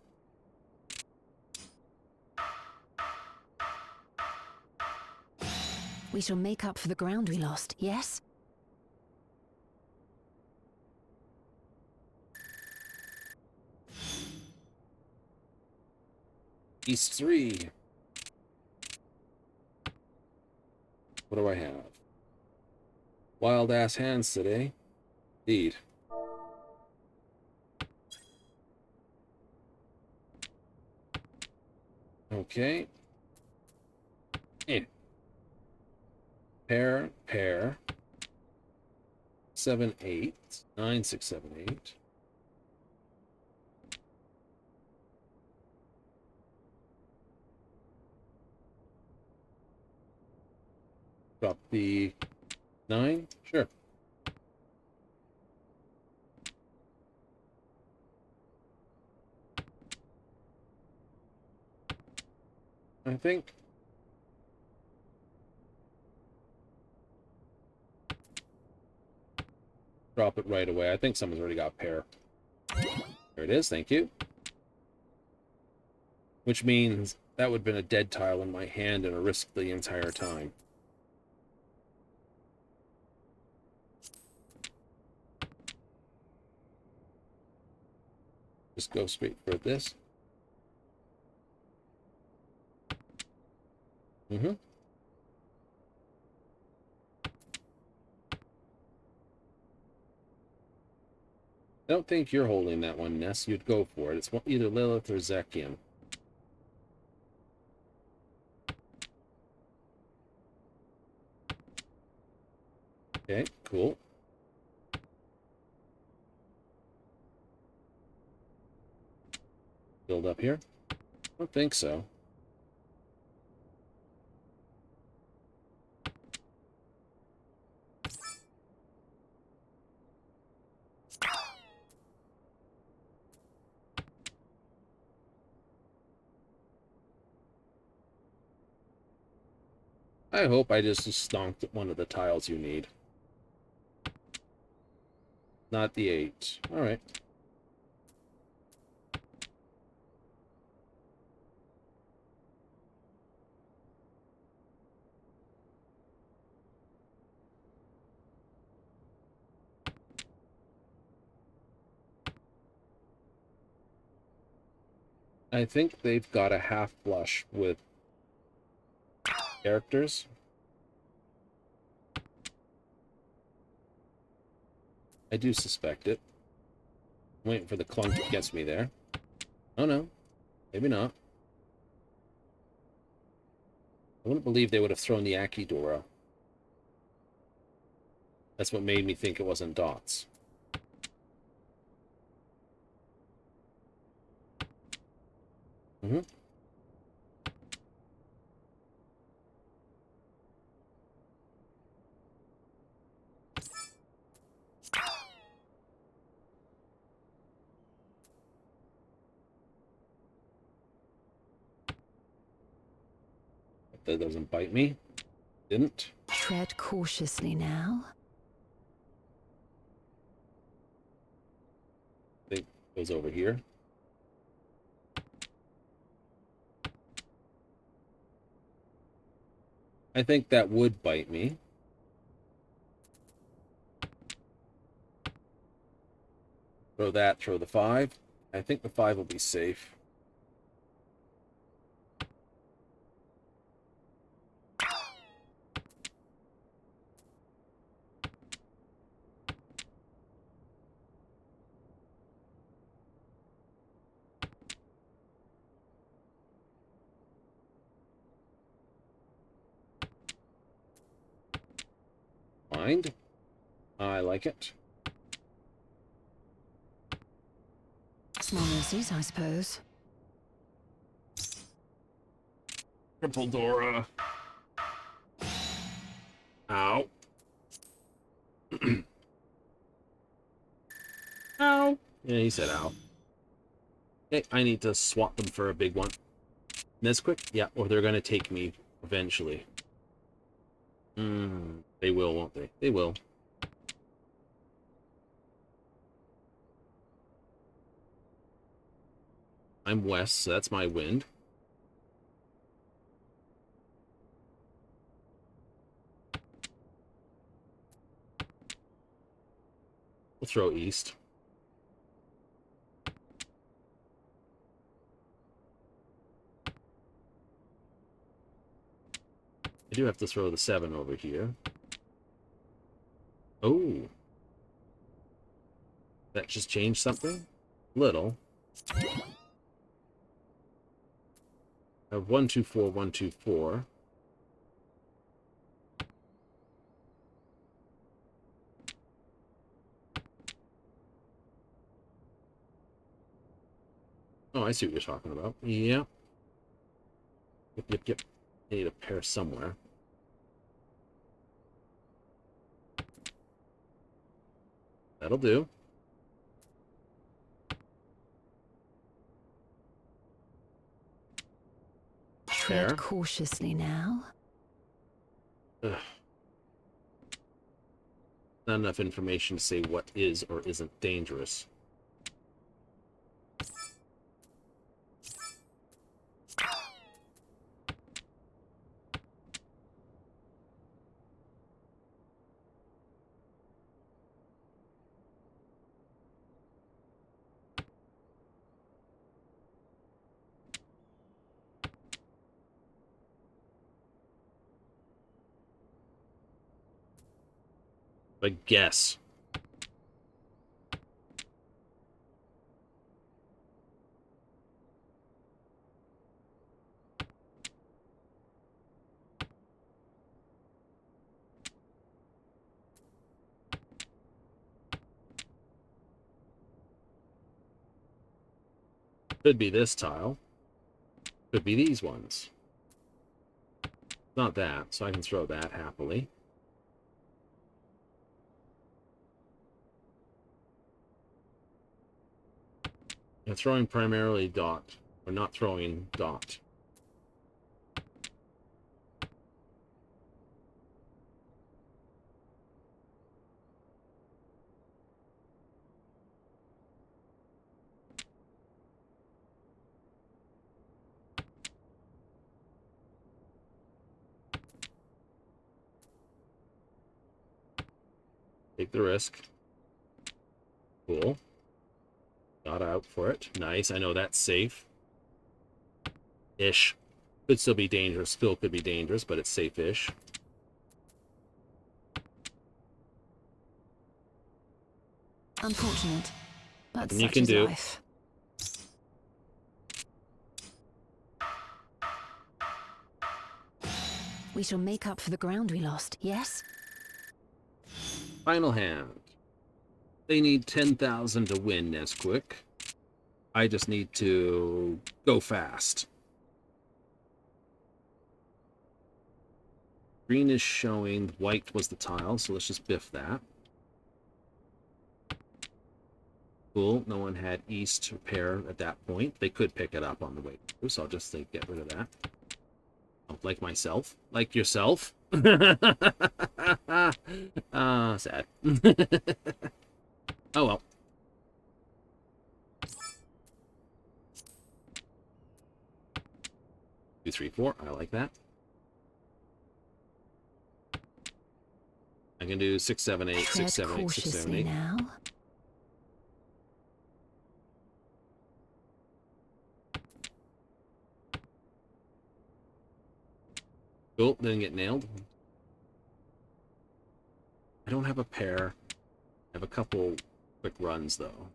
Speaker 4: We shall make up for the ground we lost, yes?
Speaker 1: East 3. What do I have? Wild ass hands today. Indeed. Okay. Pair. 7, 8. 9, 6, 7, 8. Drop the 9? Sure. I think drop it right away. I think someone's already got pair. There it is, thank you. Which means that would have been a dead tile in my hand and a risk the entire time. Just go straight for this. Mm-hmm. I don't think you're holding that one, Ness. You'd go for it. It's either Lilith or Zekian. Okay, cool. Build up here? I don't think so. I hope I just stonked one of the tiles you need. Not the 8. Alright. I think they've got a half flush with characters. I do suspect it. I'm waiting for the clunk that gets me there. Oh no, maybe not. I wouldn't believe they would have thrown the Akidoro. That's what made me think it wasn't dots. Mm-hmm. That doesn't bite me. Didn't.
Speaker 4: Tread cautiously now.
Speaker 1: I think it goes over here. I think that would bite me. Throw that, throw the 5. I think the 5 will be safe. mind. I like it.
Speaker 4: Small mercies, I suppose.
Speaker 1: Triple Dora. Ow. Ow. Yeah, he said ow. Okay, I need to swap them for a big one. Nesquik? Yeah, or they're gonna take me eventually. They will, won't they? They will. I'm west, so that's my wind. We'll throw east. I do have to throw the 7 over here. Oh. That just changed something? Little. I have 1, 2, 4, 1, 2, 4. Oh, I see what you're talking about. Yeah. Yep. I need a pair somewhere. That'll do.
Speaker 4: Tread cautiously now.
Speaker 1: Ugh. Not enough information to say what is or isn't dangerous. But guess. Could be this tile. Could be these ones. Not that, so I can throw that happily. I'm throwing primarily dot, or not throwing dot. Take the risk. Cool. Got out for it. Nice. I know that's safe. Ish. Could still be dangerous. Still could be dangerous, but it's safe-ish.
Speaker 4: Unfortunate, but
Speaker 1: Nothing you
Speaker 4: such
Speaker 1: can
Speaker 4: is
Speaker 1: do.
Speaker 4: life. We shall make up for the ground we lost, yes?
Speaker 1: Final hand. They need 10,000 to win Nesquik. I just need to go fast. Green is showing, white was the tile, so let's just biff that. Cool, no one had east or pair at that point. They could pick it up on the way through, so I'll just get rid of that. Oh, like myself. Like yourself. Sad. Oh well. 2, 3, 4. I like that. I can do 6, 7, 8, 6, 7, 8, 6, 7, 8.
Speaker 4: Now.
Speaker 1: Cool, didn't get nailed. I don't have a pair. I have a couple quick runs, though.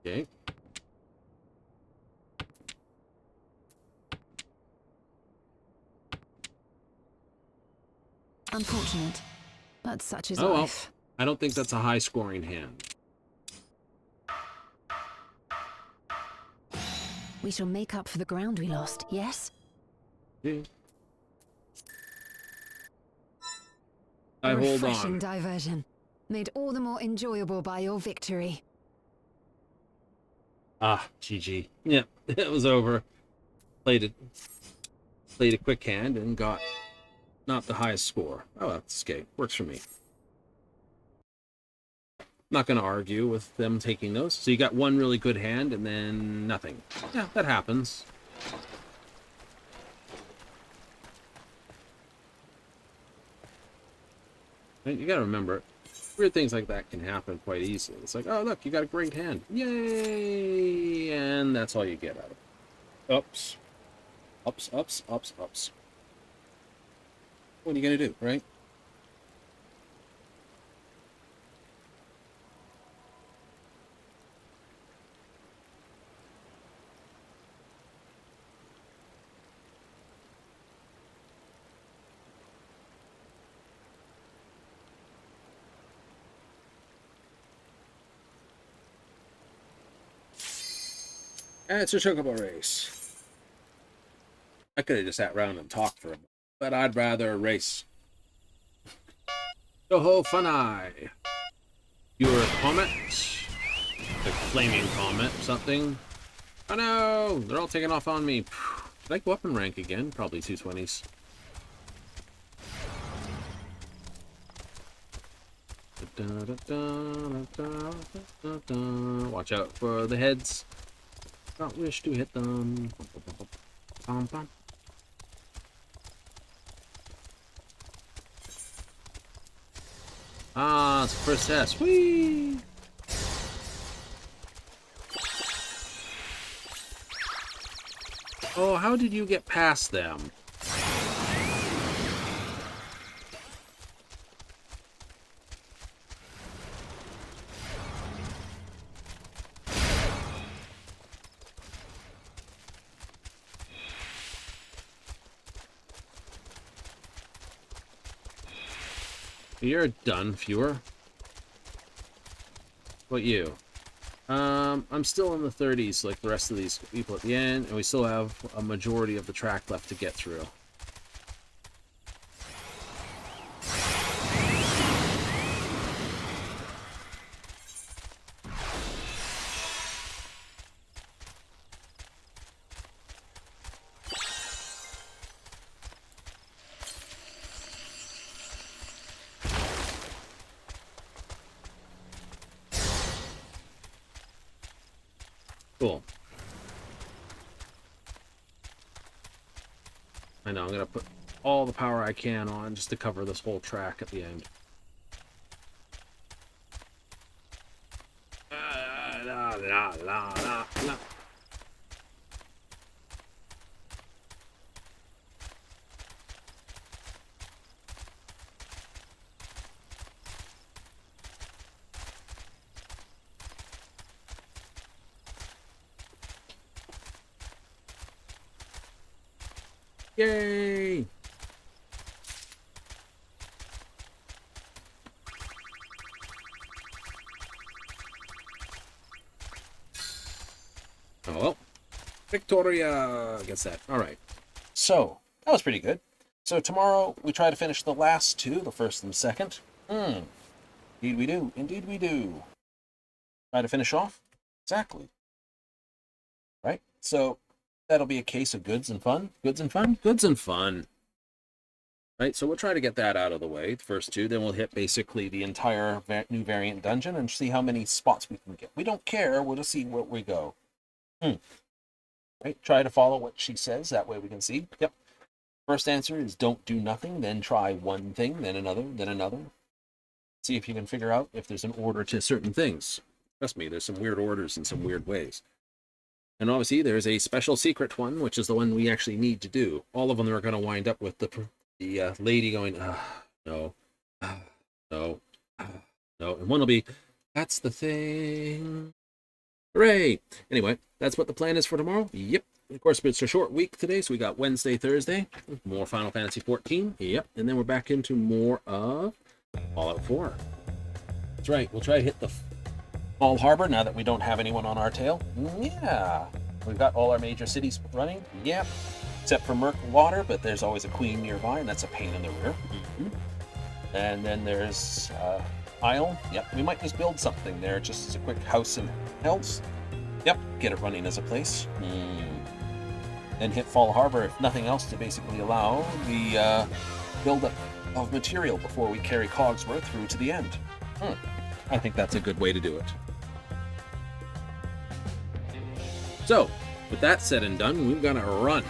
Speaker 1: Okay.
Speaker 4: Unfortunate, but such is
Speaker 1: Oh well.
Speaker 4: life.
Speaker 1: I don't think that's a high-scoring hand.
Speaker 4: We shall make up for the ground we lost, yes?
Speaker 1: Okay.
Speaker 4: A
Speaker 1: I hold
Speaker 4: refreshing
Speaker 1: on.
Speaker 4: diversion, made all the more enjoyable by your victory.
Speaker 1: Ah, GG. Yeah, it was over. Played a quick hand and got not the highest score. Oh, that's okay. Works for me. Not going to argue with them taking those. So you got one really good hand and then nothing. Yeah, that happens. And you got to remember, weird things like that can happen quite easily. It's like, oh, look, you got a great hand. Yay! And that's all you get out of it. Ups. Ups, ups, ups, ups. What are you going to do, right? It's a chocobo race. I could have just sat around and talked for a moment, but I'd rather race. Yoho Funai. Your comet. The flaming comet, something. Oh no! They're all taking off on me. Did I go up in rank again? Probably 220s. Watch out for the heads. Don't wish to hit them. Bum, bum. Ah, it's the first test. Whee! Oh, how did you get past them? You're done, Fewer. What you? I'm still in the 30s like the rest of these people at the end, and we still have a majority of the track left to get through. Cool. I know, I'm gonna put all the power I can on just to cover this whole track at the end. La, la, la, la, la. Yay! Oh well. Victoria gets that. Alright. So, that was pretty good. So tomorrow we try to finish the last two, the first and second. Indeed we do. Indeed we do. Try to finish off? Exactly. Right? So that'll be a case of goods and fun. Goods and fun? Goods and fun. Right? So we'll try to get that out of the way, the first two. Then we'll hit basically the entire new variant dungeon and see how many spots we can get. We don't care. We'll just see where we go. Right? Try to follow what she says. That way we can see. Yep. First answer is don't do nothing. Then try one thing, then another, then another. See if you can figure out if there's an order to certain things. Trust me, there's some weird orders in some weird ways. And obviously, there's a special secret one, which is the one we actually need to do. All of them are going to wind up with the lady going, no, no, no. And one will be, that's the thing. Hooray! Anyway, that's what the plan is for tomorrow. Yep. Of course, it's a short week today, so we got Wednesday, Thursday, more Final Fantasy XIV. Yep. And then we're back into more of Fallout 4. That's right. We'll try to hit the Fall Harbor now that we don't have anyone on our tail. Yeah. We've got all our major cities running. Yep. Except for Merc Water, but there's always a queen nearby, and that's a pain in the rear. And then there's Isle. Yep. We might just build something there, just as a quick house and Hells. Yep. Get it running as a place. Then hit Fall Harbor, if nothing else, to basically allow the buildup of material before we carry Cogsworth through to the end. I think that's a good way to do it. So, with that said and done, we're gonna run.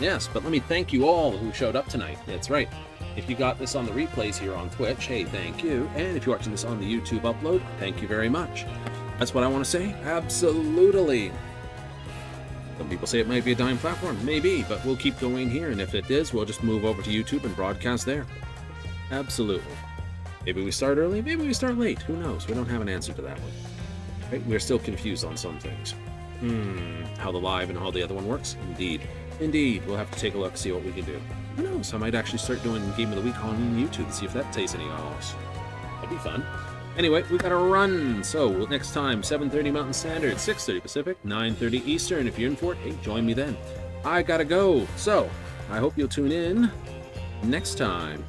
Speaker 1: Yes, but let me thank you all who showed up tonight. That's right. If you got this on the replays here on Twitch, hey, thank you. And if you're watching this on the YouTube upload, thank you very much. That's what I want to say. Absolutely. Some people say it might be a dying platform. Maybe, but we'll keep going here. And if it is, we'll just move over to YouTube and broadcast there. Absolutely. Maybe we start early, maybe we start late. Who knows? We don't have an answer to that one. Right? We're still confused on some things. How the live and how the other one works? Indeed. Indeed. We'll have to take a look, see what we can do. Who knows? I might actually start doing Game of the Week on YouTube and see if that tastes any else. That'd be fun. Anyway, we gotta run. So, next time, 7:30 Mountain Standard, 6:30 Pacific, 9:30 Eastern. If you're in Fort, hey, join me then. I gotta go. So, I hope you'll tune in next time.